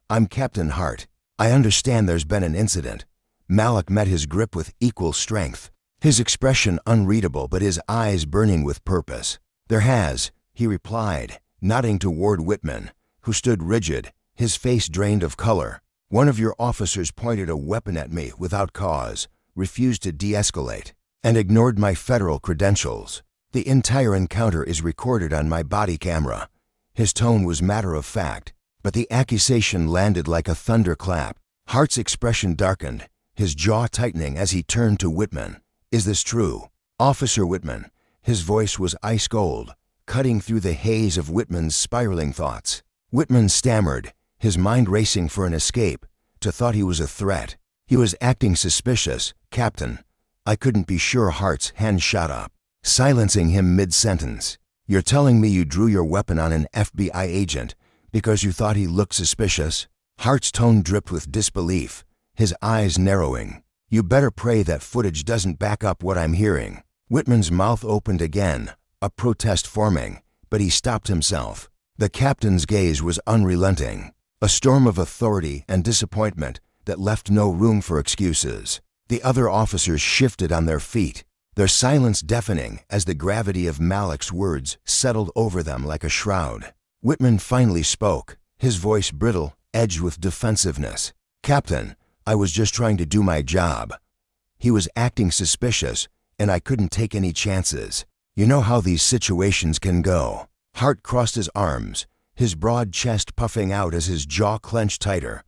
"I'm Captain Hart. I understand there's been an incident." Malik met his grip with equal strength, his expression unreadable but his eyes burning with purpose. "There has," he replied, nodding toward Whitman, who stood rigid, his face drained of color. "One of your officers pointed a weapon at me without cause, refused to de-escalate, and ignored my federal credentials. The entire encounter is recorded on my body camera." His tone was matter-of-fact, but the accusation landed like a thunderclap. Hart's expression darkened, his jaw tightening as he turned to Whitman. "Is this true, Officer Whitman?" His voice was ice-cold, cutting through the haze of Whitman's spiraling thoughts. Whitman stammered, his mind racing for an escape, to thought he was a threat. He was acting suspicious, Captain. I couldn't be sure. Hart's hand shot up, silencing him mid-sentence. "You're telling me you drew your weapon on an FBI agent because you thought he looked suspicious?" Hart's tone dripped with disbelief, his eyes narrowing. "You better pray that footage doesn't back up what I'm hearing." Whitman's mouth opened again, a protest forming, but he stopped himself. The captain's gaze was unrelenting, a storm of authority and disappointment that left no room for excuses. The other officers shifted on their feet, their silence deafening as the gravity of Malik's words settled over them like a shroud. Whitman finally spoke, his voice brittle, edged with defensiveness. "Captain, I was just trying to do my job. He was acting suspicious, and I couldn't take any chances. You know how these situations can go." Hart crossed his arms, his broad chest puffing out as his jaw clenched tighter.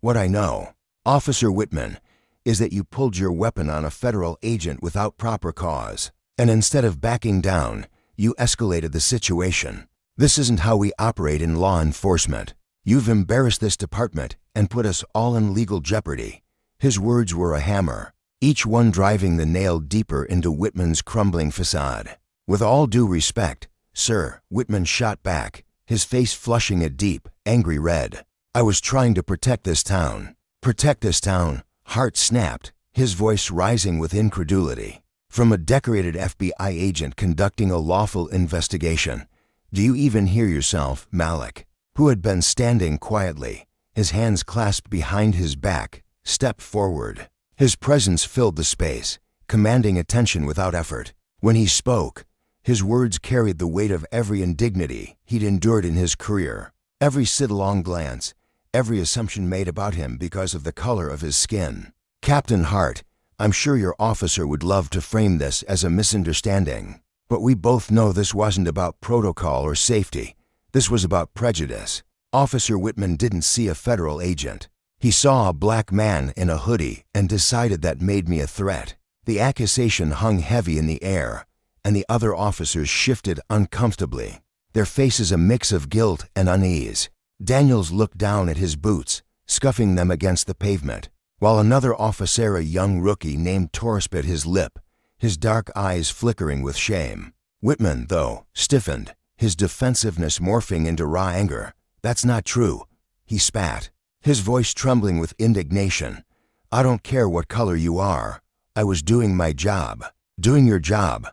"What I know, Officer Whitman, is that you pulled your weapon on a federal agent without proper cause, and instead of backing down, you escalated the situation. This isn't how we operate in law enforcement. You've embarrassed this department and put us all in legal jeopardy." His words were a hammer, each one driving the nail deeper into Whitman's crumbling facade. "With all due respect, sir," Whitman shot back, his face flushing a deep, angry red. "I was trying to protect this town." "Protect this town?" Hart snapped, his voice rising with incredulity. "From a decorated FBI agent conducting a lawful investigation. Do you even hear yourself?" Malik, who had been standing quietly, his hands clasped behind his back, stepped forward. His presence filled the space, commanding attention without effort. When he spoke, his words carried the weight of every indignity he'd endured in his career, every sidelong glance, every assumption made about him because of the color of his skin. "Captain Hart, I'm sure your officer would love to frame this as a misunderstanding, but we both know this wasn't about protocol or safety. This was about prejudice." Officer Whitman didn't see a federal agent. He saw a black man in a hoodie and decided that made me a threat. The accusation hung heavy in the air, and the other officers shifted uncomfortably, their faces a mix of guilt and unease. Daniels looked down at his boots, scuffing them against the pavement, while another officer, a young rookie named Torres, bit his lip, his dark eyes flickering with shame. Whitman, though, stiffened, his defensiveness morphing into raw anger. "That's not true," he spat, his voice trembling with indignation. "I don't care what color you are. I was doing my job." "Doing your job?"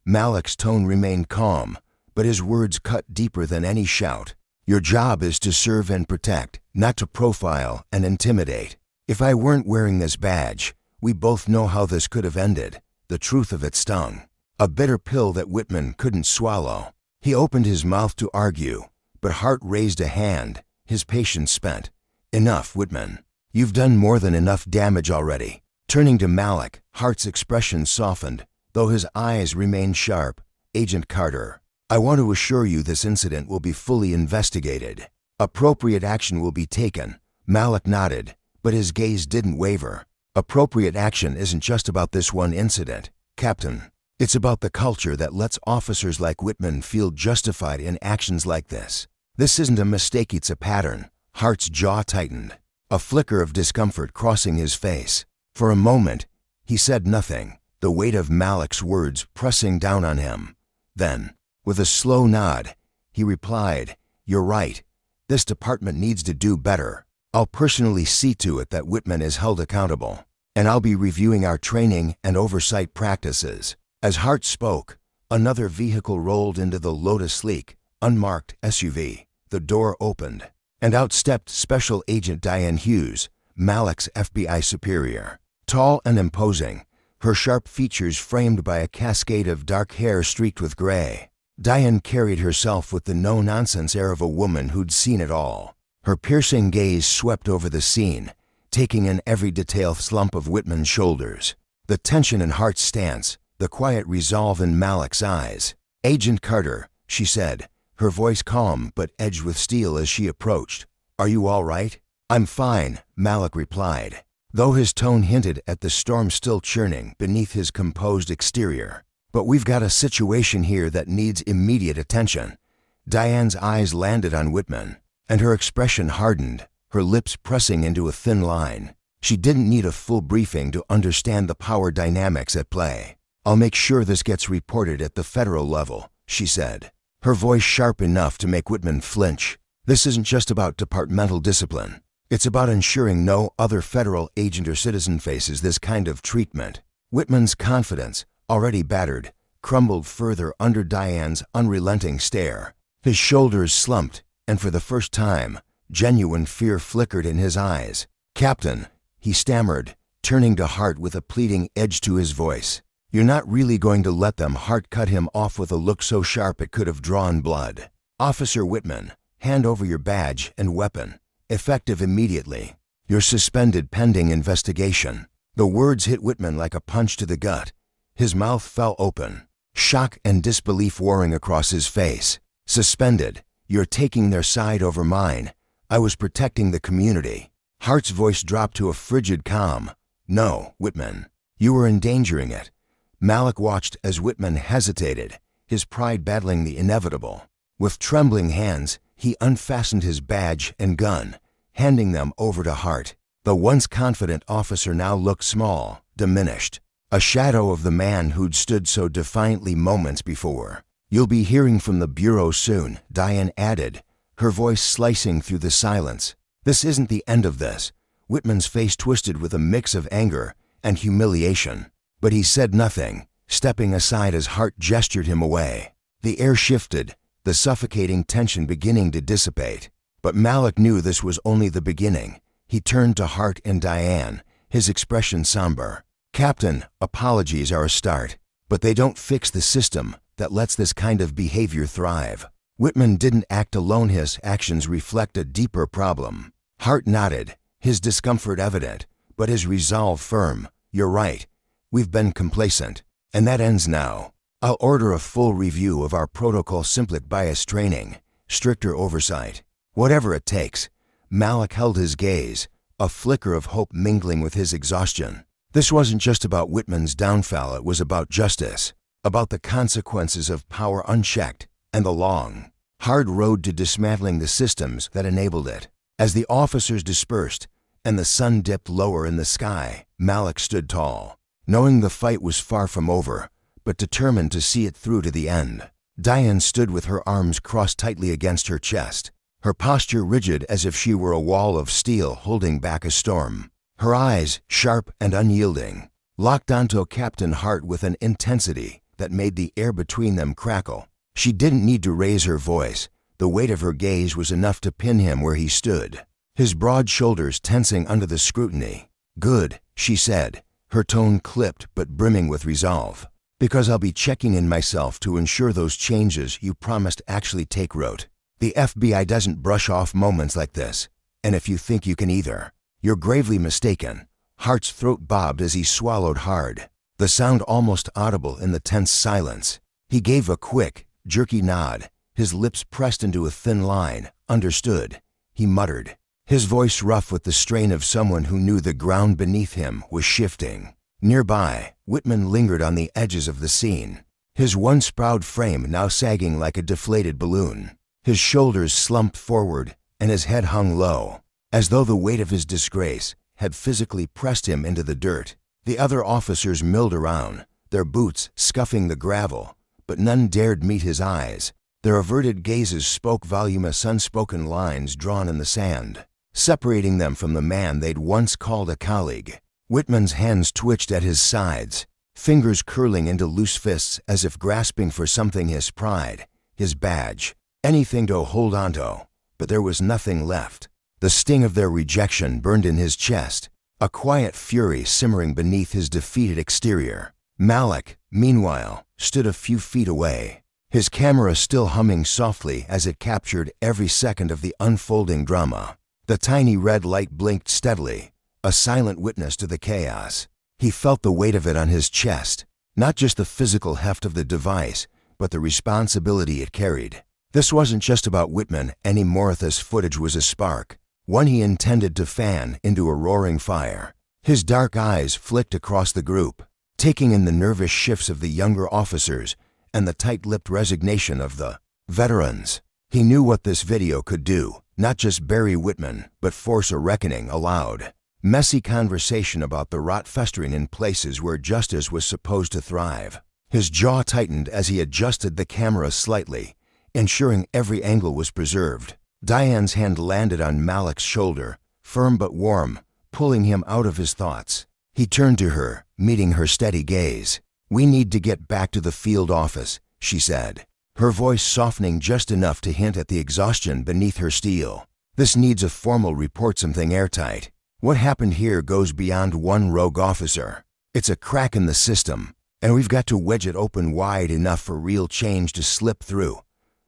Malik's tone remained calm, but his words cut deeper than any shout. "Your job is to serve and protect, not to profile and intimidate. If I weren't wearing this badge, we both know how this could have ended." The truth of it stung, a bitter pill that Whitman couldn't swallow. He opened his mouth to argue, but Hart raised a hand, his patience spent. "Enough, Whitman. You've done more than enough damage already." Turning to Malik, Hart's expression softened, though his eyes remained sharp. "Agent Carter, I want to assure you this incident will be fully investigated. Appropriate action will be taken." Malik nodded, but his gaze didn't waver. "Appropriate action isn't just about this one incident, Captain. It's about the culture that lets officers like Whitman feel justified in actions like this. This isn't a mistake, it's a pattern." Hart's jaw tightened, a flicker of discomfort crossing his face. For a moment, he said nothing, the weight of Malik's words pressing down on him. Then, with a slow nod, he replied, "You're right. This department needs to do better. I'll personally see to it that Whitman is held accountable, and I'll be reviewing our training and oversight practices." As Hart spoke, another vehicle rolled into the Lotus sleek, unmarked SUV. The door opened, and out stepped Special Agent Diane Hughes, Malik's FBI superior. Tall and imposing, her sharp features framed by a cascade of dark hair streaked with gray. Diane carried herself with the no-nonsense air of a woman who'd seen it all. Her piercing gaze swept over the scene, taking in every detail slump of Whitman's shoulders, the tension in Hart's stance, the quiet resolve in Malik's eyes. "Agent Carter," she said, her voice calm but edged with steel as she approached. "Are you all right?" "I'm fine," Malik replied, though his tone hinted at the storm still churning beneath his composed exterior. "But we've got a situation here that needs immediate attention." Diane's eyes landed on Whitman, and her expression hardened, her lips pressing into a thin line. She didn't need a full briefing to understand the power dynamics at play. "I'll make sure this gets reported at the federal level," she said, her voice sharp enough to make Whitman flinch. "This isn't just about departmental discipline. It's about ensuring no other federal agent or citizen faces this kind of treatment." Whitman's confidence, already battered, crumbled further under Diane's unrelenting stare. His shoulders slumped, and for the first time, genuine fear flickered in his eyes. "Captain," he stammered, turning to Hart with a pleading edge to his voice. "You're not really going to let them?" Hart cut him off with a look so sharp it could have drawn blood. "Officer Whitman, hand over your badge and weapon. Effective immediately. You're suspended pending investigation." The words hit Whitman like a punch to the gut. His mouth fell open, shock and disbelief warring across his face. "Suspended? You're taking their side over mine. I was protecting the community." Hart's voice dropped to a frigid calm. "No, Whitman. You were endangering it." Malik watched as Whitman hesitated, his pride battling the inevitable. With trembling hands, he unfastened his badge and gun, handing them over to Hart. The once confident officer now looked small, diminished, a shadow of the man who'd stood so defiantly moments before. "You'll be hearing from the Bureau soon," Diane added, her voice slicing through the silence. "This isn't the end of this." Whitman's face twisted with a mix of anger and humiliation, but he said nothing, stepping aside as Hart gestured him away. The air shifted, the suffocating tension beginning to dissipate. But Malik knew this was only the beginning. He turned to Hart and Diane, his expression somber. "Captain, apologies are a start, but they don't fix the system that lets this kind of behavior thrive." Whitman didn't act alone. His actions reflect a deeper problem. Hart nodded, his discomfort evident, but his resolve firm. "You're right. We've been complacent, and that ends now. I'll order a full review of our protocol, simplet bias training, stricter oversight. Whatever it takes." Malik held his gaze, a flicker of hope mingling with his exhaustion. This wasn't just about Whitman's downfall, it was about justice, about the consequences of power unchecked, and the long, hard road to dismantling the systems that enabled it. As the officers dispersed, and the sun dipped lower in the sky, Malik stood tall, knowing the fight was far from over, but determined to see it through to the end. Diane stood with her arms crossed tightly against her chest, her posture rigid as if she were a wall of steel holding back a storm. Her eyes, sharp and unyielding, locked onto Captain Hart with an intensity that made the air between them crackle. She didn't need to raise her voice. The weight of her gaze was enough to pin him where he stood, his broad shoulders tensing under the scrutiny. "Good," she said, her tone clipped but brimming with resolve. "Because I'll be checking in myself to ensure those changes you promised actually take root. The FBI doesn't brush off moments like this, and if you think you can either, you're gravely mistaken." Hart's throat bobbed as he swallowed hard, the sound almost audible in the tense silence. He gave a quick, jerky nod, his lips pressed into a thin line. "Understood," he muttered, his voice rough with the strain of someone who knew the ground beneath him was shifting. Nearby, Whitman lingered on the edges of the scene, his once proud frame now sagging like a deflated balloon. His shoulders slumped forward, and his head hung low, as though the weight of his disgrace had physically pressed him into the dirt. The other officers milled around, their boots scuffing the gravel, but none dared meet his eyes. Their averted gazes spoke voluminous unspoken lines drawn in the sand, separating them from the man they'd once called a colleague. Whitman's hands twitched at his sides, fingers curling into loose fists as if grasping for something: his pride, his badge, anything to hold onto. But there was nothing left. The sting of their rejection burned in his chest, a quiet fury simmering beneath his defeated exterior. Malik, meanwhile, stood a few feet away, his camera still humming softly as it captured every second of the unfolding drama. The tiny red light blinked steadily, a silent witness to the chaos. He felt the weight of it on his chest, not just the physical heft of the device, but the responsibility it carried. This wasn't just about Whitman anymore. This footage was a spark, one he intended to fan into a roaring fire. His dark eyes flicked across the group, taking in the nervous shifts of the younger officers and the tight-lipped resignation of the veterans. He knew what this video could do, not just bury Whitman, but force a reckoning aloud. Messy conversation about the rot festering in places where justice was supposed to thrive. His jaw tightened as he adjusted the camera slightly, ensuring every angle was preserved. Diane's hand landed on Malik's shoulder, firm but warm, pulling him out of his thoughts. He turned to her, meeting her steady gaze. "We need to get back to the field office," she said, her voice softening just enough to hint at the exhaustion beneath her steel. "This needs a formal report, something airtight. What happened here goes beyond one rogue officer. It's a crack in the system, and we've got to wedge it open wide enough for real change to slip through."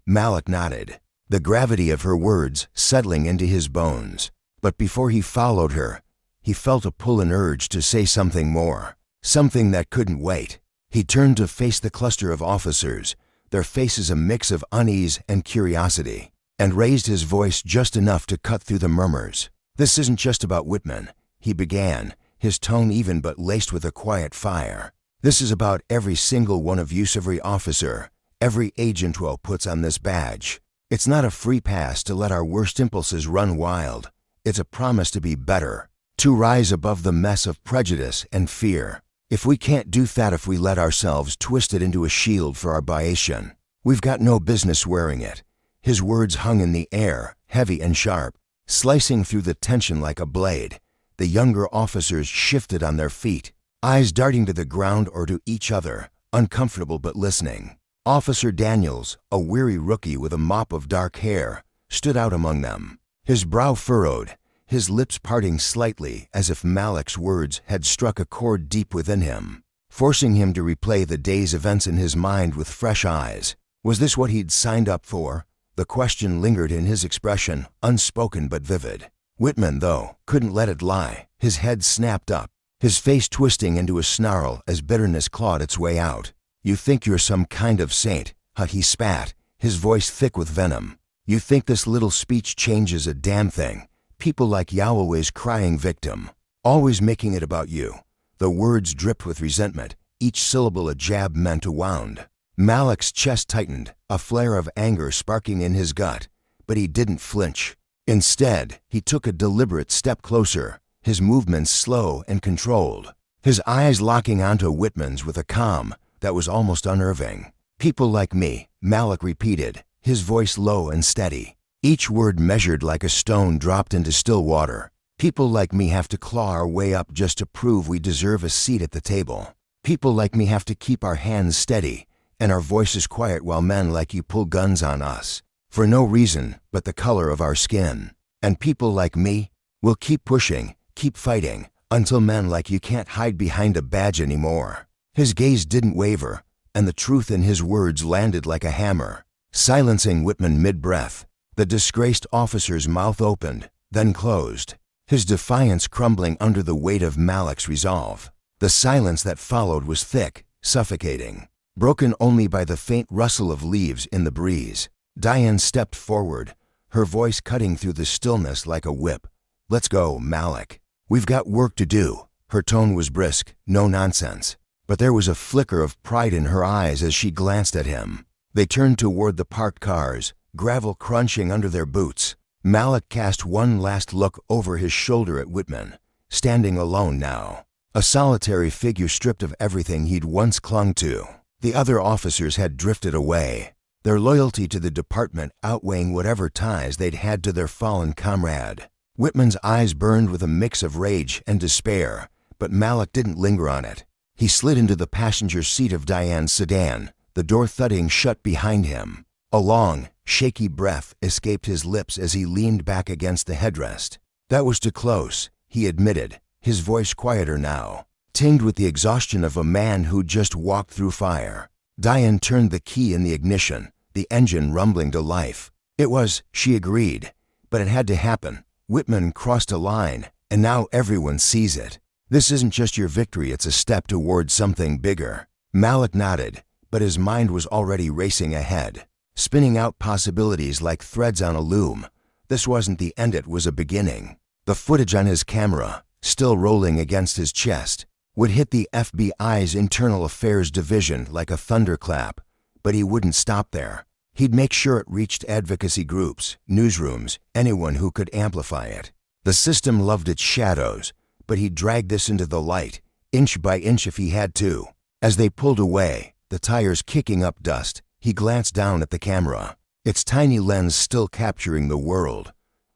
Malik nodded, the gravity of her words settling into his bones. But before he followed her, he felt a pull and urge to say something more, something that couldn't wait. He turned to face the cluster of officers, their faces a mix of unease and curiosity, and raised his voice just enough to cut through the murmurs. "This isn't just about Whitman," he began, his tone even but laced with a quiet fire. "This is about every single one of you, every officer, every agent who puts on this badge. It's not a free pass to let our worst impulses run wild. It's a promise to be better, to rise above the mess of prejudice and fear. If we can't do that, if we let ourselves twist it into a shield for our biation, we've got no business wearing it." His words hung in the air, heavy and sharp, slicing through the tension like a blade. The younger officers shifted on their feet, eyes darting to the ground or to each other, uncomfortable but listening. Officer Daniels, a weary rookie with a mop of dark hair, stood out among them, his brow furrowed, his lips parting slightly as if Malik's words had struck a chord deep within him, forcing him to replay the day's events in his mind with fresh eyes. Was this what he'd signed up for? The question lingered in his expression, unspoken but vivid. Whitman, though, couldn't let it lie. His head snapped up, his face twisting into a snarl as bitterness clawed its way out. "You think you're some kind of saint," he spat, his voice thick with venom. "You think this little speech changes a damn thing. People like you always crying victim, always making it about you." The words dripped with resentment, each syllable a jab meant to wound. Malik's chest tightened, a flare of anger sparking in his gut, but he didn't flinch. Instead, he took a deliberate step closer, his movements slow and controlled, his eyes locking onto Whitman's with a calm that was almost unnerving. "People like me," Malik repeated, his voice low and steady, each word measured like a stone dropped into still water. "People like me have to claw our way up just to prove we deserve a seat at the table. People like me have to keep our hands steady and our voices quiet while men like you pull guns on us, for no reason but the color of our skin. And people like me will keep pushing, keep fighting, until men like you can't hide behind a badge anymore." His gaze didn't waver, and the truth in his words landed like a hammer, silencing Whitman mid-breath. The disgraced officer's mouth opened, then closed, his defiance crumbling under the weight of Malik's resolve. The silence that followed was thick, suffocating, broken only by the faint rustle of leaves in the breeze. Diane stepped forward, her voice cutting through the stillness like a whip. "Let's go, Malik. We've got work to do." Her tone was brisk, no nonsense, but there was a flicker of pride in her eyes as she glanced at him. They turned toward the parked cars, gravel crunching under their boots. Malik cast one last look over his shoulder at Whitman, standing alone now, a solitary figure stripped of everything he'd once clung to. The other officers had drifted away, their loyalty to the department outweighing whatever ties they'd had to their fallen comrade. Whitman's eyes burned with a mix of rage and despair, but Malik didn't linger on it. He slid into the passenger seat of Diane's sedan, the door thudding shut behind him. A long, shaky breath escaped his lips as he leaned back against the headrest. "That was too close," he admitted, his voice quieter now, tinged with the exhaustion of a man who'd just walked through fire. Diane turned the key in the ignition, the engine rumbling to life. "It was," she agreed, "but it had to happen. Whitman crossed a line, and now everyone sees it. This isn't just your victory, it's a step towards something bigger." Malik nodded, but his mind was already racing ahead. spinning out possibilities like threads on a loom. This wasn't the end, it was a beginning. The footage on his camera, still rolling against his chest, would hit the FBI's Internal Affairs Division like a thunderclap. But he wouldn't stop there. He'd make sure it reached advocacy groups, newsrooms, anyone who could amplify it. The system loved its shadows, but he'd drag this into the light, inch by inch if he had to. As they pulled away, the tires kicking up dust, he glanced down at the camera, its tiny lens still capturing the world.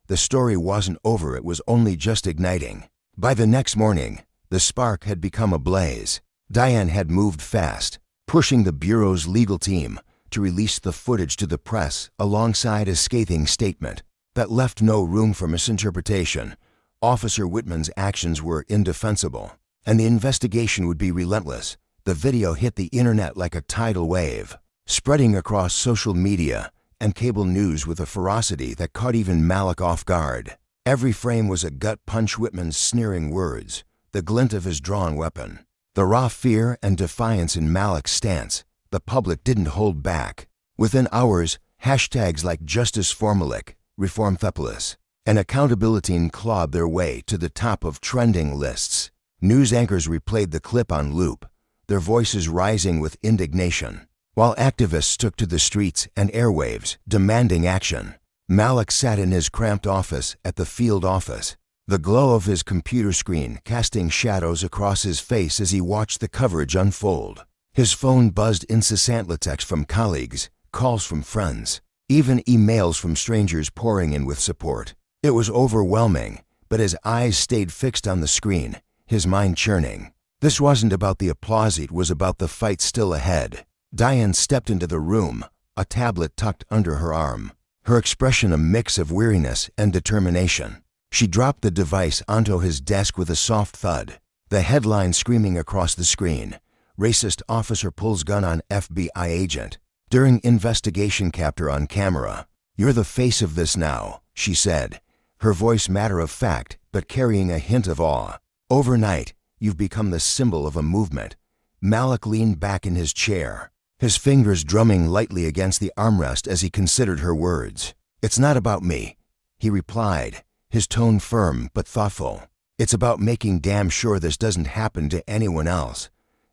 The story wasn't over, it was only just igniting. By the next morning, the spark had become a blaze. Diane had moved fast, pushing the Bureau's legal team to release the footage to the press alongside a scathing statement that left no room for misinterpretation. Officer Whitman's actions were indefensible, and the investigation would be relentless. The video hit the internet like a tidal wave, spreading across social media and cable news with a ferocity that caught even Malik off guard. Every frame was a gut punch. Whitman's sneering words, the glint of his drawn weapon, the raw fear and defiance in Malik's stance. The public didn't hold back. Within hours, hashtags like Justice Formalik, Reform Thepolis, and Accountability clawed their way to the top of trending lists. News anchors replayed the clip on loop, their voices rising with indignation, while activists took to the streets and airwaves, demanding action. Malik sat in his cramped office at the field office, the glow of his computer screen casting shadows across his face as he watched the coverage unfold. His phone buzzed incessantly, texts from colleagues, calls from friends, even emails from strangers pouring in with support. It was overwhelming, but his eyes stayed fixed on the screen, his mind churning. This wasn't about the applause, it was about the fight still ahead. Diane stepped into the room, a tablet tucked under her arm, her expression a mix of weariness and determination. She dropped the device onto his desk with a soft thud, the headline screaming across the screen. Racist officer pulls gun on FBI agent. During investigation, capture on camera. You're the face of this now, she said, her voice matter of fact but carrying a hint of awe. Overnight, you've become the symbol of a movement. Malik leaned back in his chair, his fingers drumming lightly against the armrest as he considered her words. It's not about me, he replied, his tone firm but thoughtful. It's about making damn sure this doesn't happen to anyone else.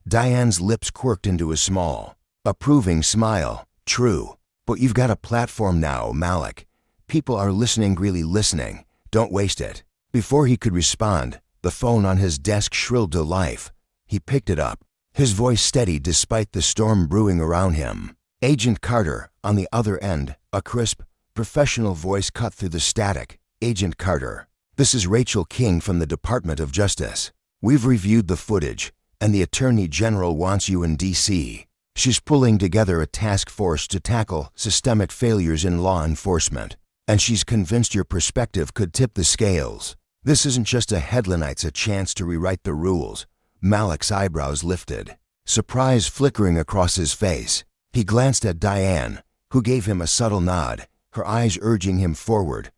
Diane's lips quirked into a small, approving smile. True, but you've got a platform now, Malik. People are listening, really listening. Don't waste it. Before he could respond, the phone on his desk shrilled to life. He picked it up, his voice steady despite the storm brewing around him. Agent Carter, on the other end, a crisp, professional voice cut through the static. Agent Carter, this is Rachel King from the Department of Justice. We've reviewed the footage, and the Attorney General wants you in D.C. She's pulling together a task force to tackle systemic failures in law enforcement, and she's convinced your perspective could tip the scales. This isn't just a headline, it's a chance to rewrite the rules. Malik's eyebrows lifted, surprise flickering across his face. He glanced at Diane, who gave him a subtle nod, her eyes urging him forward.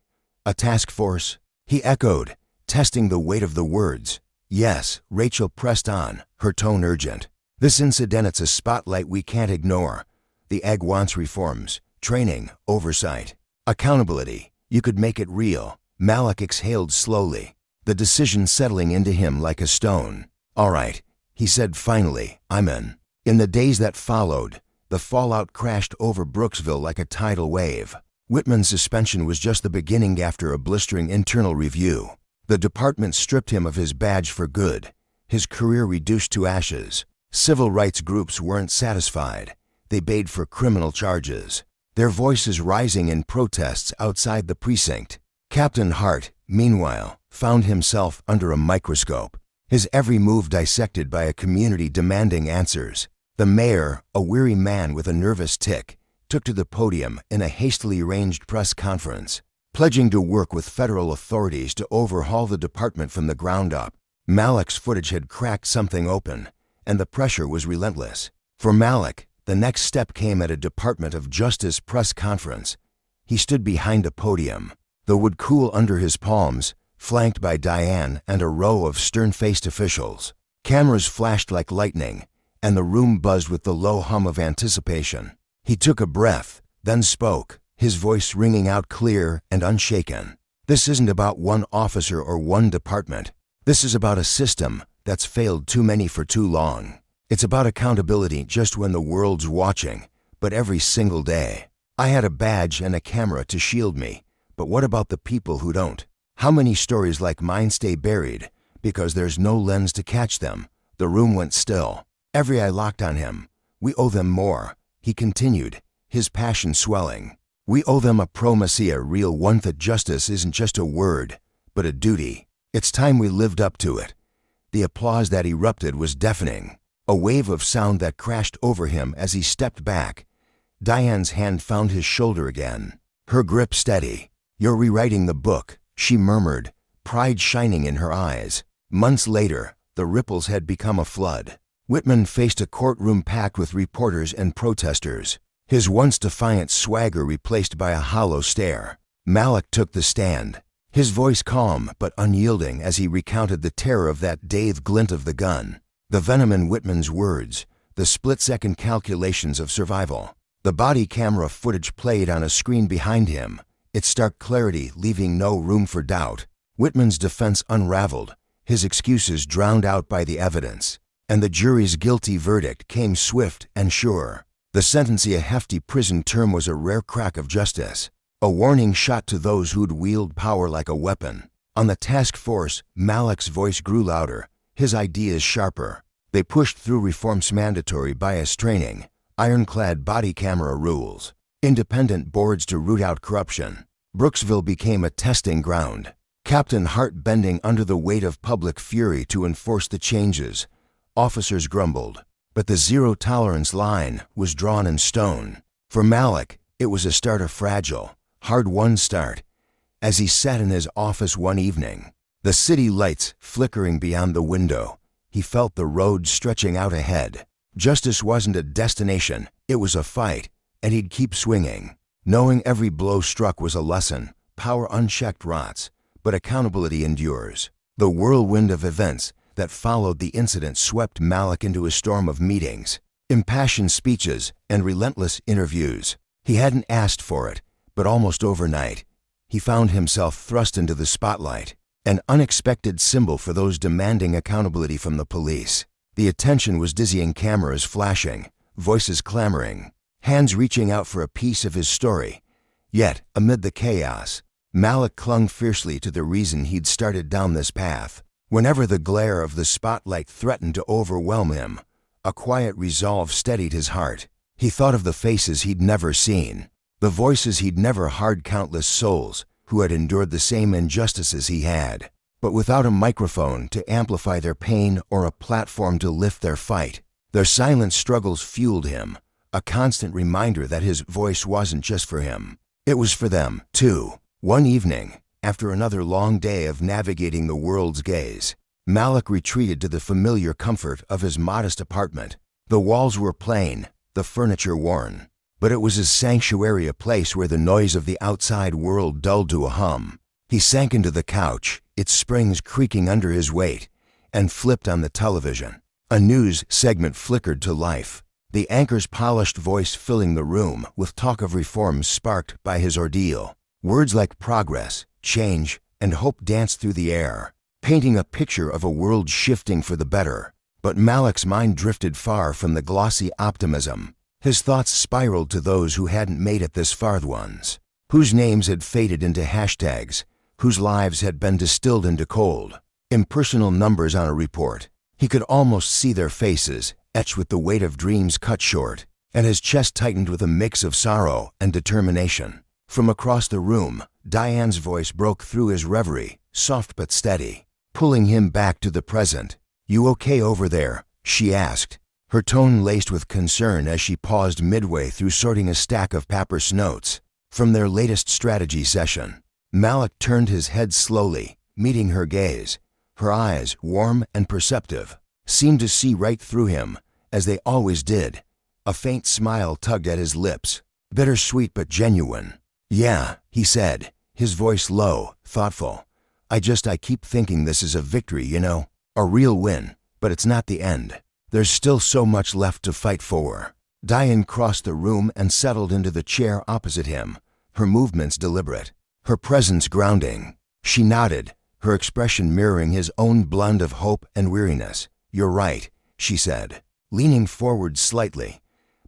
A task force? He echoed, testing the weight of the words. Yes, Rachel pressed on, her tone urgent. This incident, it's a spotlight we can't ignore. The AG wants reforms, training, oversight, accountability. You could make it real. Malik exhaled slowly, the decision settling into him like a stone. All right, he said finally, I'm in. In the days that followed, the fallout crashed over Brooksville like a tidal wave. Whitman's suspension was just the beginning. After a blistering internal review, the department stripped him of his badge for good, his career reduced to ashes. Civil rights groups weren't satisfied. They bade for criminal charges, their voices rising in protests outside the precinct. Captain Hart, meanwhile, found himself under a microscope, his every move dissected by a community demanding answers. The mayor, a weary man with a nervous tic, took to the podium in a hastily arranged press conference, pledging to work with federal authorities to overhaul the department from the ground up. Malik's footage had cracked something open, and the pressure was relentless. For Malik, the next step came at a Department of Justice press conference. He stood behind a podium, the wood cool under his palms, flanked by Diane and a row of stern-faced officials. Cameras flashed like lightning, and the room buzzed with the low hum of anticipation. He took a breath, then spoke, his voice ringing out clear and unshaken. This isn't about one officer or one department. This is about a system that's failed too many for too long. It's about accountability just when the world's watching, but every single day. I had a badge and a camera to shield me, but what about the people who don't? How many stories like mine stay buried because there's no lens to catch them? The room went still. Every eye locked on him. We owe them more, he continued, his passion swelling. We owe them a promise, a real one, that justice isn't just a word, but a duty. It's time we lived up to it. The applause that erupted was deafening, a wave of sound that crashed over him as he stepped back. Diane's hand found his shoulder again, her grip steady. You're rewriting the book, she murmured, pride shining in her eyes. Months later, the ripples had become a flood. Whitman faced a courtroom packed with reporters and protesters, his once defiant swagger replaced by a hollow stare. Malik took the stand, his voice calm but unyielding as he recounted the terror of that day, the glint of the gun, the venom in Whitman's words, the split-second calculations of survival. The body camera footage played on a screen behind him, its stark clarity leaving no room for doubt. Whitman's defense unraveled, his excuses drowned out by the evidence, and the jury's guilty verdict came swift and sure. The sentence, a hefty prison term, was a rare crack of justice, a warning shot to those who'd wield power like a weapon. On the task force, Malik's voice grew louder, his ideas sharper. They pushed through reform's mandatory bias training, ironclad body camera rules, independent boards to root out corruption. Brooksville became a testing ground, Captain Hart bending under the weight of public fury to enforce the changes. Officers grumbled, but the zero-tolerance line was drawn in stone. For Malik, it was a start, a fragile, hard-won start. As he sat in his office one evening, the city lights flickering beyond the window, he felt the road stretching out ahead. Justice wasn't a destination, it was a fight, and he'd keep swinging, knowing every blow struck was a lesson. Power unchecked rots, but accountability endures. The whirlwind of events that followed the incident swept Malik into a storm of meetings, impassioned speeches, and relentless interviews. He hadn't asked for it, but almost overnight, he found himself thrust into the spotlight, an unexpected symbol for those demanding accountability from the police. The attention was dizzying, cameras flashing, voices clamoring, hands reaching out for a piece of his story. Yet, amid the chaos, Malik clung fiercely to the reason he'd started down this path. Whenever the glare of the spotlight threatened to overwhelm him, a quiet resolve steadied his heart. He thought of the faces he'd never seen, the voices he'd never heard, countless souls who had endured the same injustices he had, but without a microphone to amplify their pain or a platform to lift their fight. Their silent struggles fueled him, a constant reminder that his voice wasn't just for him. It was for them, too. One evening, after another long day of navigating the world's gaze, Malik retreated to the familiar comfort of his modest apartment. The walls were plain, the furniture worn, but it was his sanctuary, a place where the noise of the outside world dulled to a hum. He sank into the couch, its springs creaking under his weight, and flipped on the television. A news segment flickered to life, the anchor's polished voice filling the room with talk of reforms sparked by his ordeal. Words like progress, change, and hope danced through the air, painting a picture of a world shifting for the better. But Malik's mind drifted far from the glossy optimism. His thoughts spiraled to those who hadn't made it this far, the ones whose names had faded into hashtags, whose lives had been distilled into cold, impersonal numbers on a report. He could almost see their faces, etched with the weight of dreams cut short, and his chest tightened with a mix of sorrow and determination. From across the room, Diane's voice broke through his reverie, soft but steady, pulling him back to the present. "You okay over there?" she asked, her tone laced with concern as she paused midway through sorting a stack of papyrus notes from their latest strategy session. Malik turned his head slowly, meeting her gaze. Her eyes, warm and perceptive, seemed to see right through him, as they always did. A faint smile tugged at his lips, bittersweet but genuine. "Yeah," he said, his voice low, thoughtful. I keep thinking this is a victory, you know, a real win, but it's not the end. There's still so much left to fight for." Diane crossed the room and settled into the chair opposite him, her movements deliberate, her presence grounding. She nodded, her expression mirroring his own blend of hope and weariness. "You're right," she said, leaning forward slightly.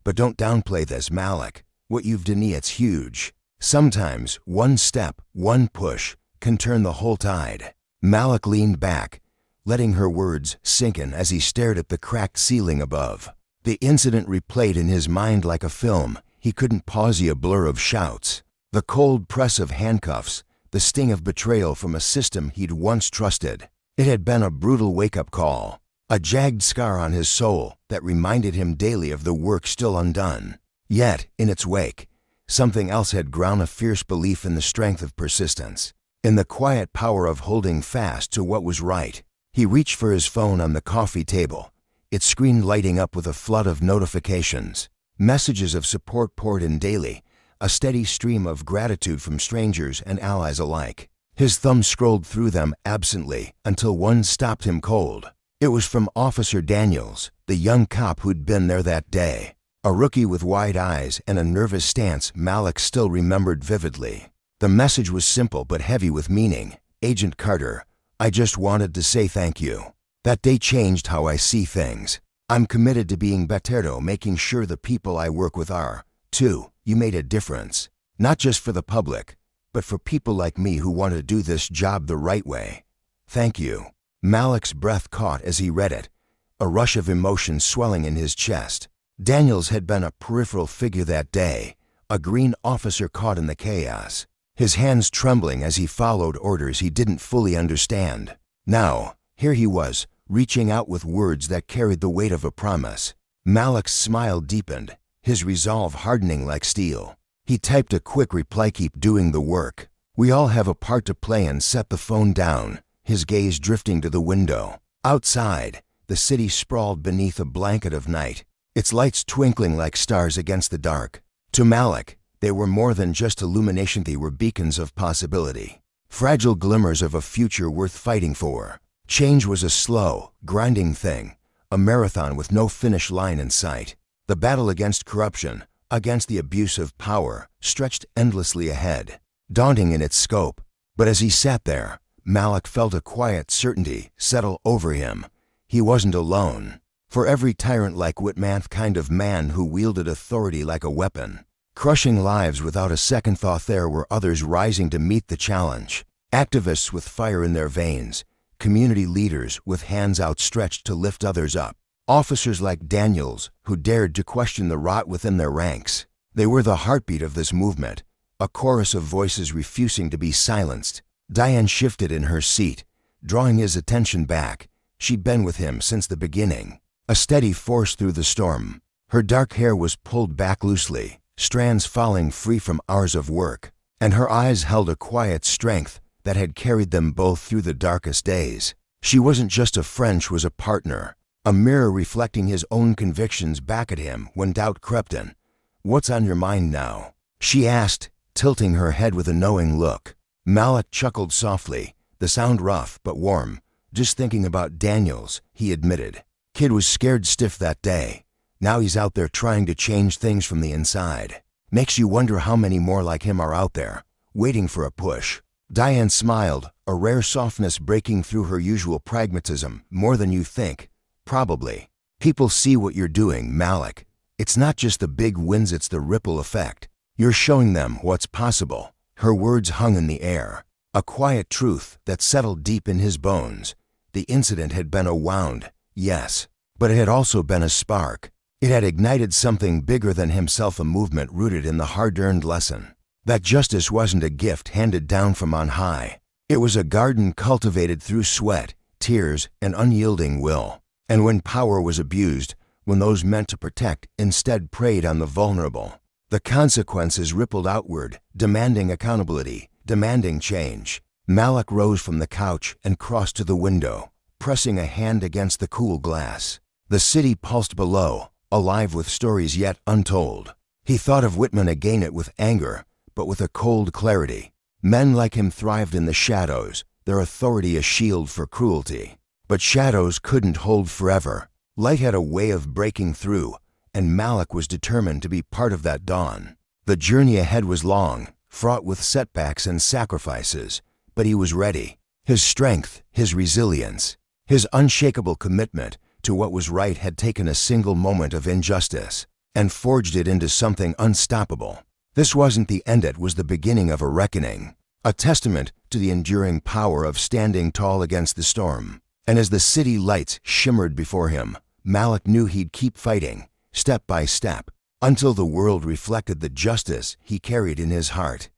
"But don't downplay this, Malik. What you've done, it's huge. Sometimes one step, one push, can turn the whole tide." Malik leaned back, letting her words sink in as he stared at the cracked ceiling above. The incident replayed in his mind like a film. He couldn't pause a blur of shouts. The cold press of handcuffs, the sting of betrayal from a system he'd once trusted. It had been a brutal wake-up call, a jagged scar on his soul that reminded him daily of the work still undone. Yet, in its wake, something else had ground, a fierce belief in the strength of persistence, in the quiet power of holding fast to what was right. He reached for his phone on the coffee table, its screen lighting up with a flood of notifications. Messages of support poured in daily, a steady stream of gratitude from strangers and allies alike. His thumb scrolled through them absently until one stopped him cold. It was from Officer Daniels, the young cop who'd been there that day. A rookie with wide eyes and a nervous stance Malik still remembered vividly. The message was simple but heavy with meaning. "Agent Carter, I just wanted to say thank you. That day changed how I see things. I'm committed to being better, making sure the people I work with are, too. You made a difference. Not just for the public, but for people like me who want to do this job the right way. Thank you." Malik's breath caught as he read it, a rush of emotion swelling in his chest. Daniels had been a peripheral figure that day, a green officer caught in the chaos, his hands trembling as he followed orders he didn't fully understand. Now, here he was, reaching out with words that carried the weight of a promise. Malik's smile deepened, his resolve hardening like steel. He typed a quick reply, "Keep doing the work. We all have a part to play," and set the phone down, his gaze drifting to the window. Outside, the city sprawled beneath a blanket of night, its lights twinkling like stars against the dark. To Malik, they were more than just illumination, they were beacons of possibility, fragile glimmers of a future worth fighting for. Change was a slow, grinding thing, a marathon with no finish line in sight. The battle against corruption, against the abuse of power, stretched endlessly ahead, daunting in its scope. But as he sat there, Malik felt a quiet certainty settle over him. He wasn't alone. For every tyrant-like Whitman kind of man who wielded authority like a weapon, crushing lives without a second thought, there were others rising to meet the challenge. Activists with fire in their veins, community leaders with hands outstretched to lift others up, officers like Daniels who dared to question the rot within their ranks. They were the heartbeat of this movement, a chorus of voices refusing to be silenced. Diane shifted in her seat, drawing his attention back. She'd been with him since the beginning, a steady force through the storm. Her dark hair was pulled back loosely, strands falling free from hours of work, and her eyes held a quiet strength that had carried them both through the darkest days. She wasn't just a friend, she was a partner, a mirror reflecting his own convictions back at him when doubt crept in. "What's on your mind now?" she asked, tilting her head with a knowing look. Malik chuckled softly, the sound rough but warm. "Just thinking about Daniels," he admitted. "Kid was scared stiff that day. Now he's out there trying to change things from the inside. Makes you wonder how many more like him are out there, waiting for a push." Diane smiled, a rare softness breaking through her usual pragmatism. "More than you think, probably. People see what you're doing, Malik. It's not just the big wins, it's the ripple effect. You're showing them what's possible." Her words hung in the air, a quiet truth that settled deep in his bones. The incident had been a wound, yes, but it had also been a spark. It had ignited something bigger than himself, a movement rooted in the hard-earned lesson that justice wasn't a gift handed down from on high. It was a garden cultivated through sweat, tears, and unyielding will. And when power was abused, when those meant to protect instead preyed on the vulnerable, the consequences rippled outward, demanding accountability, demanding change. Malik rose from the couch and crossed to the window, pressing a hand against the cool glass. The city pulsed below, alive with stories yet untold. He thought of Whitman again, it with anger, but with a cold clarity. Men like him thrived in the shadows, their authority a shield for cruelty. But shadows couldn't hold forever. Light had a way of breaking through, and Malik was determined to be part of that dawn. The journey ahead was long, fraught with setbacks and sacrifices, but he was ready. His strength, his resilience, his unshakable commitment to what was right had taken a single moment of injustice and forged it into something unstoppable. This wasn't the end, it was the beginning of a reckoning, a testament to the enduring power of standing tall against the storm. And as the city lights shimmered before him, Malik knew he'd keep fighting, step by step, until the world reflected the justice he carried in his heart.